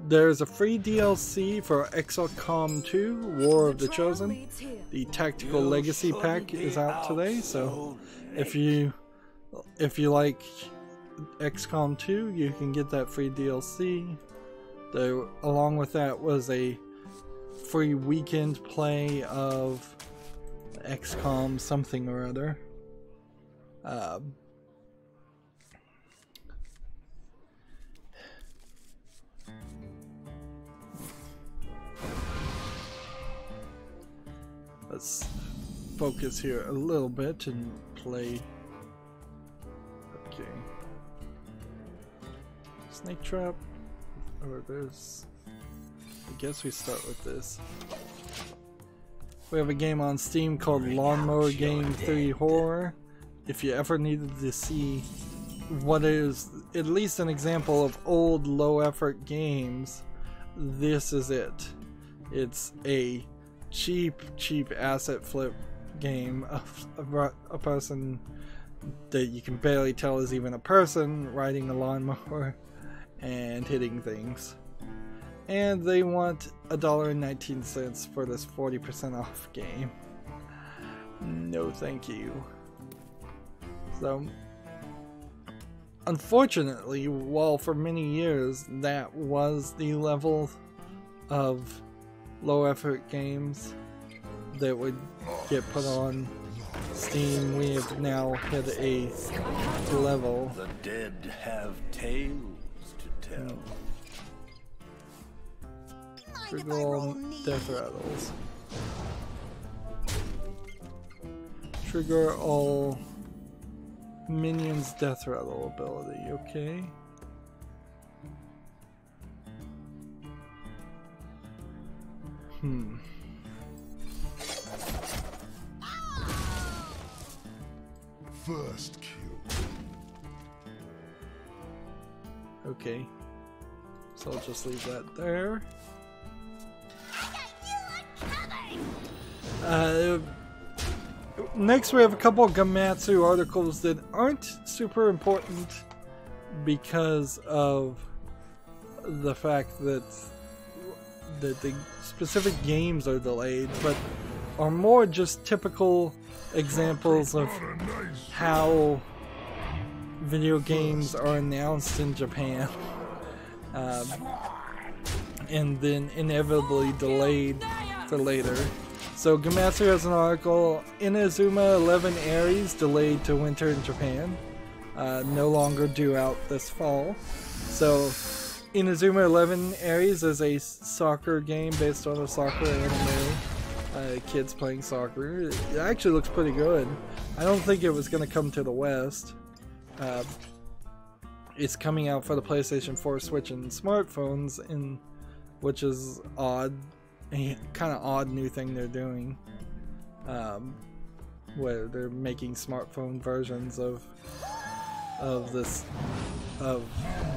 There's a free DLC for XCOM 2, War of the Chosen. The Tactical Legacy Pack is out today, so if you like XCOM 2, you can get that free DLC. Along with that was a free weekend play of XCOM something or other. Let's focus here a little bit and play. Okay. Snake Trap. Or there's... I guess we start with this. We have a game on Steam called Lawnmower Game 3 Horror. If you ever needed to see what is at least an example of old low effort games, this is it. It's a cheap asset flip game of a person that you can barely tell is even a person riding a lawnmower and hitting things. And they want $1.19 for this 40% off game. No thank you. So, unfortunately, while for many years that was the level of low effort games that would get put on Steam, we have now hit a level. The dead have tales to tell. Trigger all death rattles. Trigger all minions death rattle ability, okay. First kill. Okay. So I'll just leave that there. Next we have a couple of Gamatsu articles that aren't super important because of the fact that the specific games are delayed, but are more just typical examples of how video games are announced in Japan and then inevitably delayed for later. So Gamatsu has an article, Inazuma 11 Aries delayed to winter in Japan. No longer due out this fall. So Inazuma 11 Aries is a soccer game based on a soccer anime. Kids playing soccer. It actually looks pretty good. I don't think it was going to come to the West. It's coming out for the PlayStation 4, Switch, and smartphones, which is odd. A kind of odd new thing they're doing. Where they're making smartphone versions of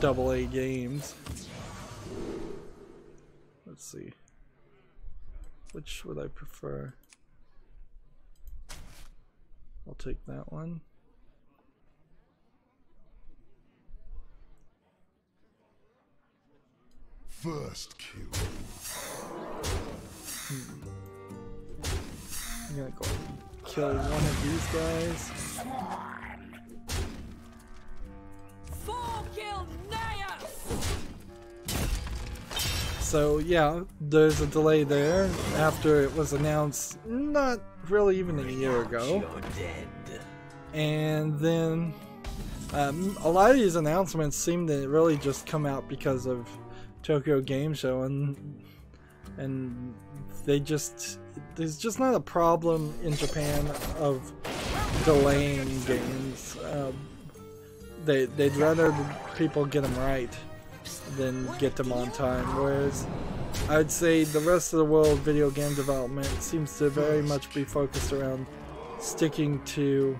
AA games. Let's see. Which would I prefer? I'll take that one. First kill. I'm gonna go and kill one of these guys. So yeah, there's a delay there after it was announced not really even a year ago. And then a lot of these announcements seem to really just come out because of Tokyo Game Show, and there's just not a problem in Japan of delaying games. They'd rather people get them right than get them on time, whereas I'd say the rest of the world video game development seems to very much be focused around sticking to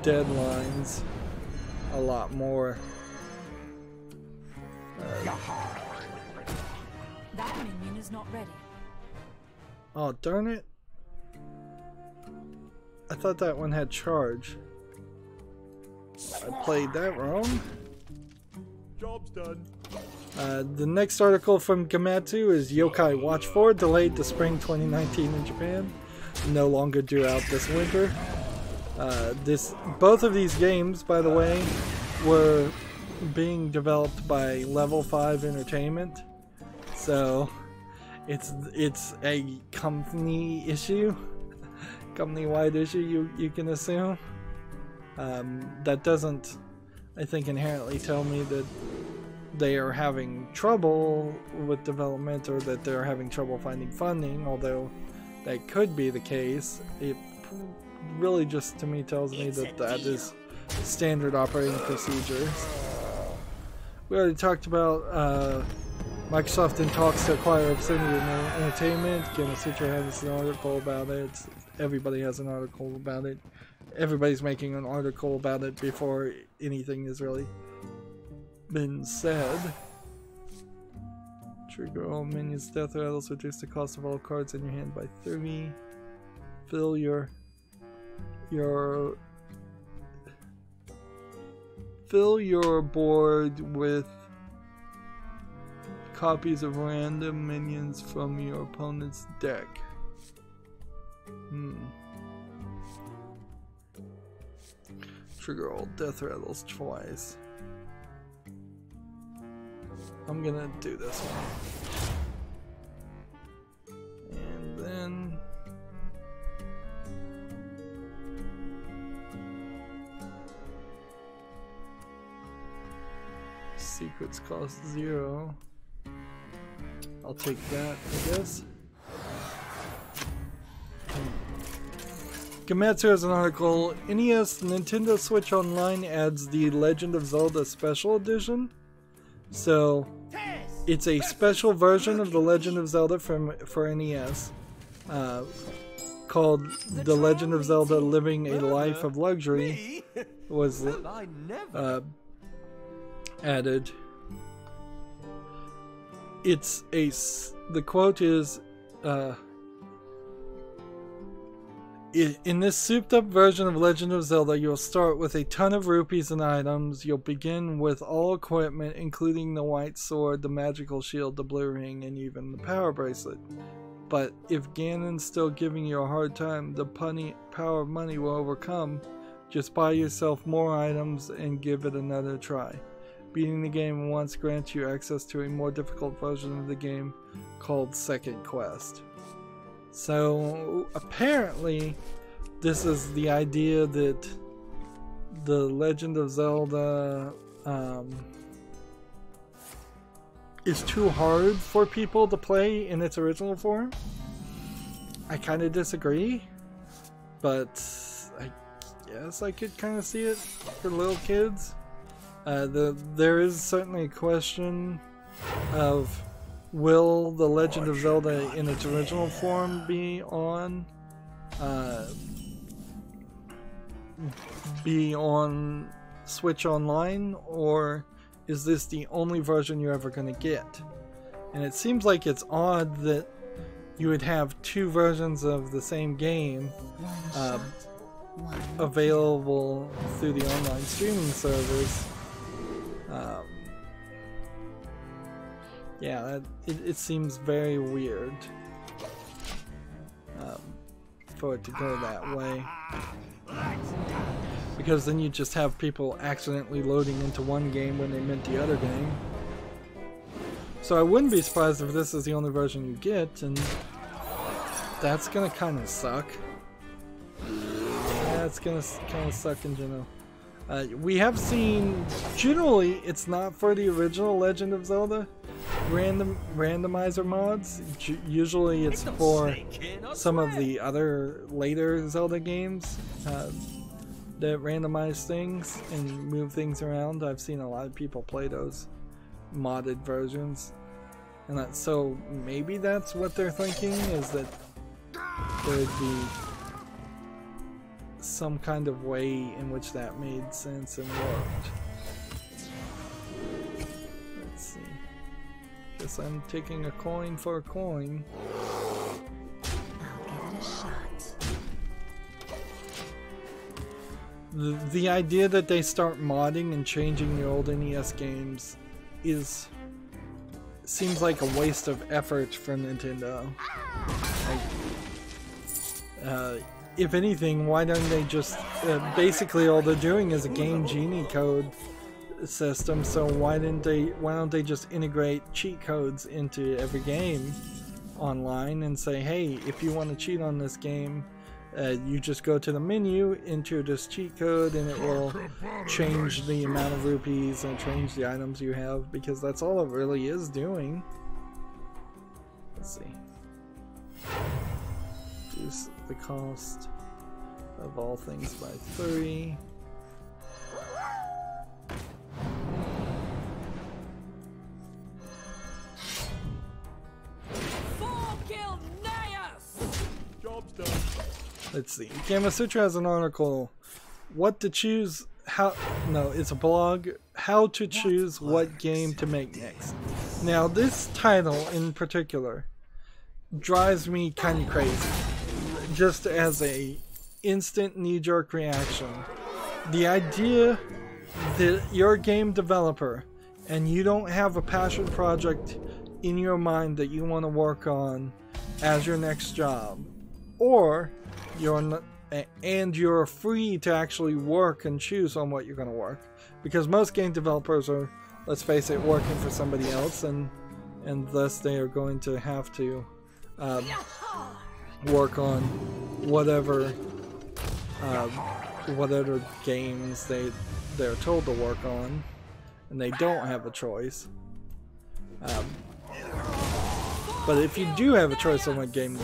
deadlines a lot more. That minion is not ready. Oh, darn it. I thought that one had charge. I played that wrong. Job's done. The next article from Gamatsu is Yokai Watch 4 delayed to spring 2019 in Japan. No longer due out this winter. Both of these games, by the way, were being developed by Level 5 Entertainment. So it's a company issue, company-wide issue, you can assume. That doesn't, I think, inherently tell me that they are having trouble with development or that they're having trouble finding funding, although that could be the case. It really just, to me, tells me that is standard operating procedures. We already talked about Microsoft in talks to acquire Obsidian Entertainment. Gamasutra has an article about it. Everybody has an article about it. Everybody's making an article about it before anything has really been said. Trigger all minions' death rattles, reduce the cost of all cards in your hand by 30. Fill your board with copies of random minions from your opponent's deck. Trigger all death rattles twice. I'm gonna do this one. And then secrets cost 0. I'll take that, I guess. Gamatsu has an article, NES Nintendo Switch Online adds the Legend of Zelda Special Edition. So, it's a special version of the Legend of Zelda for NES, called The Legend of Zelda Living a Life of Luxury, was added. The quote is, in this souped up version of Legend of Zelda, you'll start with a ton of rupees and items. You'll begin with all equipment, including the white sword, the magical shield, the blue ring, and even the power bracelet. But if Ganon's still giving you a hard time, the power of money will overcome. Just buy yourself more items and give it another try. Beating the game once grants you access to a more difficult version of the game called Second Quest. So apparently this is the idea that the Legend of Zelda is too hard for people to play in its original form. I kind of disagree, but I guess I could kind of see it for little kids. There is certainly a question of, will the Legend of Zelda in its original form be on Switch Online, or is this the only version you're ever going to get? And it seems like it's odd that you would have two versions of the same game available through the online streaming servers. Yeah, it seems very weird for it to go that way. Because then you just have people accidentally loading into one game when they meant the other game. So I wouldn't be surprised if this is the only version you get, and that's gonna kind of suck. Yeah, it's gonna kind of suck in general. We have seen, generally, it's not for the original Legend of Zelda randomizer mods. Usually it's for some of the other later Zelda games that randomize things and move things around. I've seen a lot of people play those modded versions, and so maybe that's what they're thinking, is that there'd be some kind of way in which that made sense and worked. Let's see. Guess I'm taking a coin for a coin. I'll give it a shot. The idea that they start modding and changing the old NES games seems like a waste of effort for Nintendo. If anything, why don't they just basically all they're doing is a Game Genie code system, so why don't they just integrate cheat codes into every game online and say, hey, if you want to cheat on this game, you just go to the menu, enter this cheat code, and it will change the amount of rupees and change the items you have, because that's all it really is doing. Let's see. Reduce the cost of all things by 3. Job's done. Let's see. Gamma Sutra has an article. What to choose? It's a blog. How to choose what game to make next. Now, this title in particular drives me kind of crazy. Just as a instant knee-jerk reaction. The idea that you're a game developer and you don't have a passion project in your mind that you want to work on as your next job, or you're free to actually work and choose on what you're going to work, because most game developers are, let's face it, working for somebody else, and thus they are going to have to work on whatever games they're told to work on, and they don't have a choice. But if you do have a choice on what game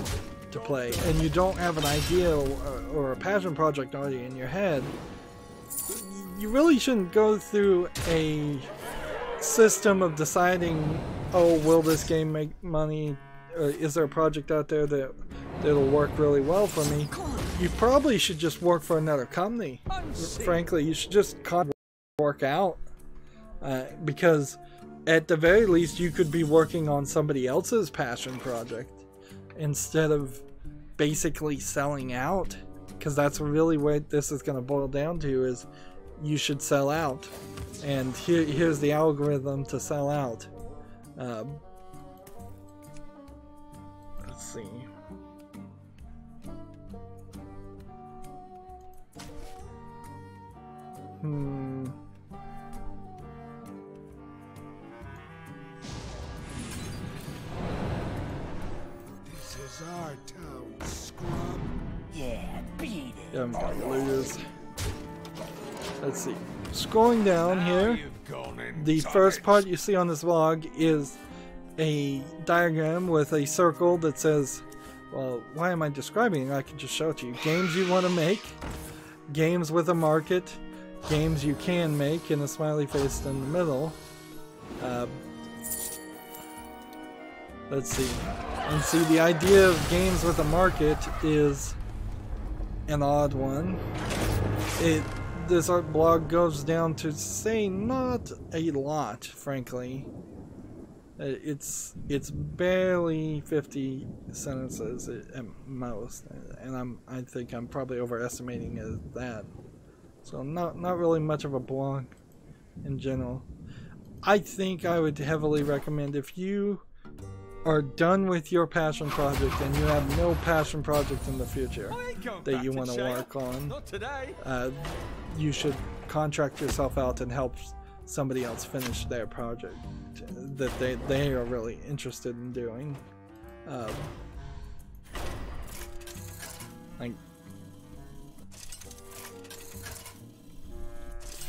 to play, and you don't have an idea or a passion project already in your head, you really shouldn't go through a system of deciding, oh, will this game make money? Is there a project out there that'll work really well for me? You probably should just work for another company. Frankly, you should just work out, because at the very least you could be working on somebody else's passion project instead of basically selling out, because that's really what this is going to boil down to, is you should sell out, and here's the algorithm to sell out. Let's see. This is is our town, scrub. Yeah, beat it. Yeah, I'm gonna lose. Let's see. Scrolling down here, the first part you see on this vlog is a diagram with a circle that says, well, why am I describing it? I can just show it to you. Games you want to make, games with a market, games you can make, and a smiley face in the middle. Let's see. And see, the idea of games with a market is an odd one. This art blog goes down to say not a lot, frankly. It's barely 50 sentences at most, and I think I'm probably overestimating it at that. So not really much of a blog in general. I think I would heavily recommend, if you are done with your passion project and you have no passion project in the future that you want to work on, Not today. you should contract yourself out and help somebody else finish their project that they are really interested in doing. Like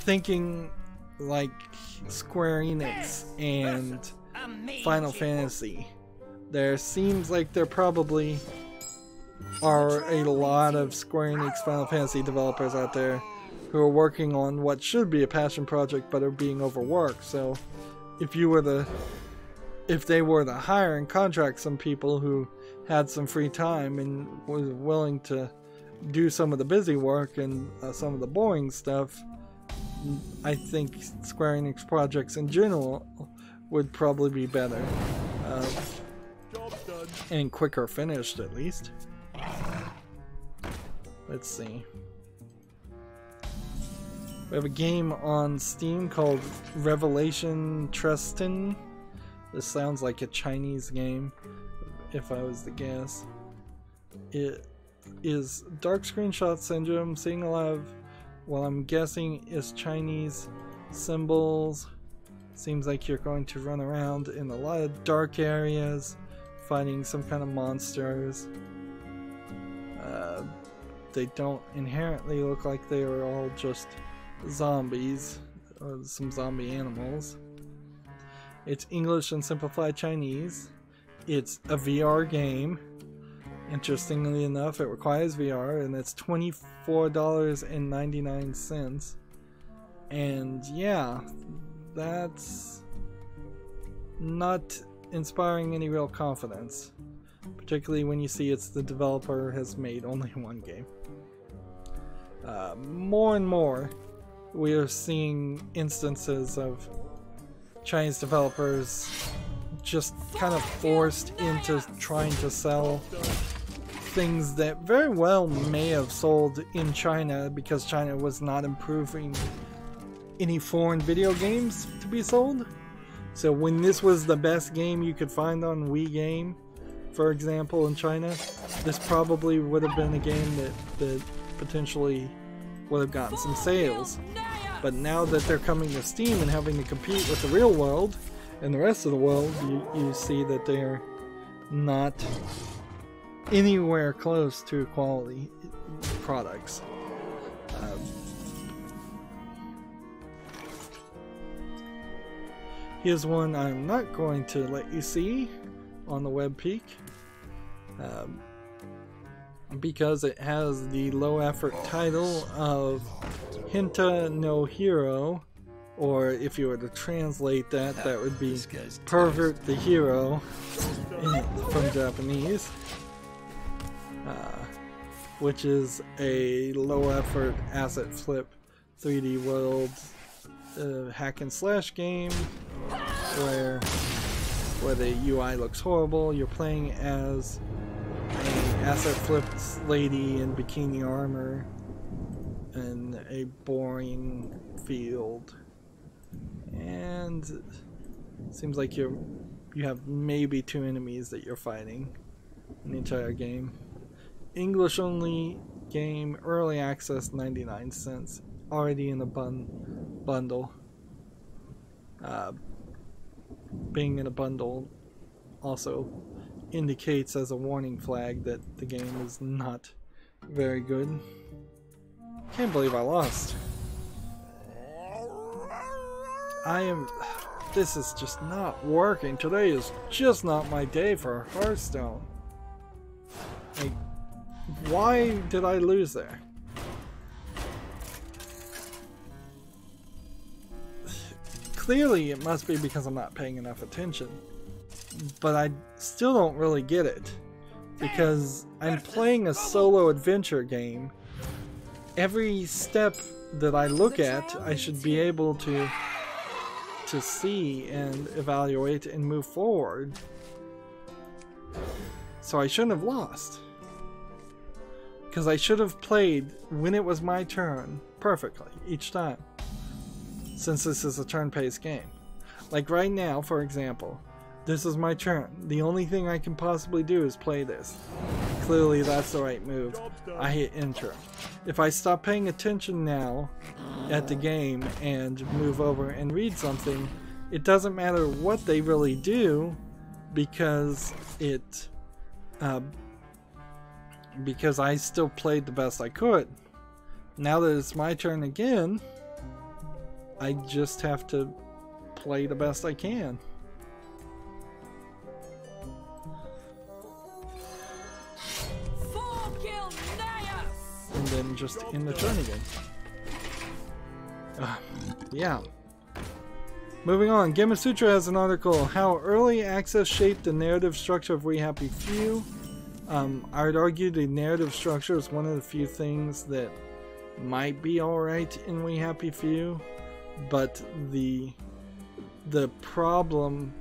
thinking like Square Enix and Final Fantasy. There seems like there probably are a lot of Square Enix Final Fantasy developers out there who are working on what should be a passion project but are being overworked. So if they were to hire and contract some people who had some free time and was willing to do some of the busy work and some of the boring stuff, I think Square Enix projects in general would probably be better. Job's done. And quicker finished, at least. Let's see. We have a game on Steam called Revelation Tristan. This sounds like a Chinese game, if I was to guess. It is Dark Screenshot Syndrome, seeing a lot of, well, I'm guessing is Chinese symbols. Seems like you're going to run around in a lot of dark areas, fighting some kind of monsters. They don't inherently look like they are all just zombies or some zombie animals. It's English and simplified Chinese. It's a VR game. Interestingly enough, it requires VR, and it's $24.99. And yeah, that's not inspiring any real confidence, particularly when you see it's the developer has made only one game. More and more, we are seeing instances of Chinese developers just kind of forced into trying to sell things that very well may have sold in China because China was not improving any foreign video games to be sold. So when this was the best game you could find on Wii Game, for example, in China, this probably would have been a game that potentially would have gotten some sales. But now that they're coming to Steam and having to compete with the real world and the rest of the world, you see that they're not anywhere close to quality products. Here's one I'm not going to let you see on the web peak because it has the low effort title of Hinta no Hero, or if you were to translate that, that would be Pervert the Hero from Japanese, which is a low effort asset flip 3D world hack and slash game where the UI looks horrible. You're playing as an asset flipped lady in bikini armor in a boring field, and it seems like you have maybe 2 enemies that you're fighting in the entire game. English only game, early access, 99 cents, already in a bundle. Being in a bundle also indicates as a warning flag that the game is not very good. Can't believe I lost. This is just not working. Today is just not my day for Hearthstone. Like, why did I lose there? Clearly it must be because I'm not paying enough attention. But I still don't really get it. Because I'm playing a solo adventure game. Every step that I look at, I should be able to see and evaluate and move forward. So I shouldn't have lost. Because I should have played when it was my turn perfectly each time. Since this is a turn-based game. Like right now, for example, this is my turn. The only thing I can possibly do is play this. Clearly that's the right move. I hit enter. If I stop paying attention now at the game and move over and read something, it doesn't matter what they really do because because I still played the best I could. Now that it's my turn again, I just have to play the best I can. And then just in the turn again. Yeah. Moving on, Gamma Sutra has an article, How Early Access Shaped the Narrative Structure of We Happy Few. I would argue the narrative structure is one of the few things that might be alright in We Happy Few, but the problem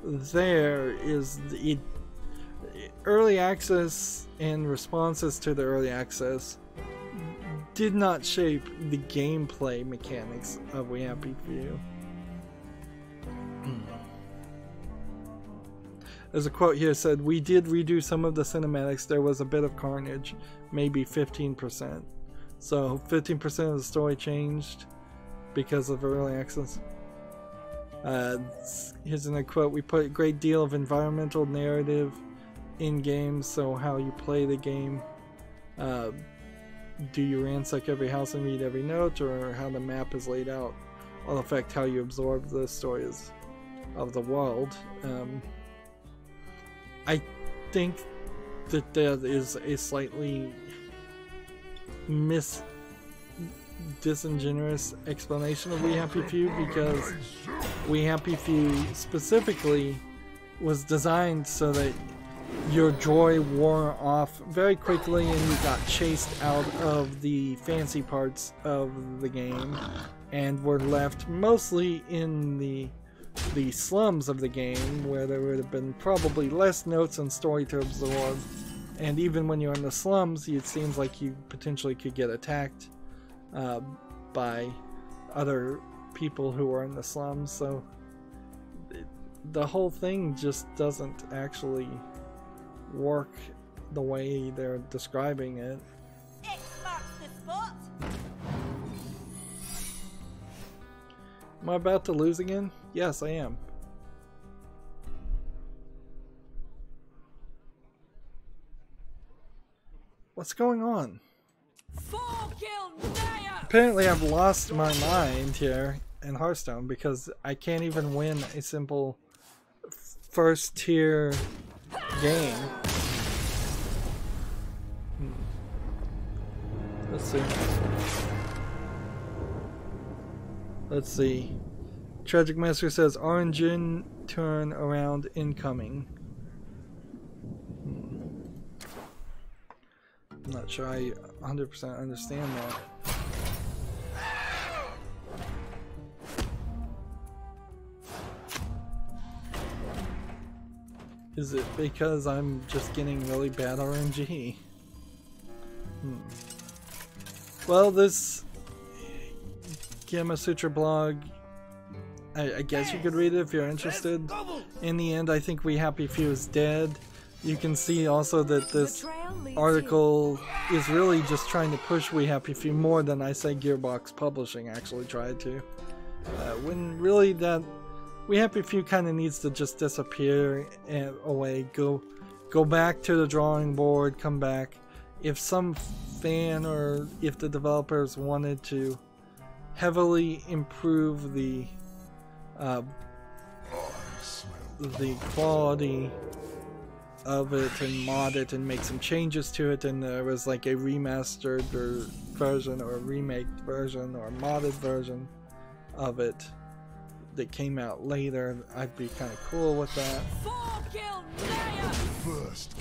there is the early access and responses to the early access did not shape the gameplay mechanics of We Happy Few. There's a quote here said, "We did redo some of the cinematics. There was a bit of carnage, maybe 15%. So 15% of the story changed because of early access." Here's another quote, "We put a great deal of environmental narrative in games, so how you play the game. Do you ransack every house and read every note, or how the map is laid out will affect how you absorb the stories of the world." I think that there is a slightly disingenuous explanation of We Happy Few, because We Happy Few specifically was designed so that your joy wore off very quickly and you got chased out of the fancy parts of the game and were left mostly in the slums of the game, where there would have been probably less notes and story to absorb, and even when you're in the slums, it seems like you potentially could get attacked by other people who are in the slums, so the whole thing just doesn't actually work the way they're describing it. X marks the spot. Am I about to lose again? Yes, I am. What's going on? Apparently I've lost my mind here in Hearthstone because I can't even win a simple first tier game. Let's see. Tragic Master says Origin turn around incoming. I'm not sure I 100% understand that. Is it because I'm just getting really bad RNG? Well, this Gamma Sutra blog, I guess you could read it if you're interested. In the end, I think We Happy Few is dead. You can see also that this article is really just trying to push We Happy Few more than I say Gearbox Publishing actually tried to. When really that We Happy Few kind of needs to just disappear away. Go back to the drawing board. Come back. If some fan or if the developers wanted to heavily improve the quality of it and mod it and make some changes to it, and there was like a remastered version or a remake version or a modded version of it that came out later, I'd be kind of cool with that. First.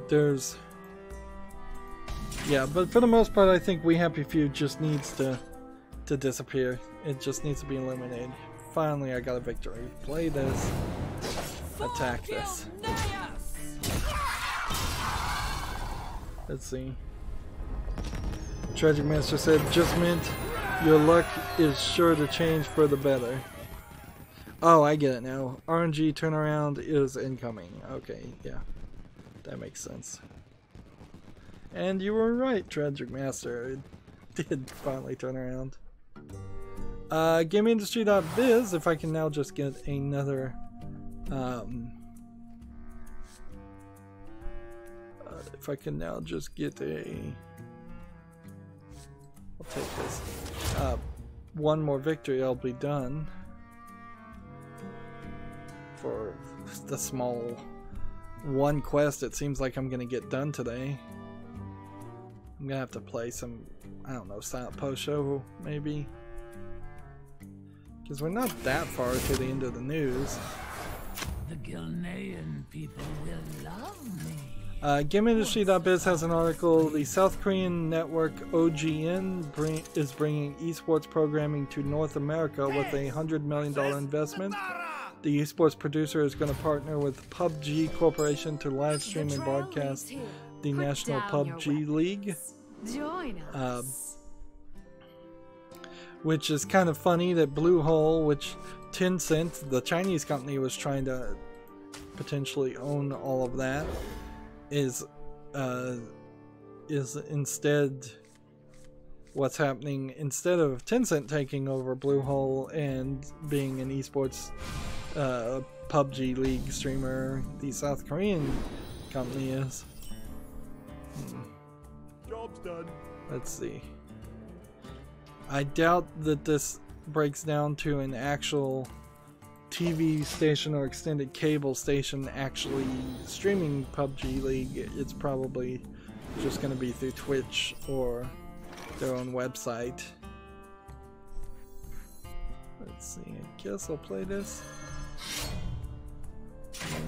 There's yeah, but for the most part I think We Happy Few just needs to disappear. It just needs to be eliminated. Finally I got a victory. Play this. Attack this. Let's see. Tragic Master said, just meant your luck is sure to change for the better. Oh, I get it now. RNG turnaround is incoming. Okay, yeah. That makes sense. And you were right, Tragic Master. It did finally turn around. GameIndustry.biz, if I can now just get another... if I can now just get a... I'll take this. One more victory, I'll be done. For the small one quest it seems like I'm gonna get done today. I'm gonna have to play some, I don't know, Silent Post show maybe. Because we're not that far to the end of the news. The Gilnean people will love me. GameIndustry.biz has an article. The South Korean network OGN is bringing esports programming to North America with a $100 million investment. The esports producer is going to partner with PUBG Corporation to live stream and broadcast the National PUBG League. Join us. Which is kind of funny that Bluehole, which Tencent, the Chinese company, was trying to potentially own all of that, is instead what's happening. Instead of Tencent taking over Bluehole and being an esports PUBG League streamer, the South Korean company is. Job's done. Let's see. I doubt that this breaks down to an actual TV station or extended cable station actually streaming PUBG League. It's probably just going to be through Twitch or their own website. Let's see, I guess I'll play this.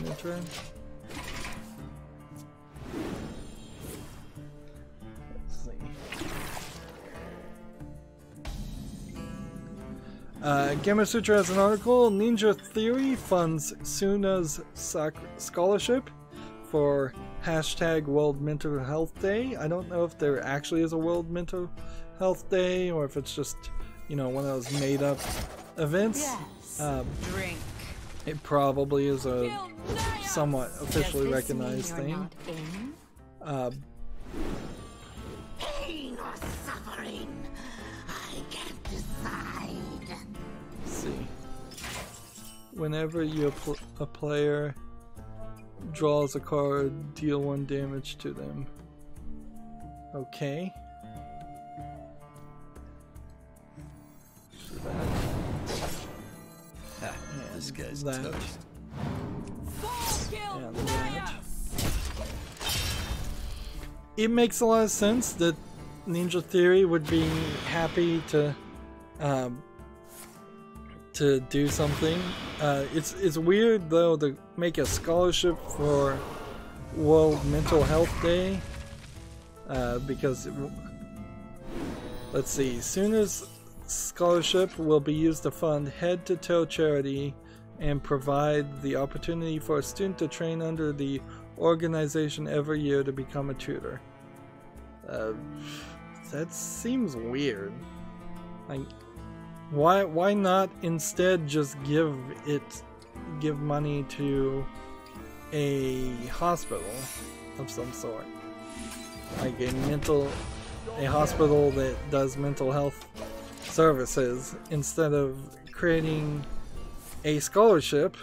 Monitor. Let's see. Gamma Sutra has an article. Ninja Theory funds Suna's scholarship for hashtag World Mental Health Day. I don't know if there actually is a World Mental Health Day or if it's just, you know, one of those made up events. Yes. Drink. It probably is a somewhat officially recognized thing. Pain or suffering, I can't decide. Let's see. Whenever a player draws a card, deal 1 damage to them. Okay. So This guy's that. toast. And that. It makes a lot of sense that Ninja Theory would be happy to do something. It's weird though to make a scholarship for World Mental Health Day because let's see, Suna's scholarship will be used to fund head-to-toe charity and provide the opportunity for a student to train under the organization every year to become a tutor. That seems weird. Like, why not instead just give money to a hospital of some sort, like a hospital that does mental health services, instead of creating a scholarship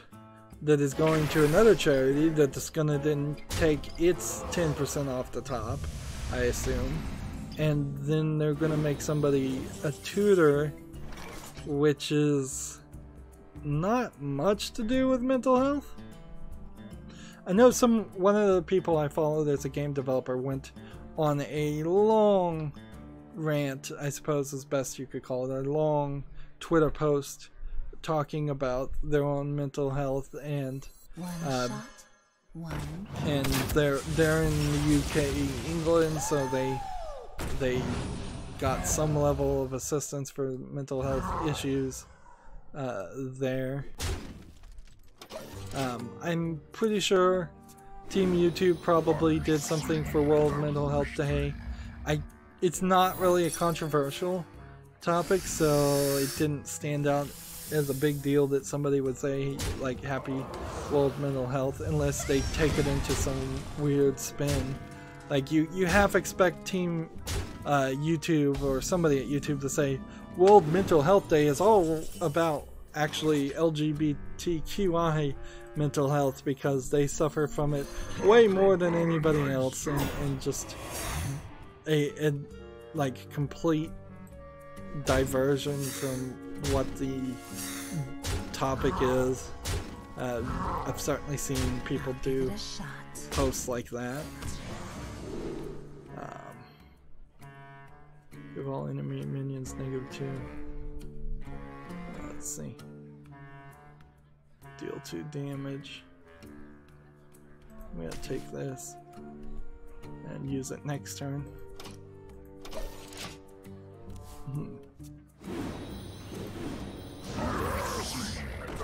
that is going to another charity that's gonna then take its 10% off the top, I assume, and then they're gonna make somebody a tutor, which is not much to do with mental health. I know one of the people I follow that's a game developer went on a long rant, I suppose is best you could call it, a long Twitter post talking about their own mental health, and and they're in the UK, England, so they got some level of assistance for mental health issues there. I'm pretty sure Team YouTube probably did something for World Mental Health Day. It's not really a controversial topic, so it didn't stand out as a big deal that somebody would say like Happy World Mental Health, unless they take it into some weird spin. Like you half expect Team YouTube or somebody at YouTube to say World Mental Health Day is all about actually LGBTQI mental health, because they suffer from it way more than anybody else, and just a like complete diversion from what the topic is. I've certainly seen people do posts like that. Give all enemy minions -2. Let's see. Deal 2 damage. I'm gonna take this and use it next turn.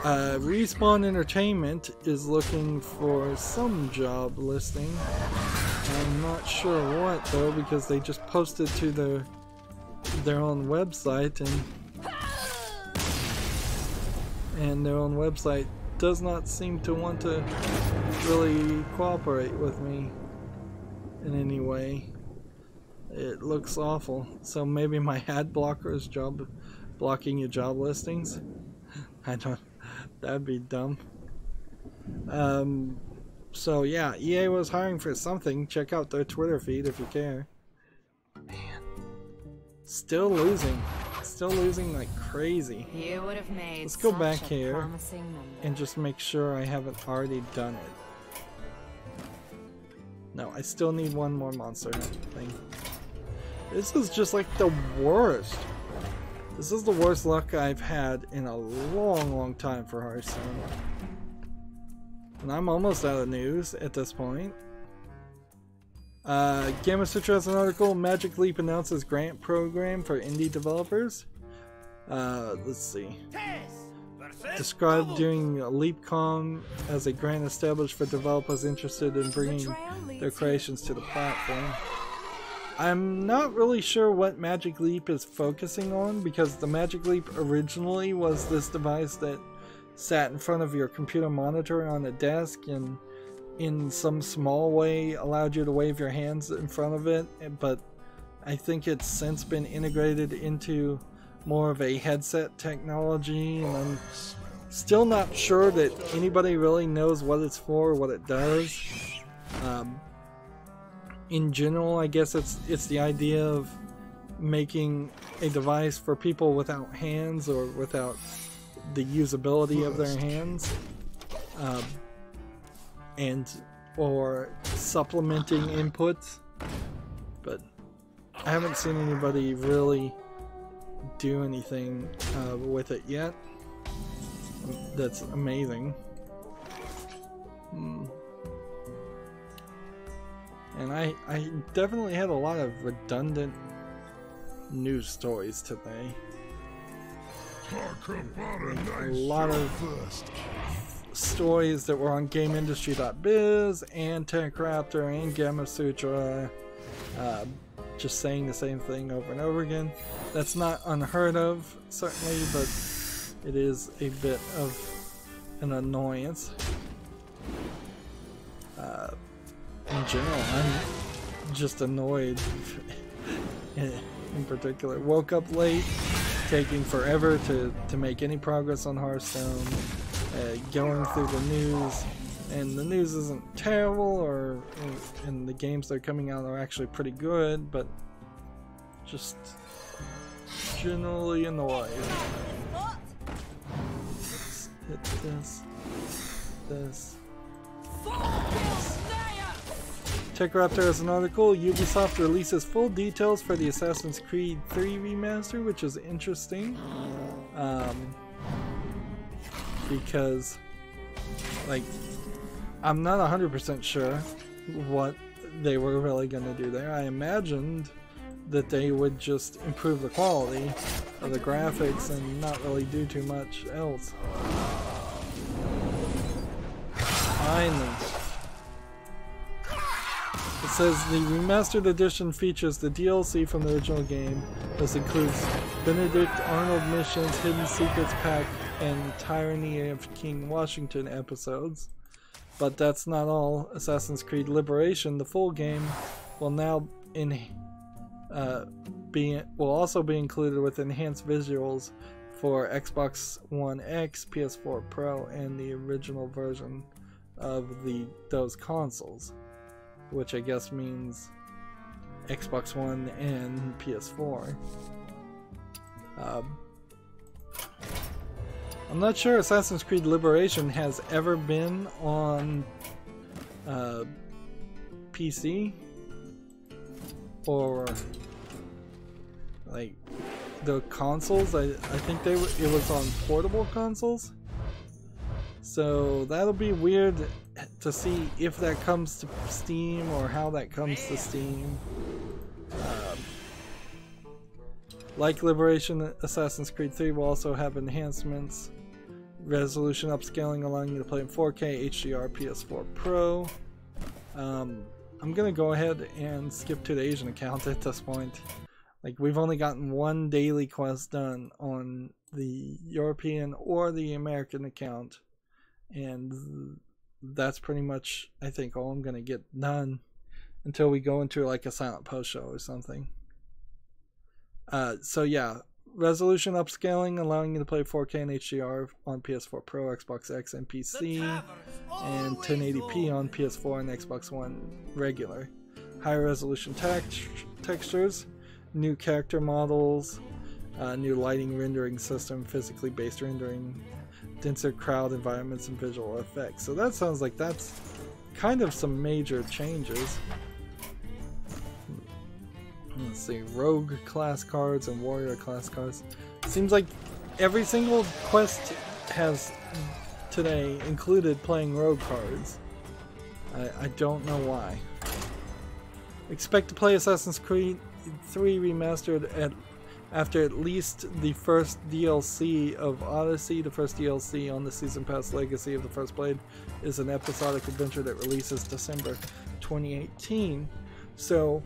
Respawn Entertainment is looking for some job listing. I'm not sure what though, because they just posted to their own website, and their own website does not seem to want to really cooperate with me in any way. It looks awful. So maybe my ad blocker is blocking your job listings? I don't. That'd be dumb. So yeah, EA was hiring for something. Check out their Twitter feed if you care. Man, still losing like crazy. You would have made Let's go back such a here promising number. and just make sure I haven't already done it. No, I still need one more monster thing. This is just like the worst. This is the worst luck I've had in a long time for Hearthstone. And I'm almost out of news at this point. Gamma Sutra has an article. Magic Leap announces grant program for indie developers. Let's see. Described during LeapCon as a grant established for developers interested in bringing their creations to the platform. I'm not really sure what Magic Leap is focusing on, because the Magic Leap originally was this device that sat in front of your computer monitor on a desk and in some small way allowed you to wave your hands in front of it, but I think it's since been integrated into more of a headset technology, and I'm still not sure that anybody really knows what it's for or what it does. In general, I guess it's the idea of making a device for people without hands or without the usability of their hands, or supplementing inputs, but I haven't seen anybody really do anything with it yet. That's amazing. And I definitely had a lot of redundant news stories today. A lot of stories that were on GameIndustry.biz and TechRaptor and Gamma Sutra, just saying the same thing over and over again. That's not unheard of, certainly, but it is a bit of an annoyance. In general, I'm just annoyed. In particular, woke up late, taking forever to make any progress on Hearthstone, going through the news, and the news isn't terrible, and the games that are coming out are actually pretty good, but just generally annoyed. Let's hit this. TechRaptor has an article. Ubisoft releases full details for the Assassin's Creed 3 remaster, which is interesting. Because, like, I'm not 100% sure what they were really going to do there. I imagined that they would just improve the quality of the graphics and not really do too much else. Finally. It says the remastered edition features the DLC from the original game. This includes Benedict Arnold missions, Hidden Secrets pack, and Tyranny of King Washington episodes. But that's not all. Assassin's Creed Liberation, the full game, will now will also be included with enhanced visuals for Xbox One X, PS4 Pro, and the original version of those consoles, which I guess means Xbox One and PS4. I'm not sure Assassin's Creed Liberation has ever been on PC or like the consoles. I think it was on portable consoles. So that'll be weird to see if that comes to Steam or how that comes to Steam. Like Liberation, Assassin's Creed 3 will also have enhancements, resolution upscaling allowing you to play in 4K, HDR, PS4 Pro. I'm gonna go ahead and skip to the Asian account at this point. Like, we've only gotten one daily quest done on the European or the American account, and that's pretty much, I think, all I'm gonna get done until we go into like a silent post show or something. So yeah, resolution upscaling allowing you to play 4K and HDR on PS4 Pro, Xbox X, and PC, and 1080p on PS4 and Xbox One regular. Higher resolution textures, new character models, new lighting rendering system, physically based rendering, denser crowd environments, and visual effects. So that sounds like that's kind of some major changes. Let's see, rogue class cards and warrior class cards. Seems like every single quest has today included playing rogue cards. I don't know why. Expect to play Assassin's Creed 3 Remastered after at least the first DLC of Odyssey. The first DLC on the Season Pass Legacy of the First Blade is an episodic adventure that releases December 2018. So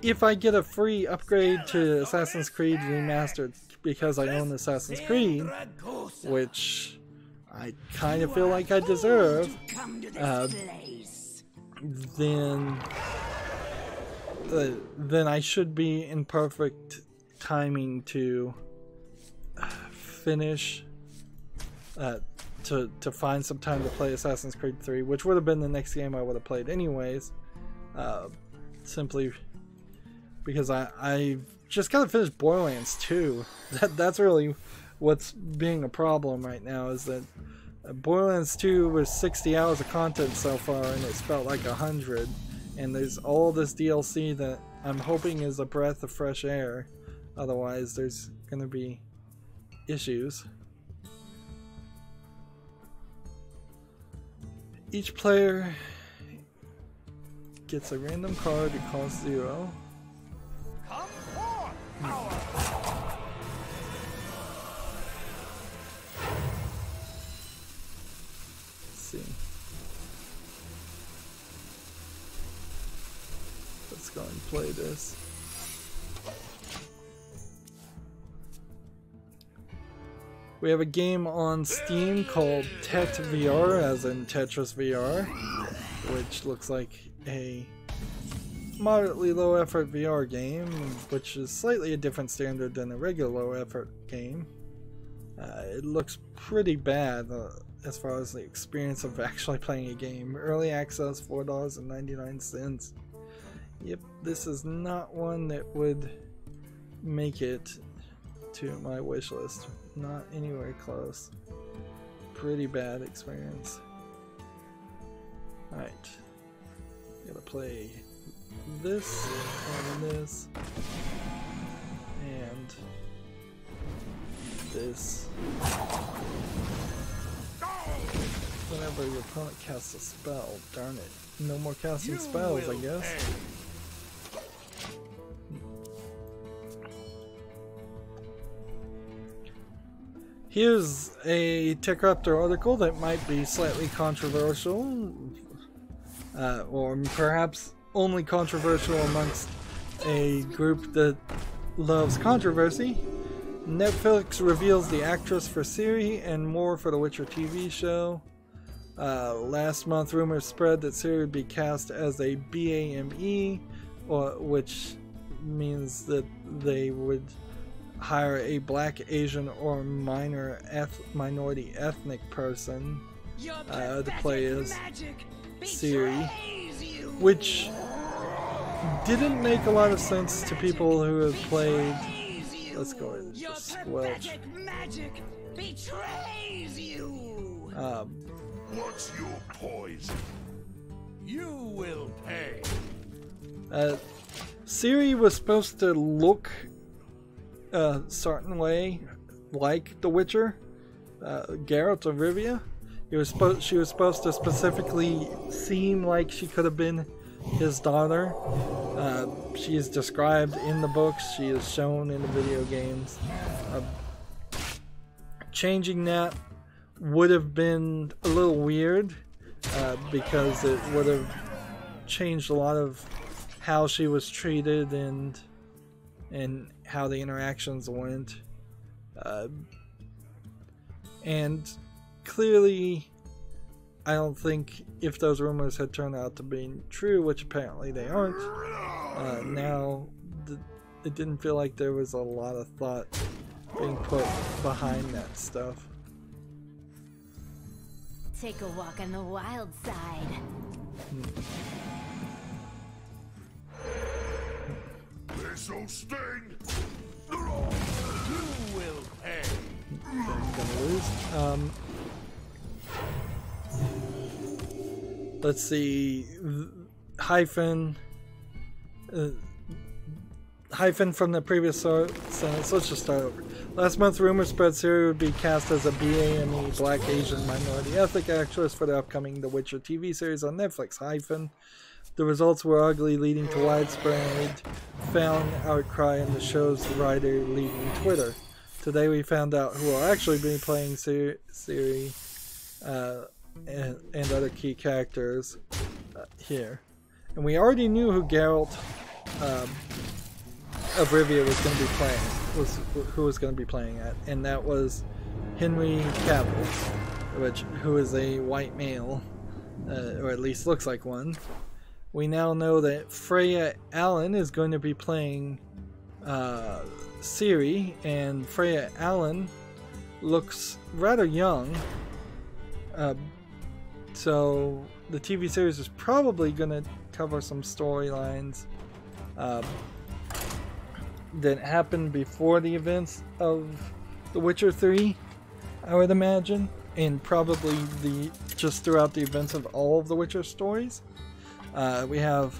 if I get a free upgrade to Assassin's Creed Remastered because I own Assassin's Creed, which I kind of feel like I deserve, then I should be in perfect timing to finish, to find some time to play Assassin's Creed 3, which would have been the next game I would have played anyways, simply because I just gotta finish Borderlands 2. That's really what's being a problem right now, is that Borderlands 2 was 60 hours of content so far, and it's felt like 100. And there's all this DLC that I'm hoping is a breath of fresh air. Otherwise, there's gonna be issues. Each player gets a random card that costs 0. Let's see. Let's go and play this. We have a game on Steam called Tet VR, as in Tetris VR. which looks like a moderately low effort VR game, which is slightly a different standard than a regular low effort game. It looks pretty bad as far as the experience of actually playing a game. Early access, $4.99. Yep, this is not one that would make it to my wish list. Not anywhere close. Pretty bad experience. Alright. Gotta play this and this and this. Whenever your opponent casts a spell, darn it. No more casting spells, I guess. Here's a TechRaptor article that might be slightly controversial, or perhaps only controversial amongst a group that loves controversy. Netflix reveals the actress for Ciri and more for the Witcher TV show. Last month, rumors spread that Ciri would be cast as a BAME, which means that they would hire a black, Asian, or minority ethnic person to play as Ciri, which didn't make a lot of sense to people who have played. Let's go ahead and just squelch. Magic betrays you. What's your poison? You will pay. Ciri was supposed to look a certain way, like The Witcher, Geralt of Rivia. She was supposed to specifically seem like she could have been his daughter. She is described in the books. She is shown in the video games. Changing that would have been a little weird because it would have changed a lot of how she was treated and how the interactions went. And clearly, I don't think if those rumors had turned out to be true, which apparently they aren't, now it didn't feel like there was a lot of thought being put behind that stuff. Take a walk on the wild side. This'll sting. You will pay. I'm gonna lose. Let's see. Hyphen from the previous sentence. Let's just start over. Last month, rumors spread Ciri would be cast as a BAME, Black Asian minority ethnic actress for the upcoming The Witcher TV series on Netflix. The results were ugly, leading to widespread fan outcry and the show's writer leaving Twitter. Today we found out who will actually be playing Ciri and other key characters here. And we already knew who Geralt of Rivia was going to be playing, who was going to be playing it, and that was Henry Cavill, who is a white male, or at least looks like one. We now know that Freya Allen is going to be playing Ciri, and Freya Allen looks rather young, so the TV series is probably going to cover some storylines that happened before the events of The Witcher 3, I would imagine, and probably just throughout the events of all of the Witcher stories. We have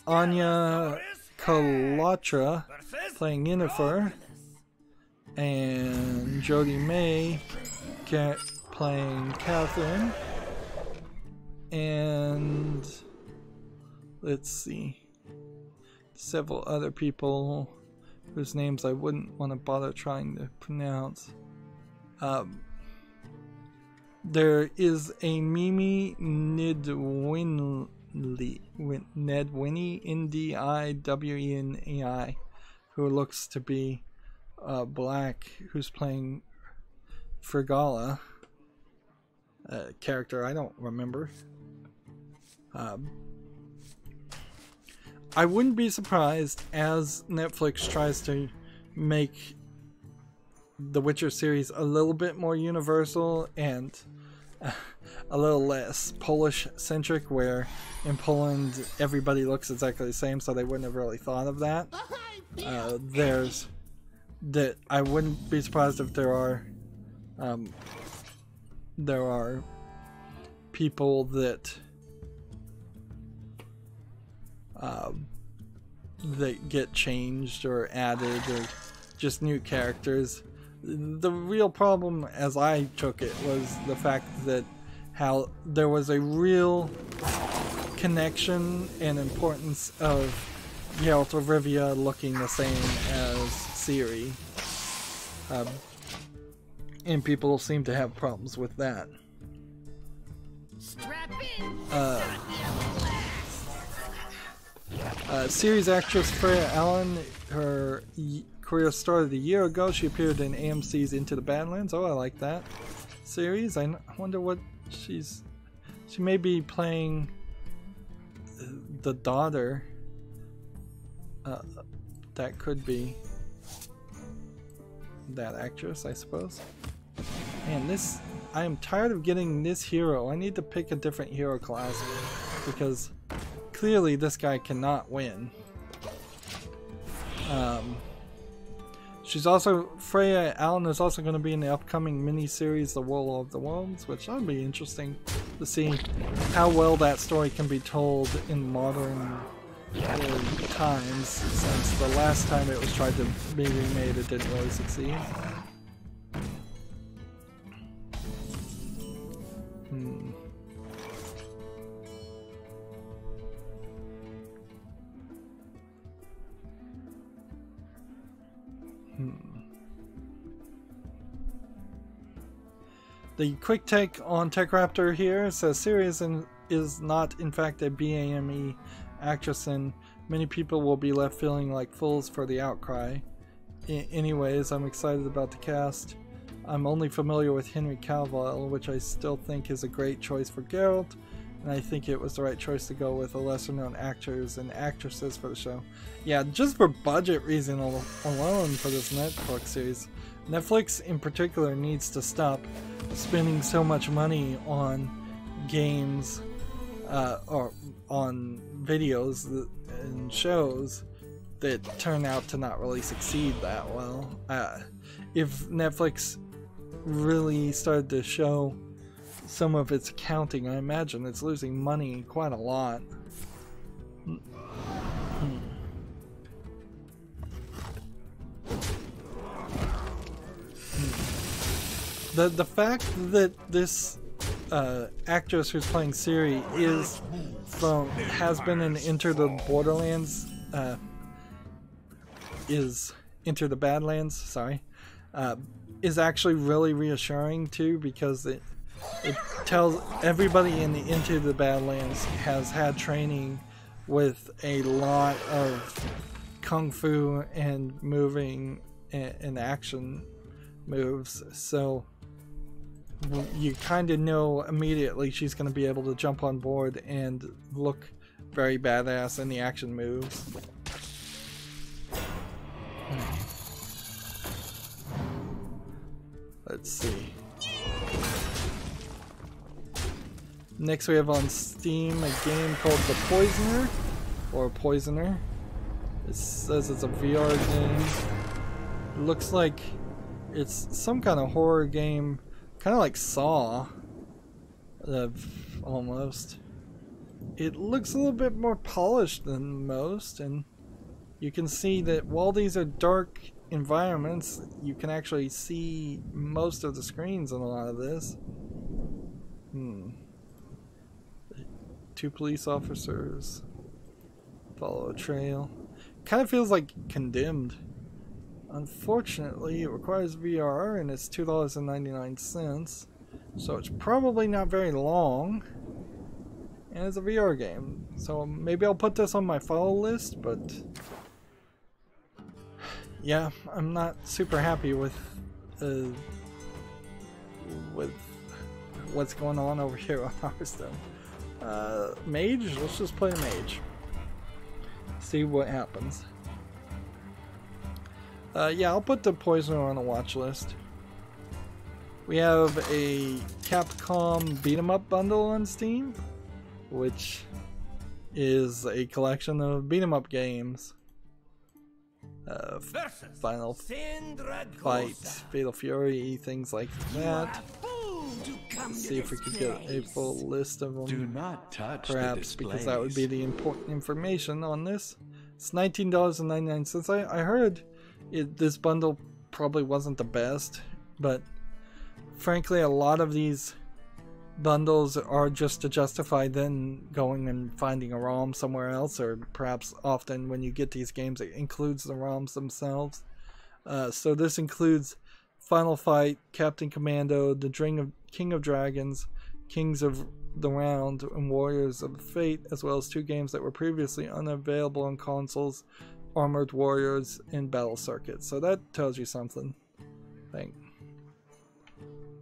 Anya Kalatra playing Yennefer, and Jodie May playing Catherine, and let's see, several other people whose names I wouldn't want to bother trying to pronounce. There is a Mimi Nedwini, Ndiwinai, who looks to be black, who's playing Frigala, a character I don't remember. I wouldn't be surprised as Netflix tries to make the Witcher series a little bit more universal and a little less Polish-centric, where in Poland everybody looks exactly the same, so they wouldn't have really thought of that. I wouldn't be surprised if there are people that get changed or added, or just new characters. The real problem, as I took it, was the fact that how there was a real connection and importance of Geralt of Rivia looking the same as Ciri. And people seem to have problems with that. Ciri's actress Freya Allen, her career started a year ago. She appeared in AMC's Into the Badlands. Oh, I like that series. I wonder what she may be playing the daughter. That could be that actress, I suppose. And I am tired of getting this hero. I need to pick a different hero class because clearly this guy cannot win. Freya Allen is also going to be in the upcoming mini-series The War of the Worlds, which will be interesting to see how well that story can be told in modern times, since the last time it was tried to be remade, it didn't really succeed. The quick take on TechRaptor here says Ciri is not in fact a BAME actress, and many people will be left feeling like fools for the outcry. Anyways, I'm excited about the cast. I'm only familiar with Henry Cavill, which I still think is a great choice for Geralt, and I think it was the right choice to go with a lesser known actors and actresses for the show. Yeah, just for budget reason alone for this Netflix series. Netflix in particular needs to stop spending so much money on games or on videos and shows that turn out to not really succeed that well. If Netflix really started to show some of its accounting, I imagine it's losing money quite a lot. The fact that this actress who's playing Ciri has been in Enter the Borderlands, Enter the Badlands, sorry, is actually really reassuring too, because it tells everybody in the Into the Badlands has had training with a lot of kung fu and moving and action moves, so you kind of know immediately she's going to be able to jump on board and look very badass in the action moves. Let's see. Next we have on Steam a game called The Poisoner, or Poisoner. It says it's a VR game. It looks like it's some kind of horror game, kind of like Saw, almost. It looks a little bit more polished than most, and you can see that while these are dark environments, you can actually see most of the screens in a lot of this. Two police officers follow a trail. Kind of feels like Condemned. Unfortunately, it requires VR and it's $2.99, so it's probably not very long, and it's a VR game. So maybe I'll put this on my follow list, but yeah, I'm not super happy with what's going on over here on Hearthstone. Mage? Let's just play Mage. See what happens. Yeah, I'll put the Poisoner on a watch list. We have a Capcom Beat 'em Up bundle on Steam, which is a collection of beat 'em up games. Final Fight, Fatal Fury, things like that. Let's see if we could get a full list of them. Do not touch perhaps, the because that would be the important information on this. It's $19.99. I heard this bundle probably wasn't the best, but frankly, a lot of these bundles are just to justify then going and finding a ROM somewhere else, or perhaps often when you get these games it includes the ROMs themselves. So this includes Final Fight, Captain Commando, The King of Dragons, Kings of the Round, and Warriors of Fate, as well as 2 games that were previously unavailable on consoles, Armored Warriors and Battle Circuit. So that tells you something, I think.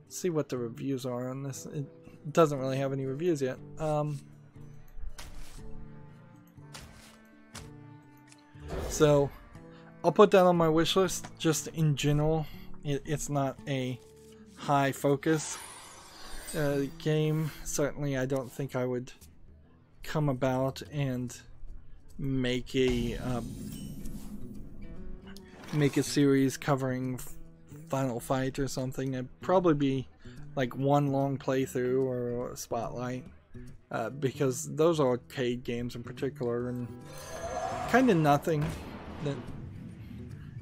See what the reviews are on this. It doesn't really have any reviews yet. So I'll put that on my wish list just in general. It's not a high focus game. Certainly I don't think I would come about and make a series covering Final Fight or something. It'd probably be like one long playthrough or a spotlight, because those are arcade games in particular, and kind of nothing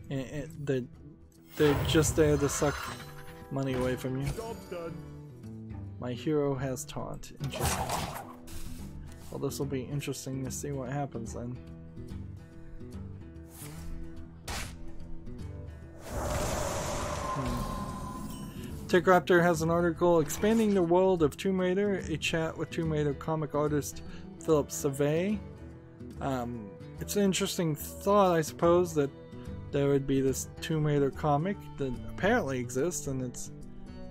that they're just there to suck money away from you. My hero has taunt. Interesting. Well, this will be interesting to see what happens then. TechRaptor has an article expanding the world of Tomb Raider, a chat with Tomb Raider comic artist Philip Savay. It's an interesting thought, I suppose, that there would be this Tomb Raider comic that apparently exists, and it's,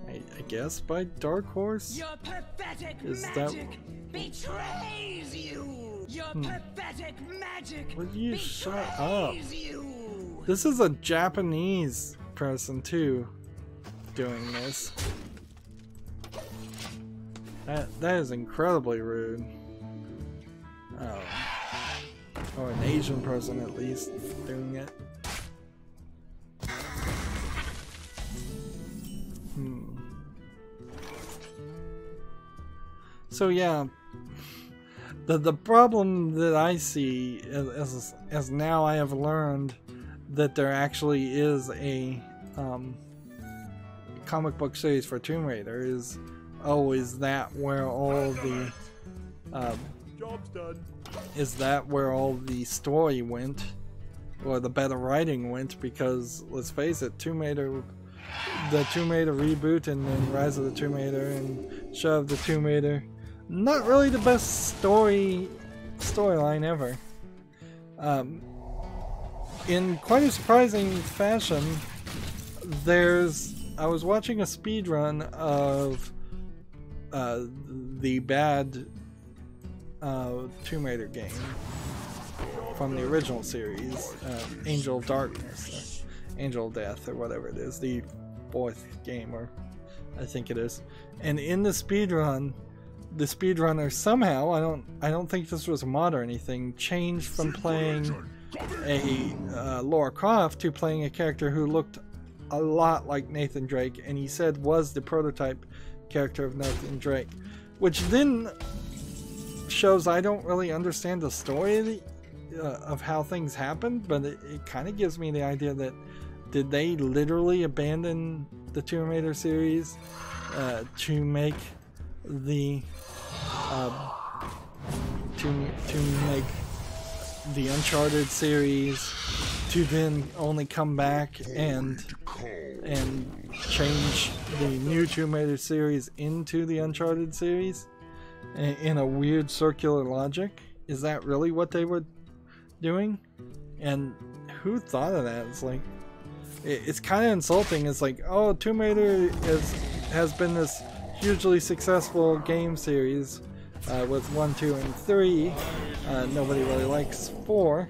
I guess, by Dark Horse. Your pathetic Is magic betrays you. Your pathetic magic Would you betrays shut up? you. This is a Japanese person too doing this. That is incredibly rude. Oh. Or an Asian person at least doing it. So yeah, the problem that I see as now I have learned that there actually is a comic book series for Tomb Raider is, oh, is that where all the Job's done. is that where all the story went, or the better writing went? Because let's face it, Tomb Raider, the Tomb Raider reboot, and then Rise of the Tomb Raider and Shadow of the Tomb Raider, not really the best storyline ever. In quite a surprising fashion, I was watching a speedrun of the bad Tomb Raider game from the original series, Angel of Darkness, or Angel of Death, or whatever it is, the 4th game, or I think it is. And in the speedrun, the speedrunner somehow, I don't think this was a mod or anything, changed from playing a Lara Croft to playing a character who looked a lot like Nathan Drake, and he said was the prototype character of Nathan Drake, which then shows I don't really understand the story of how things happened, but it kind of gives me the idea that did they literally abandon the Tomb Raider series to make the to make the Uncharted series, to then only come back and change the new Tomb Raider series into the Uncharted series in a weird circular logic? Is that really what they were doing? And who thought of that? It's like, it's kind of insulting. It's like, oh, Tomb Raider has been this hugely successful game series with 1, 2, and 3. Nobody really likes 4.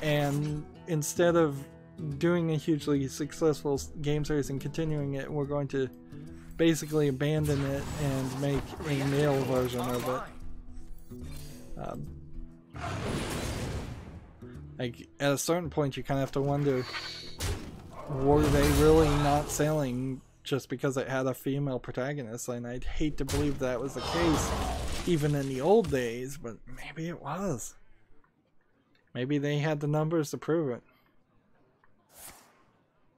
And instead of doing a hugely successful game series and continuing it, we're going to basically abandon it and make a male version of it. Like, at a certain point you kind of have to wonder, were they really not selling just because it had a female protagonist? And I'd hate to believe that was the case even in the old days, but maybe it was. Maybe they had the numbers to prove it.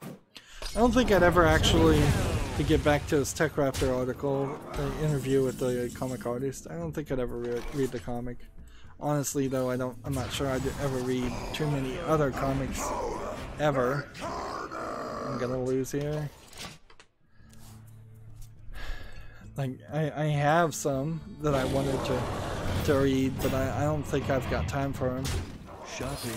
I don't think I'd ever actually, to get back to this TechRaptor article, the interview with the comic artist, I don't think I'd ever read the comic. Honestly though, I'm not sure I'd ever read too many other comics ever. I'm gonna lose here. Like, I have some that I wanted to read, but I don't think I've got time for them. Shutting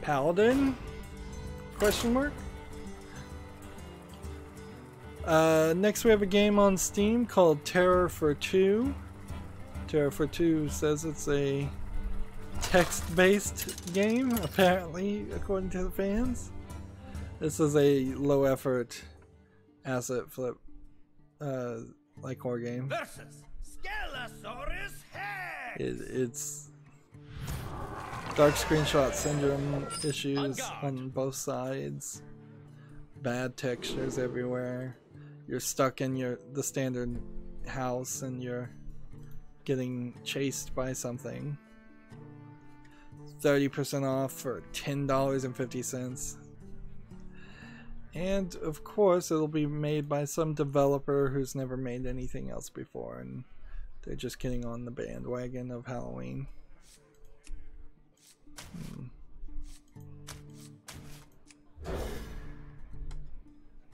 Paladin? Question mark? Next we have a game on Steam called Terror for Two. Terror for Two says it's a text-based game, apparently, according to the fans. This is a low-effort asset flip, like horror game. Versus Scalosaurus Hex. It's dark screenshot syndrome issues on both sides. Bad textures everywhere. You're stuck in the standard house and you're getting chased by something. 30% off for $10.50. And of course it'll be made by some developer who's never made anything else before, and they're just getting on the bandwagon of Halloween.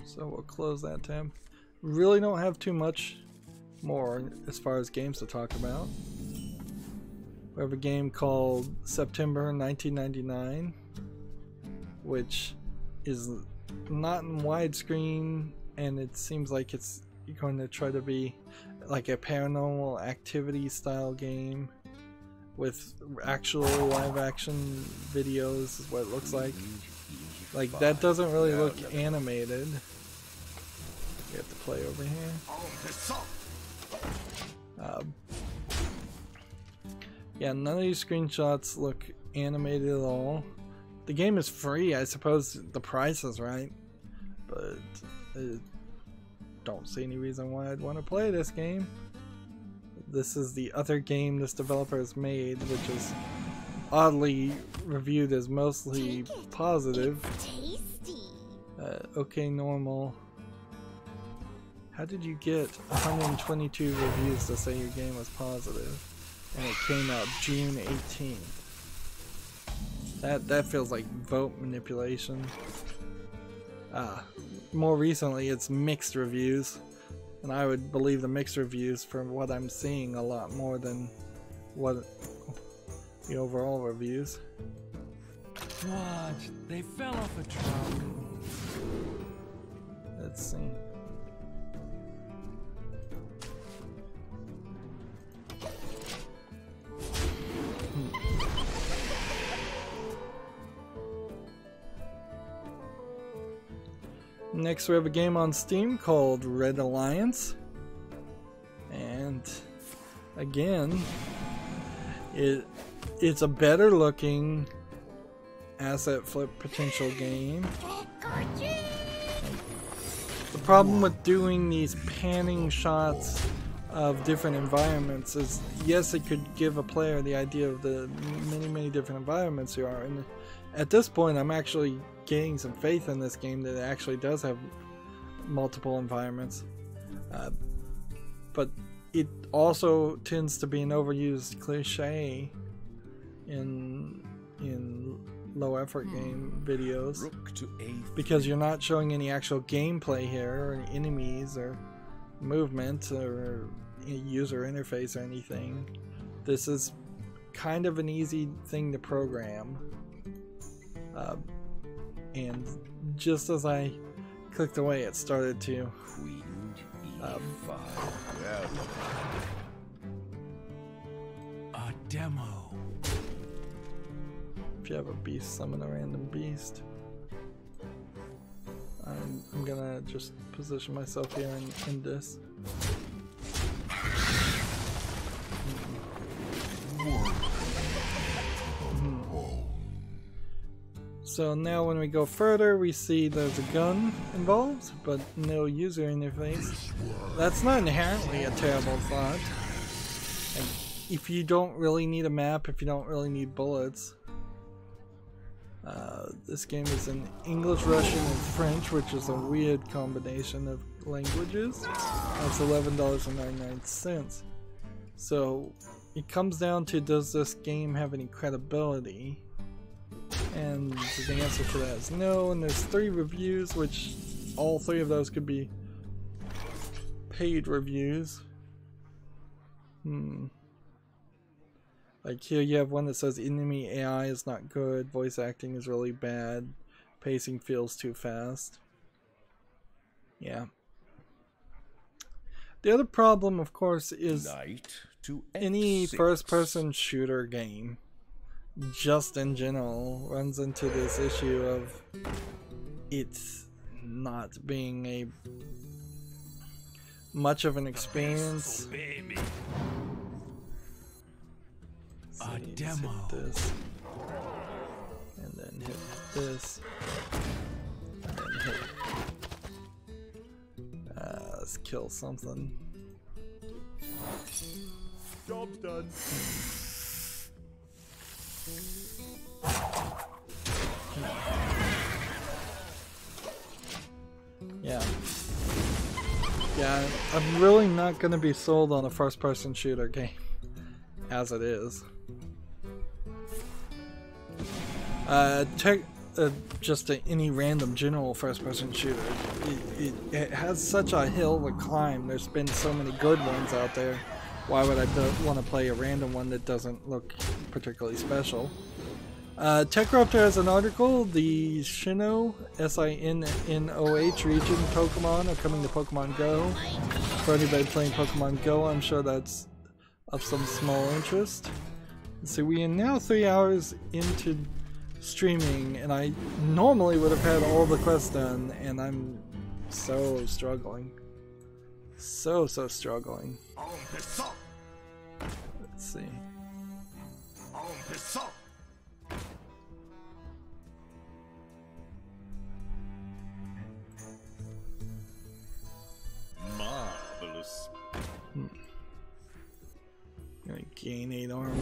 So we'll close that tab. Really don't have too much more as far as games to talk about. We have a game called September 1999, which is not in widescreen, and it seems like it's going to try to be like a paranormal activity style game with actual live action videos is what it looks like. Like, that doesn't really look animated. We have to play over here. Yeah, none of these screenshots look animated at all. The game is free, I suppose the price is right, but I don't see any reason why I'd want to play this game. This is the other game this developer has made, which is oddly reviewed as mostly positive. Okay, normal. How did you get 122 reviews to say your game was positive? And it came out June 18th. That feels like vote manipulation. More recently it's mixed reviews, and I would believe the mixed reviews from what I'm seeing a lot more than what the overall reviews. What? They fell off a truck. Let's see. Next we have a game on Steam called Red Alliance, and again it's a better looking asset flip potential game. The problem with doing these panning shots of different environments is, yes, it could give a player the idea of the many different environments you are in. At this point I'm actually gaining some faith in this game that it actually does have multiple environments, but it also tends to be an overused cliche in low effort game videos, because you're not showing any actual gameplay here, or enemies or movement or user interface or anything. This is kind of an easy thing to program. And just as I clicked away, it started to. Queen E5. A demo. If you have a beast, summon a random beast. I'm gonna just position myself here and end this. So now when we go further, we see there's a gun involved, but no user interface. That's not inherently a terrible thought. And if you don't really need a map, if you don't really need bullets. This game is in English, Russian, and French, which is a weird combination of languages. That's $11.99. So it comes down to, does this game have any credibility? And the answer to that is no, and there's 3 reviews, which all 3 of those could be paid reviews. Like here you have one that says enemy AI is not good, voice acting is really bad, pacing feels too fast. Yeah. The other problem, of course, is Knight to any F6. first-person shooter game, just in general, runs into this issue of it's not being a much of an experience. Baby. So A you just demo. hit this, and then hit this, and then hit. Let's kill something. Job's done. Yeah, I'm really not gonna be sold on a first-person shooter game as it is. Just any random general first-person shooter. It has such a hill to climb. There's been so many good ones out there. Why would I want to play a random one that doesn't look particularly special? TechRaptor has an article. The Sinnoh, S-I-N-N-O-H region Pokemon are coming to Pokemon Go. For anybody playing Pokemon Go, I'm sure that's of some small interest. So we are now 3 hours into streaming, and I normally would have had all the quests done, and I'm so struggling. So struggling. Let's see. Marvelous. Gonna gain 8 armor.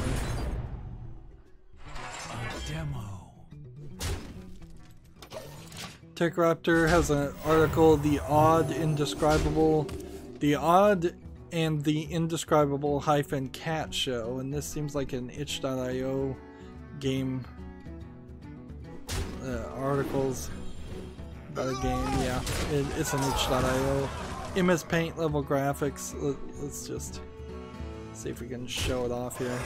A demo. TechRaptor has an article, The Odd and the Indescribable - Cat Show, and this seems like an itch.io game articles about a game. Yeah, it's an itch.io. MS Paint level graphics. Let's just see if we can show it off here.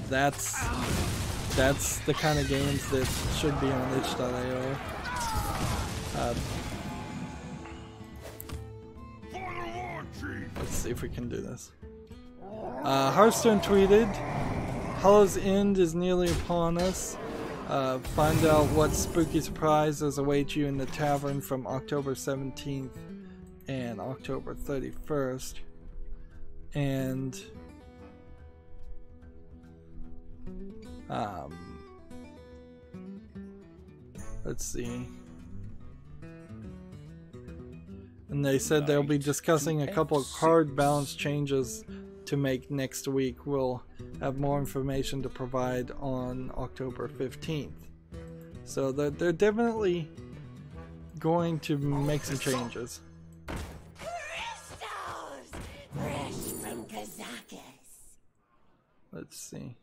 That's the kind of games that should be on itch.io. Let's see if we can do this. Hearthstone tweeted, Hollow's End is nearly upon us. Find out what spooky surprises await you in the tavern from October 17th and October 31st. And let's see. And they said they'll be discussing a couple of card balance changes to make next week. We'll have more information to provide on October 15th. So they're definitely going to make some changes. Crystals! Fresh from Kazakis. Let's see.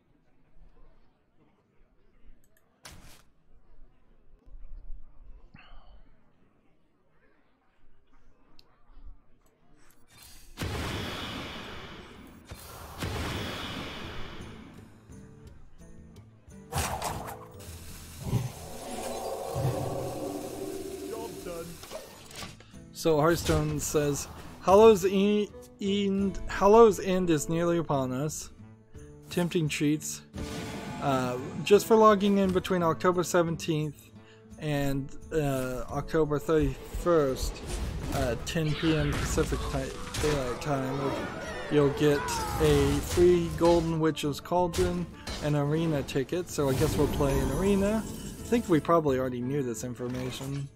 So Hearthstone says, Hallow's End is nearly upon us. Tempting treats. Just for logging in between October 17th and October 31st, 10 p.m. Pacific Daylight Time, you'll get a free Golden Witch's Cauldron and arena ticket. So I guess we'll play an arena. I think we probably already knew this information.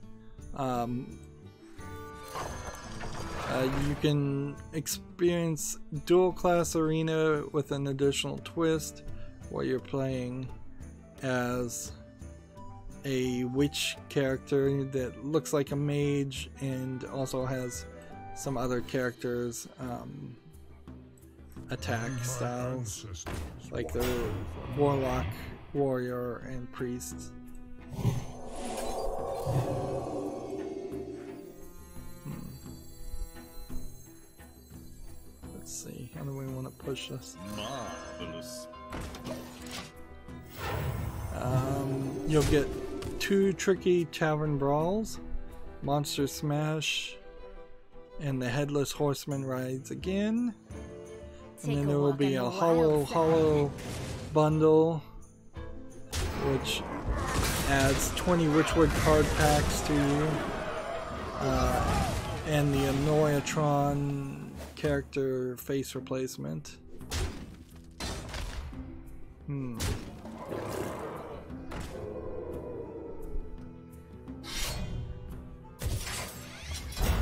You can experience dual class arena with an additional twist where you're playing as a witch character that looks like a mage and also has some other characters attack styles like the warlock, warrior, and priest. Let's see, how do we want to push this? Marvelous. You'll get 2 tricky tavern brawls, Monster Smash, and the Headless Horseman rides again. And then there will be a hollow bundle, which adds 20 Witchwood card packs to you, and the Annoyatron character face replacement.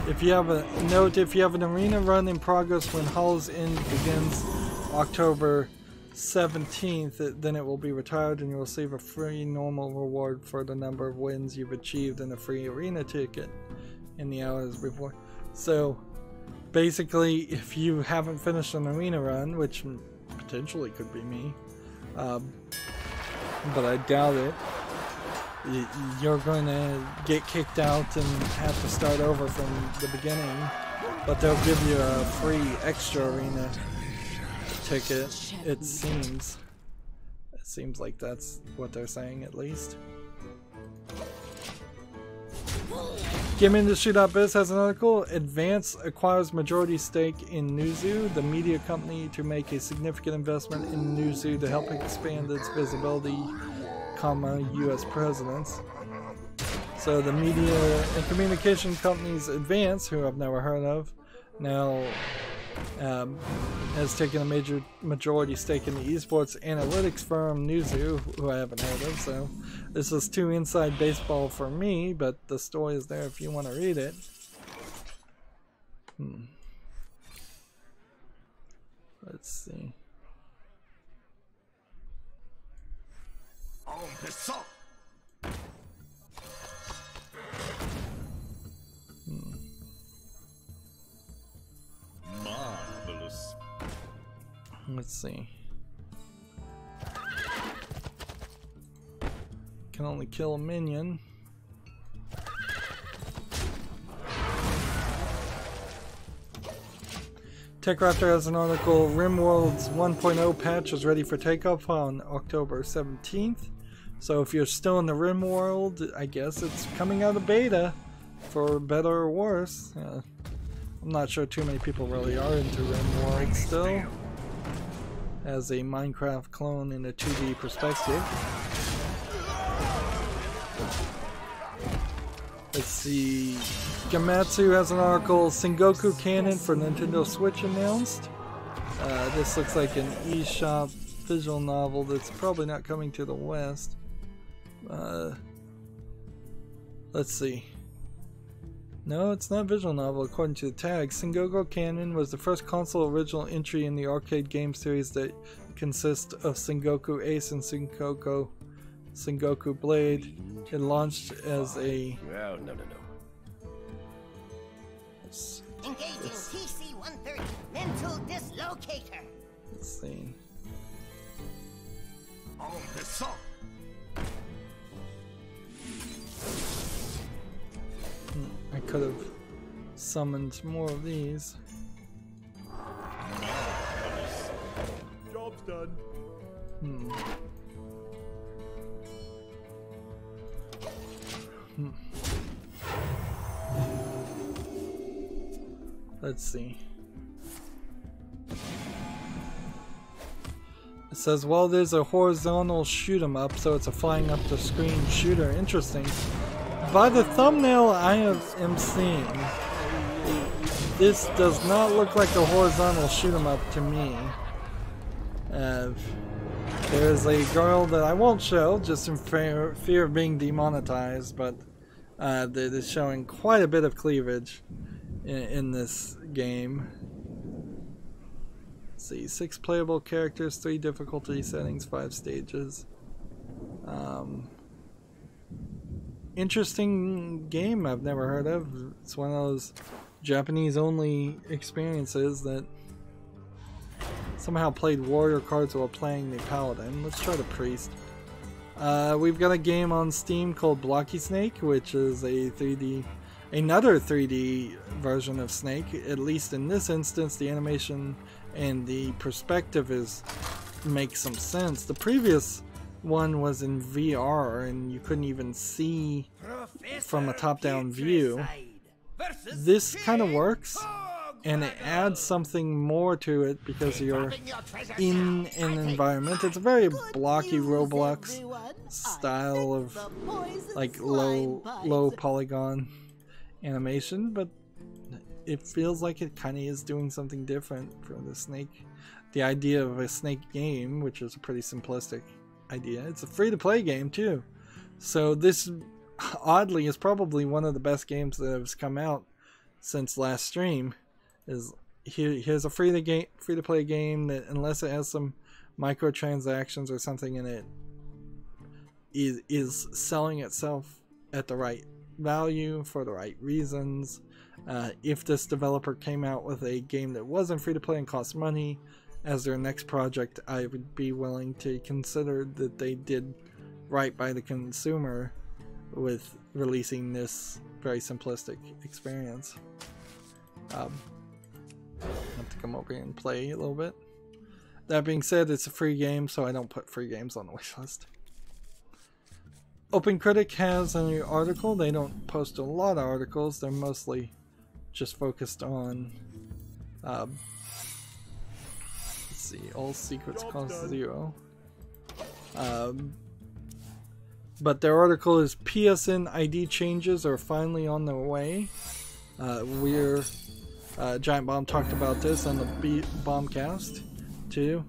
If you have if you have an arena run in progress when Hallow's End begins October 17th, then it will be retired and you'll receive a free normal reward for the number of wins you've achieved and a free arena ticket in the hours before. So basically, if you haven't finished an arena run, which potentially could be me, but I doubt it, you're going to get kicked out and have to start over from the beginning, but they'll give you a free extra arena ticket. It seems like that's what they're saying, at least. GameIndustry.biz has an article. Advance acquires majority stake in Newzoo, the media company, to make a significant investment in Newzoo to help expand its visibility, U.S. presence. So the media and communication companies Advance, who I've never heard of, now has taken a majority stake in the esports analytics firm Newzoo, who I haven't heard of. So this is too inside baseball for me, but the story is there if you want to read it. Let's see. Marvelous. Let's see. Can only kill a minion. TechRaptor has an article. RimWorld's 1.0 patch is ready for takeoff on October 17th. So if you're still in the RimWorld, I guess it's coming out of beta, for better or worse. I'm not sure too many people really are into RimWorld still, as a Minecraft clone in a 2D perspective. Let's see. Gamatsu has an article. Sengoku Canon for Nintendo Switch announced. This looks like an eShop visual novel that's probably not coming to the West. Let's see. No, it's not a visual novel according to the tag. Sengoku Canon was the first console original entry in the arcade game series that consists of Sengoku Ace and Sengoku Blade. It launched as a... Well, no. Engaging TC-130 mental dislocator. Let's see. I could have summoned more of these. Job's done. Let's see. It says, well, there's a horizontal shoot 'em up, so it's a flying up the screen shooter. Interesting. By the thumbnail I am seeing, this does not look like a horizontal shoot 'em up to me. There's a girl that I won't show, just in fear of being demonetized, but that is showing quite a bit of cleavage in this game. Let's see, 6 playable characters, 3 difficulty settings, 5 stages. Interesting game I've never heard of. It's one of those Japanese only experiences that somehow played warrior cards while playing the paladin. Let's try the priest. We've got a game on Steam called Blocky Snake, which is another 3D version of Snake. At least in this instance, the animation and the perspective makes some sense. The previous one was in VR and you couldn't even see from a top-down view. This kind of works, and it adds something more to it because you're in an environment. It's a very blocky Roblox style of like low polygon animation, but it feels like it kind of is doing something different from the Snake. The idea of a Snake game, which is a pretty simplistic idea. It's a free-to-play game too, so this oddly is probably one of the best games that has come out since last stream. Here's a free-to-play game that, unless it has some microtransactions or something in it, is selling itself at the right value for the right reasons. If this developer came out with a game that wasn't free-to-play and cost money as their next project, I would be willing to consider that they did right by the consumer with releasing this very simplistic experience. I have to come over here and play a little bit. That being said, it's a free game, so I don't put free games on the wishlist. OpenCritic has a new article. They don't post a lot of articles. They're mostly just focused on let's see, all secrets cost 0. But their article is PSN ID changes are finally on their way. Giant Bomb talked about this on the Bombcast too.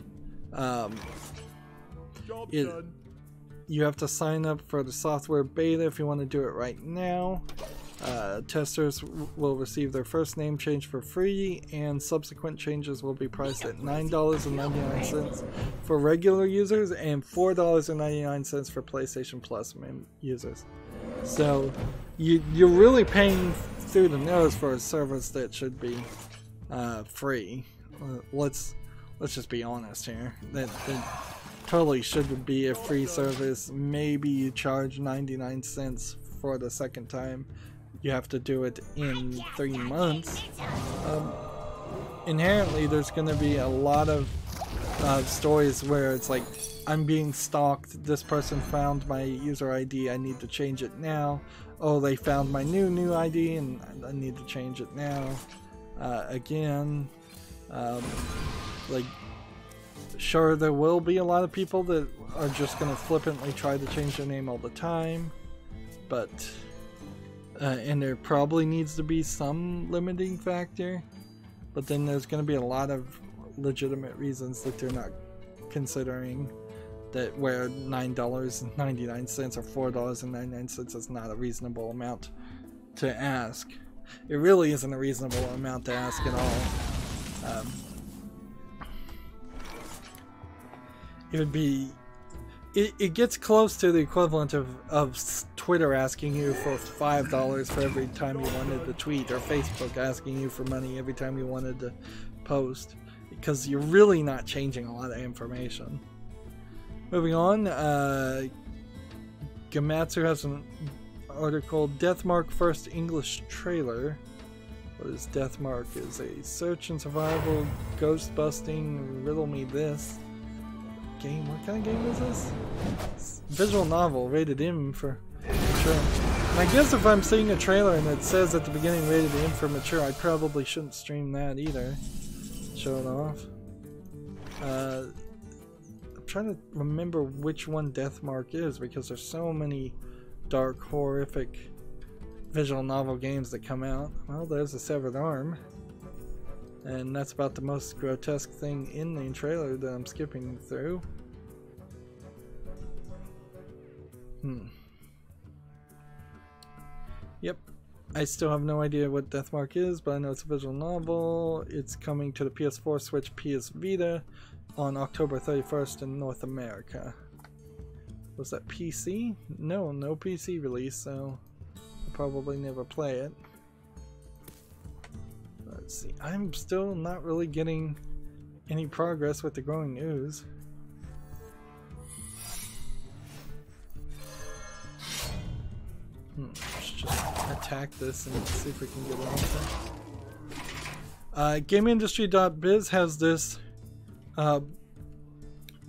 You have to sign up for the software beta if you want to do it right now. Testers will receive their first name change for free, and subsequent changes will be priced at $9.99 for regular users and $4.99 for PlayStation Plus users. So you're really paying through the nose for a service that should be free. Let's just be honest here. That totally should be a free service. Maybe you charge 99 cents for the second time. You have to do it in 3 months. Inherently, there's going to be a lot of stories where it's like, I'm being stalked, this person found my user ID, I need to change it now. Oh, they found my new ID and I need to change it now. Again, like, sure, there will be a lot of people that are just going to flippantly try to change their name all the time, but and there probably needs to be some limiting factor, but then there's going to be a lot of legitimate reasons that they're not considering, that where $9.99 or $4.99 is not a reasonable amount to ask. It really isn't a reasonable amount to ask at all. It would be, it gets close to the equivalent of Twitter asking you for $5 for every time you wanted to tweet, or Facebook asking you for money every time you wanted to post, because you're really not changing a lot of information. Moving on, Gamatsu has an article, Deathmark first English trailer. What is Deathmark? Is a search and survival, ghost busting, riddle me this game. What kind of game is this? Visual novel, rated M for sure. And I guess if I'm seeing a trailer and it says at the beginning rated M for mature, I probably shouldn't stream that either. Show it off. I'm trying to remember which one Deathmark is because there's so many dark, horrific visual novel games that come out. Well, there's a severed arm. And that's about the most grotesque thing in the trailer that I'm skipping through. Yep. I still have no idea what Deathmark is, but I know it's a visual novel. It's coming to the PS4, Switch, PS Vita on October 31st in North America. Was that PC? No, no PC release, so I'll probably never play it. Let's see. I'm still not really getting any progress with the growing news. Let's just attack this and see if we can get off it. GameIndustry.biz has this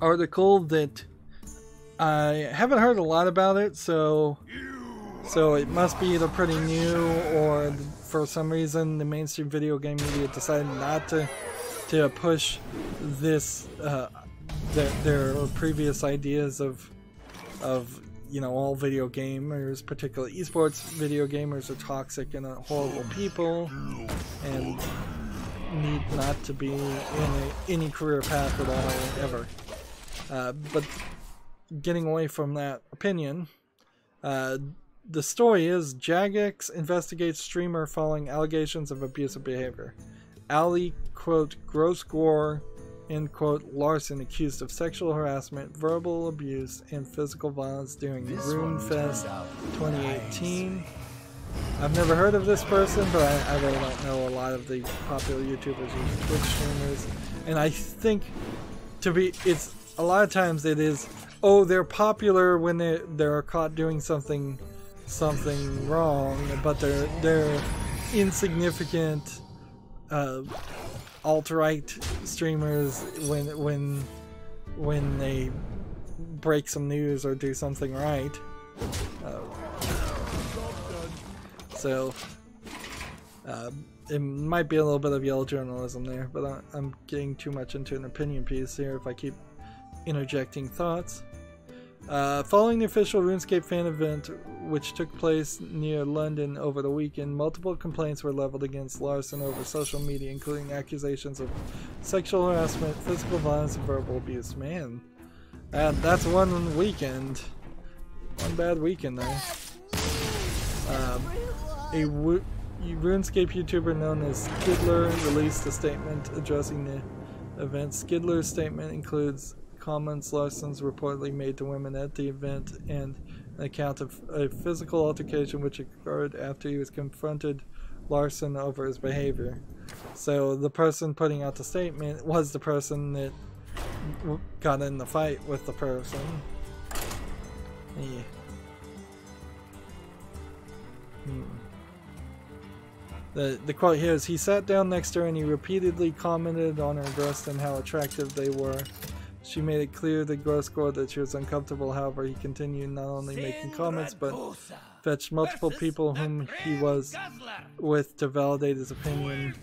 article that I haven't heard a lot about it, so it must be either pretty new or for some reason the mainstream video game media decided not to push this their previous ideas of you know, all video gamers, particularly esports video gamers, are toxic and horrible people and need not to be in any career path at all ever. But getting away from that opinion, the story is Jagex investigates streamer following allegations of abusive behavior. Ali, quote, gross gore, end quote, Larson accused of sexual harassment, verbal abuse, and physical violence during RuneFest 2018. I've never heard of this person, but I really don't know a lot of the popular YouTubers and Twitch streamers. And I think it's a lot of times it is, oh, they're popular when they're caught doing something wrong, but they're insignificant alt-right streamers when they break some news or do something right. So it might be a little bit of yellow journalism there, but I'm getting too much into an opinion piece here if I keep interjecting thoughts. Following the official RuneScape fan event, which took place near London over the weekend, multiple complaints were leveled against Larson over social media, including accusations of sexual harassment, physical violence, and verbal abuse. Man, that's one weekend. One bad weekend there. A RuneScape YouTuber known as Skidler released a statement addressing the event. Skidler's statement includes comments Larson's reportedly made to women at the event and an account of a physical altercation which occurred after he was confronted Larson over his behavior. So the person putting out the statement was the person that got in the fight with the person. Yeah. The quote here is, he sat down next to her and he repeatedly commented on her breasts and how attractive they were. She made it clear to gross gore that she was uncomfortable. However, he continued not only making comments but fetched multiple people whom he was with to validate his opinion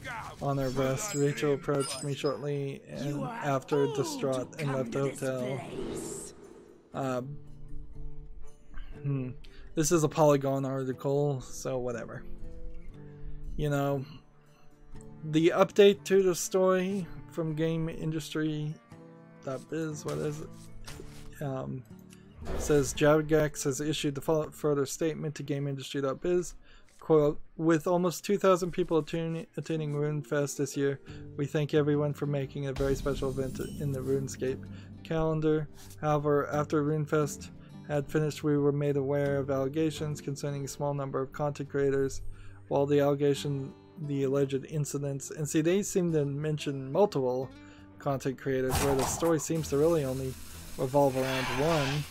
on her breasts. Rachel approached me shortly and after, distraught, and left the hotel. This is a Polygon article, so whatever. You know, the update to the story from GameIndustry.biz, what is it? Says Jagex has issued the further statement to GameIndustry.biz. Quote, with almost 2,000 people attending RuneFest this year, we thank everyone for making a very special event in the RuneScape calendar. However, after RuneFest had finished, we were made aware of allegations concerning a small number of content creators. While the alleged incidents, and see, they seem to mention multiple content creators where the story seems to really only revolve around one.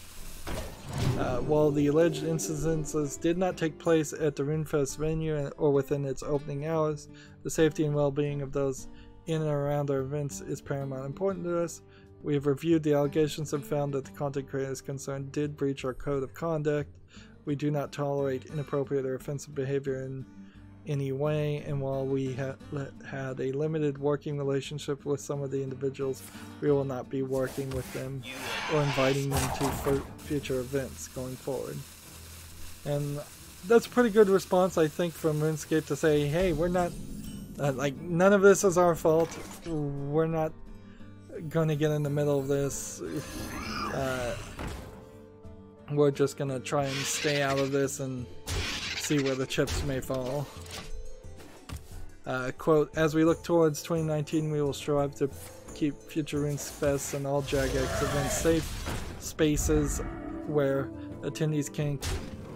While the alleged incidences did not take place at the RuneFest venue or within its opening hours, the safety and well-being of those in and around our events is paramount important to us. We have reviewed the allegations and found that the content creators concerned did breach our code of conduct. We do not tolerate inappropriate or offensive behavior in any way, and while we had a limited working relationship with some of the individuals, we will not be working with them or inviting them to future events going forward. And that's a pretty good response, I think, from RuneScape to say, hey, we're not, like, none of this is our fault. We're not going to get in the middle of this. We're just going to try and stay out of this and see where the chips may fall. Quote, as we look towards 2019, we will strive to keep future RuneFests and all Jagex events safe spaces where attendees can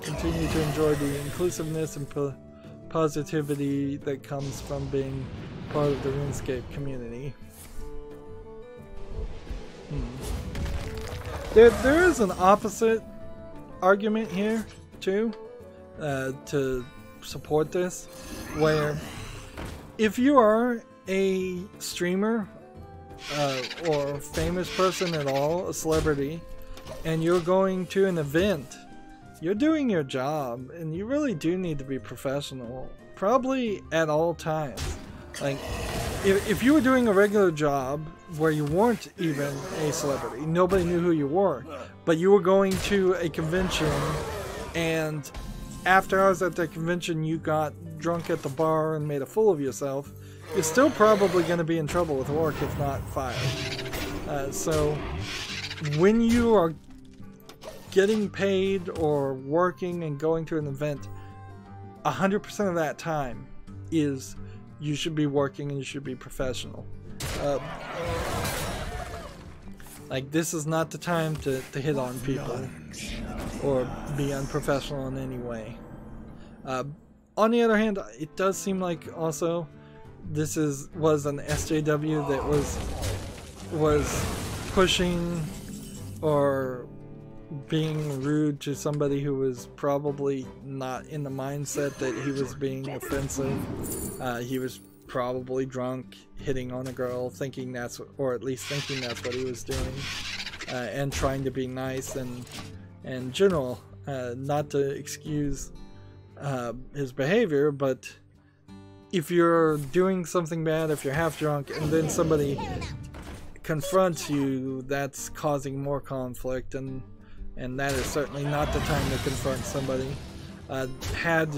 continue to enjoy the inclusiveness and positivity that comes from being part of the RuneScape community. There is an opposite argument here, too, to support this, where if you are a streamer or famous person at all, a celebrity, and you're going to an event, you're doing your job, and you really do need to be professional, probably at all times. Like, if you were doing a regular job where you weren't even a celebrity, nobody knew who you were, but you were going to a convention, and after hours at that convention you got drunk at the bar and made a fool of yourself, you're still probably going to be in trouble with work, if not fired. So when you are getting paid or working and going to an event, 100% of that time is you should be working and you should be professional. Like, this is not the time to hit on people or be unprofessional in any way. On the other hand, it does seem like also this was an SJW that was pushing or being rude to somebody who was probably not in the mindset that he was being offensive. He was probably drunk, hitting on a girl, thinking that's, or at least thinking that's what he was doing, and trying to be nice and general, not to excuse his behavior, but if you're doing something bad, if you're half drunk, and then somebody confronts you, that's causing more conflict, and that is certainly not the time to confront somebody. Had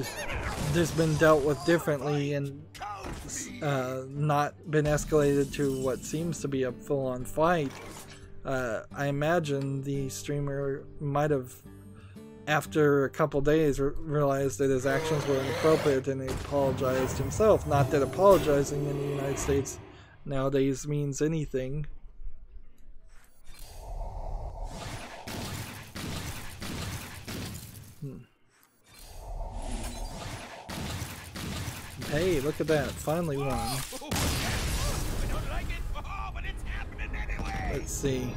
this been dealt with differently and not been escalated to what seems to be a full-on fight, I imagine the streamer might have, after a couple days, realized that his actions were inappropriate and he apologized himself. Not that apologizing in the United States nowadays means anything. Hey, look at that. Finally won. Let's see.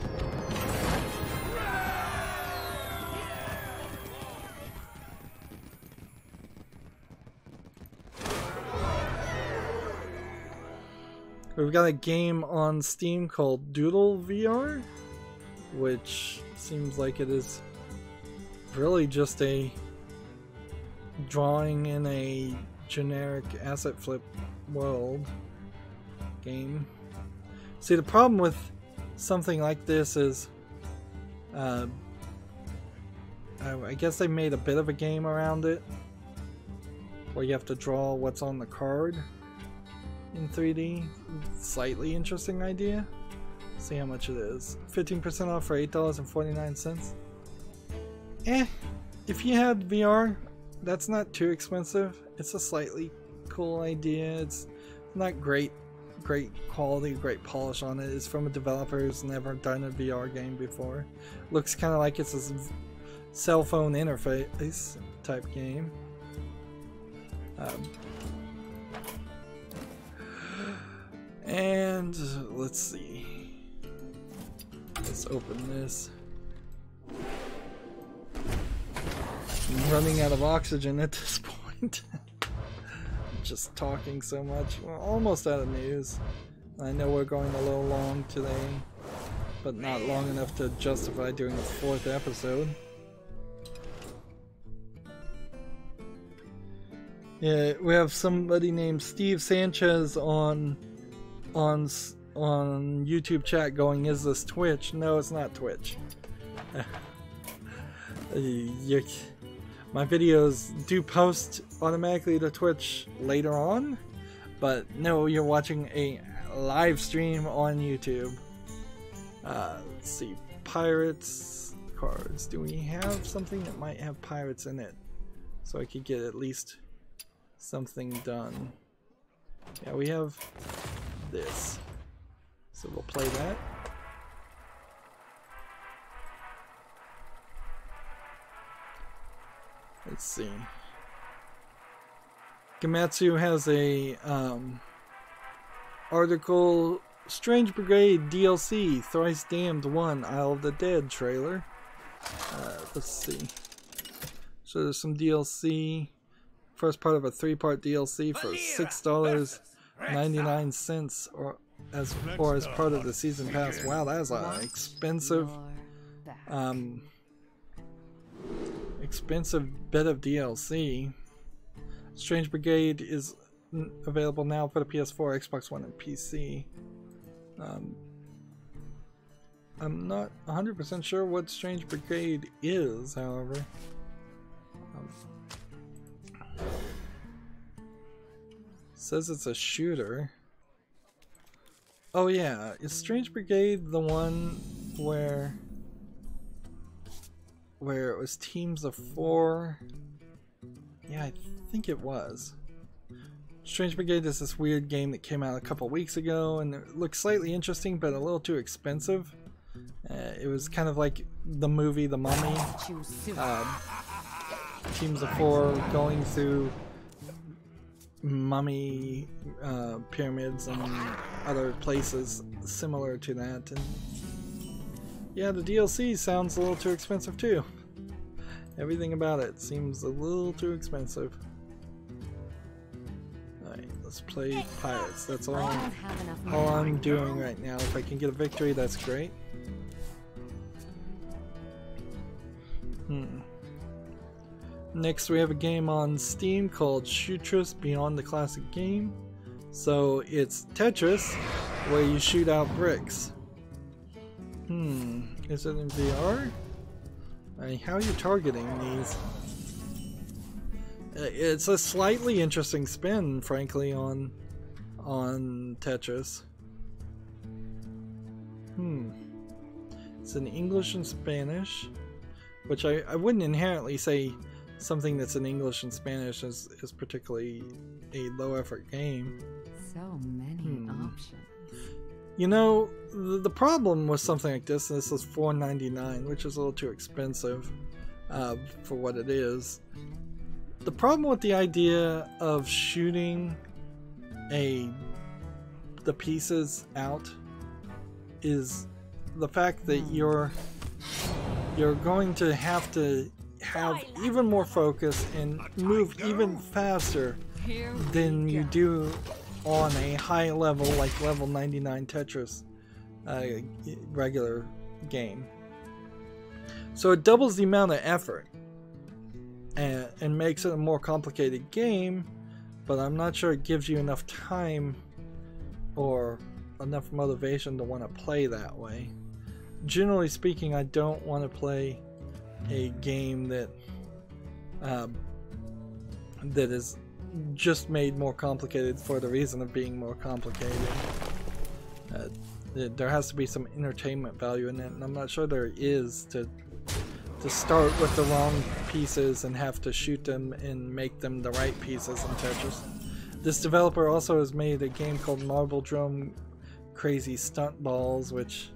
We've got a game on Steam called Doodle VR, which seems like it is really just a drawing in a generic asset flip world game. See, the problem with something like this is I guess they made a bit of a game around it where you have to draw what's on the card in 3D. Slightly interesting idea. See how much it is. 15% off for $8.49. If you had VR, that's not too expensive. It's a slightly cool idea. It's not great quality, great polish on it. It's from a developer who's never done a VR game before. Looks kind of like it's a cell phone interface type game. And let's see. Let's open this. I'm running out of oxygen at this point. Just talking so much. We're almost out of news. I know we're going a little long today, but not long enough to justify doing a 4th episode. Yeah, we have somebody named Steve Sanchez on YouTube chat going, "Is this Twitch?" No, it's not Twitch. My videos do post automatically to Twitch later on, but no, you're watching a live stream on YouTube. Let's see, pirates cards. Do we have something that might have pirates in it, so I could get at least something done? Yeah, we have this, so we'll play that. Let's see. Gamatsu has a article, Strange Brigade DLC, Thrice Damned 1, Isle of the Dead trailer. Let's see. So there's some DLC. First part of a 3-part DLC for $6.99 or as part of the season pass. Wow, that's an expensive expensive bit of DLC. Strange Brigade is available now for the PS4, Xbox One, and PC. I'm not 100% sure what Strange Brigade is, however. Says it's a shooter. Oh yeah, is Strange Brigade the one where it was teams of 4? Yeah, I think it was. Strange Brigade is this weird game that came out a couple weeks ago, and it looks slightly interesting but a little too expensive. It was kind of like the movie The Mummy. Teams of 4 going through mummy pyramids and other places similar to that. And yeah, the DLC sounds a little too expensive too. Everything about it seems a little too expensive. Alright, let's play pirates. That's all I'm doing right now. If I can get a victory, that's great. Next we have a game on Steam called Tetris Beyond the Classic Game. So it's Tetris where you shoot out bricks. Is it in VR? How are you targeting these? It's a slightly interesting spin, frankly, on Tetris. It's in English and Spanish, which I wouldn't inherently say something that's in English and Spanish is particularly a low effort game. So many options. You know, the problem with something like this is $4.99, which is a little too expensive for what it is. The problem with the idea of shooting the pieces out is the fact that you're going to have even more focus and move even faster than you do on a high level like level 99 Tetris regular game. So it doubles the amount of effort and makes it a more complicated game, but I'm not sure it gives you enough time or enough motivation to want to play that way. Generally speaking, I don't want to play a game that is just made more complicated for the reason of being more complicated. There has to be some entertainment value in it, and I'm not sure there is to start with the wrong pieces and have to shoot them and make them the right pieces in Tetris. This developer also has made a game called Marble Drum Crazy Stunt Balls, which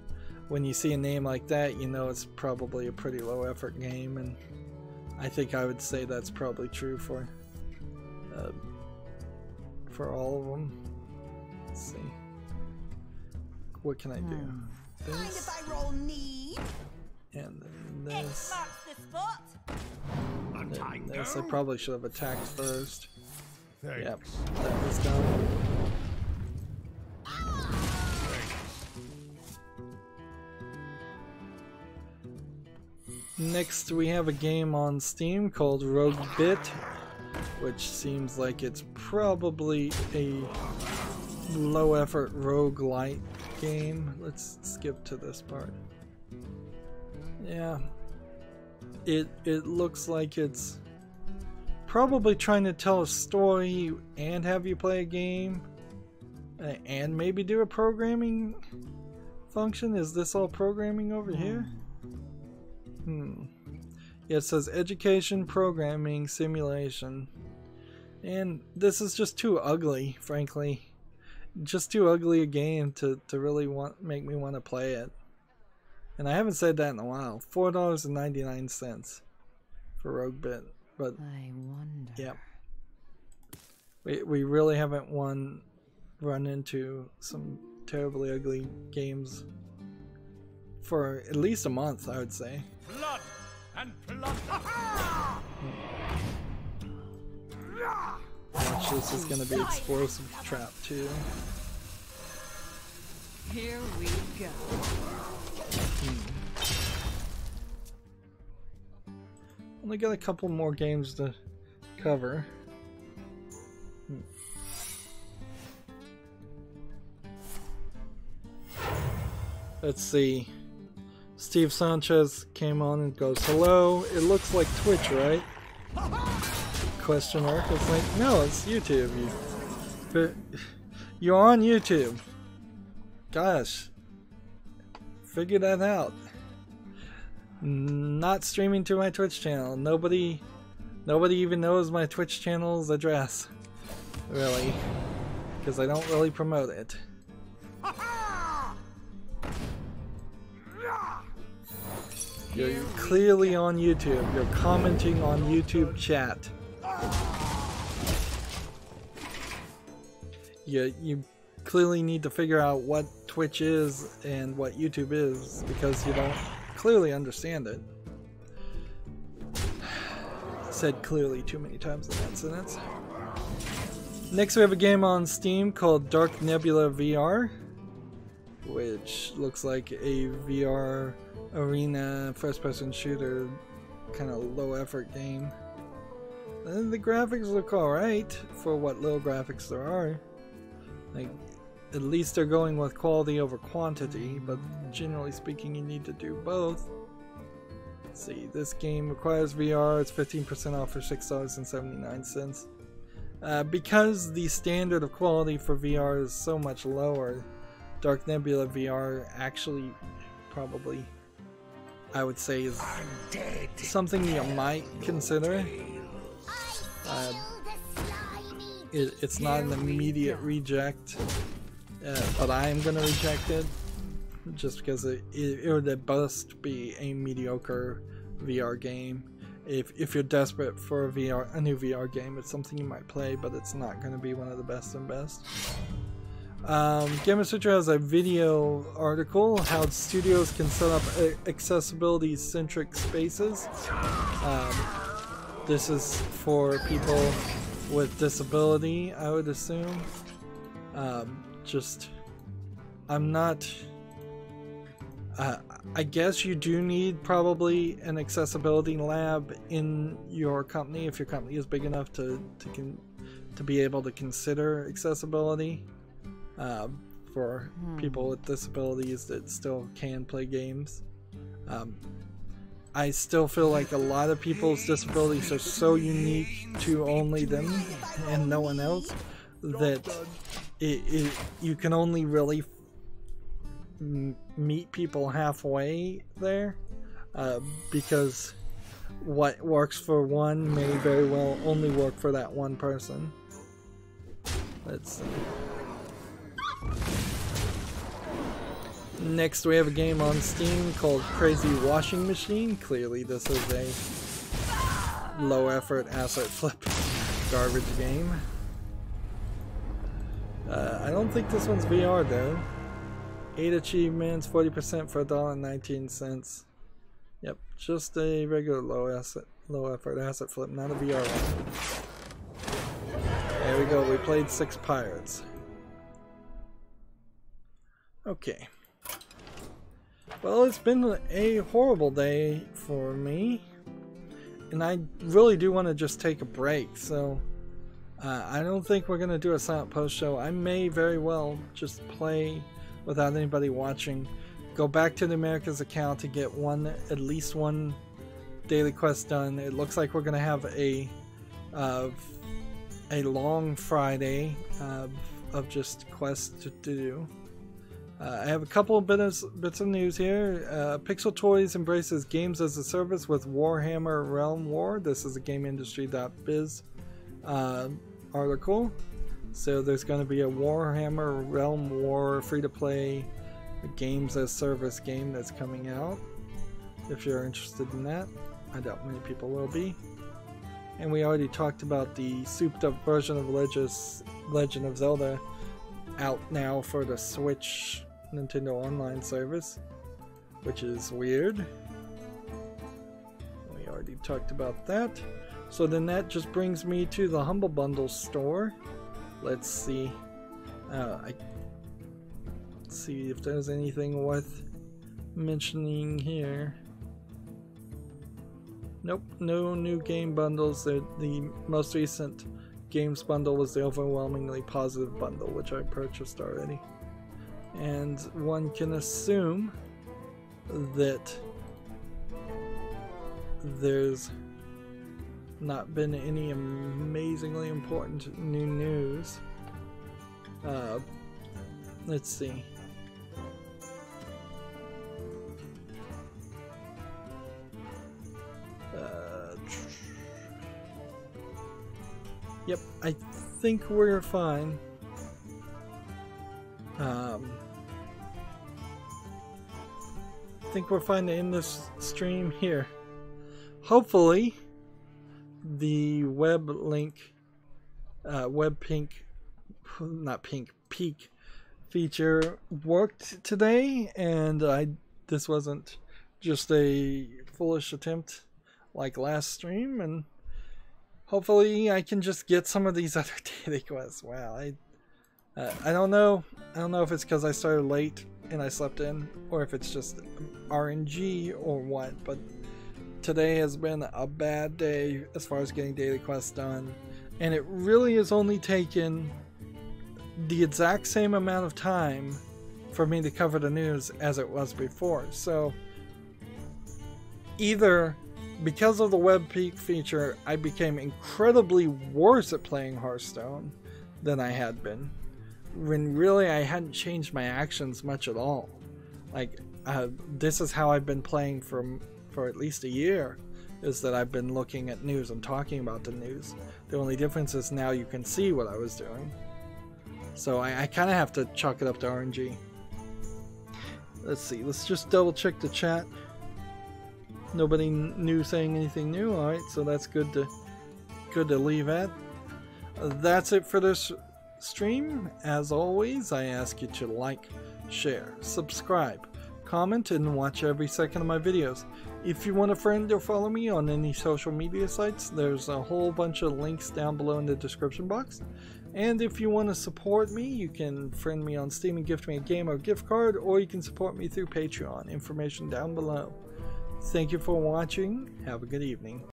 when you see a name like that, you know it's probably a pretty low effort game, and I think I would say that's probably true for all of them. Let's see. What can I do? This. And then this. And then this. I probably should have attacked first. Yep, that was done. Next we have a game on Steam called Rogue Bit. which seems like it's probably a low effort roguelite game. Let's skip to this part. Yeah, it looks like it's probably trying to tell a story and have you play a game and maybe do a programming function. Is this all programming over here? Yeah, it says education, programming, simulation. And this is just too ugly, frankly. Just too ugly a game to really make me want to play it. And I haven't said that in a while. $4.99 for Rogue Bit. But I wonder. yeah. We really haven't run into some terribly ugly games for at least a month, I would say. Blood and plunder. Watch, this is going to be explosive trap too. Here we go. Only got a couple more games to cover. Let's see. Steve Sanchez came on and goes, "Hello, it looks like Twitch, right?" Question mark. It's like, no, it's YouTube. You're on YouTube. Gosh. Figure that out. Not streaming to my Twitch channel. Nobody even knows my Twitch channel's address. Really. Because I don't really promote it. You're clearly on YouTube. You're commenting on YouTube chat. You clearly need to figure out what Twitch is and what YouTube is because you don't clearly understand it. Said clearly too many times in that sentence. Next we have a game on Steam called Dark Nebula VR, which looks like a VR arena first-person shooter kind of low-effort game. And the graphics look alright for what little graphics there are. Like, at least they're going with quality over quantity, but generally speaking you need to do both. Let's see, this game requires VR, it's 15% off for $6.79. Because the standard of quality for VR is so much lower, Dark Nebula VR actually probably, I would say, is something you might consider. It's not an immediate reject, but I am going to reject it just because it would at best be a mediocre VR game. If you're desperate for a new VR game, it's something you might play, but it's not going to be one of the best and best. Gamer Sutra has a video article how studios can set up accessibility-centric spaces. This is for people with disability, I would assume. I'm not... I guess you do need probably an accessibility lab in your company if your company is big enough to be able to consider accessibility for people with disabilities that still can play games. I still feel like a lot of people's disabilities are so unique to only them and no one else that you can only really meet people halfway there, because what works for one may very well only work for that one person. Let's see. Next we have a game on Steam called Crazy Washing Machine. Clearly this is a low effort asset flip garbage game. I don't think this one's VR though. 8 achievements, 40% for $1.19. Yep, just a regular low effort asset flip, not a VR one. There we go, we played 6 pirates. Okay. Well, it's been a horrible day for me. and I really do want to just take a break, so I don't think we're going to do a silent post show. I may very well just play without anybody watching, go back to the America's account to get at least one daily quest done. It looks like we're going to have a long Friday of just quests to do. I have a couple of bits of news here. Pixel Toys embraces games as a service with Warhammer Realm War. This is a GameIndustry.biz article. So there's going to be a Warhammer Realm War free-to-play games as service game that's coming out. If you're interested in that, I doubt many people will be. And we already talked about the souped-up version of Legend of Zelda out now for the Switch Nintendo Online service, which is weird. We already talked about that. So then that just brings me to the Humble Bundle store. Let's see. Let's see if there's anything worth mentioning here. Nope, no new game bundles. The most recent games bundle was the overwhelmingly positive bundle, which I purchased already. And one can assume that there's not been any amazingly important new news. Let's see. Yep, I think we're fine. I think we're fine to end this stream here. Hopefully, the web link, peak feature worked today, and this wasn't just a foolish attempt like last stream, and hopefully I can just get some of these other daily quests. Wow, I don't know. I don't know if it's because I started late and I slept in, or if it's just RNG or what, but today has been a bad day as far as getting daily quests done, and it really has only taken the exact same amount of time for me to cover the news as it was before. So either because of the web peak feature, I became incredibly worse at playing Hearthstone than I had been, when really I hadn't changed my actions much at all. Like, this is how I've been playing for at least a year, is that I've been looking at news and talking about the news. The only difference is now you can see what I was doing. So I kind of have to chalk it up to RNG. Let's see, let's just double check the chat. Nobody new saying anything new. Alright, so that's good to leave at. That's it for this stream. As always, I ask you to like, share, subscribe, comment, and watch every second of my videos. If you want to friend or follow me on any social media sites, there's a whole bunch of links down below in the description box. And if you want to support me, you can friend me on Steam and gift me a game or gift card, or you can support me through Patreon. Information down below. Thank you for watching. Have a good evening.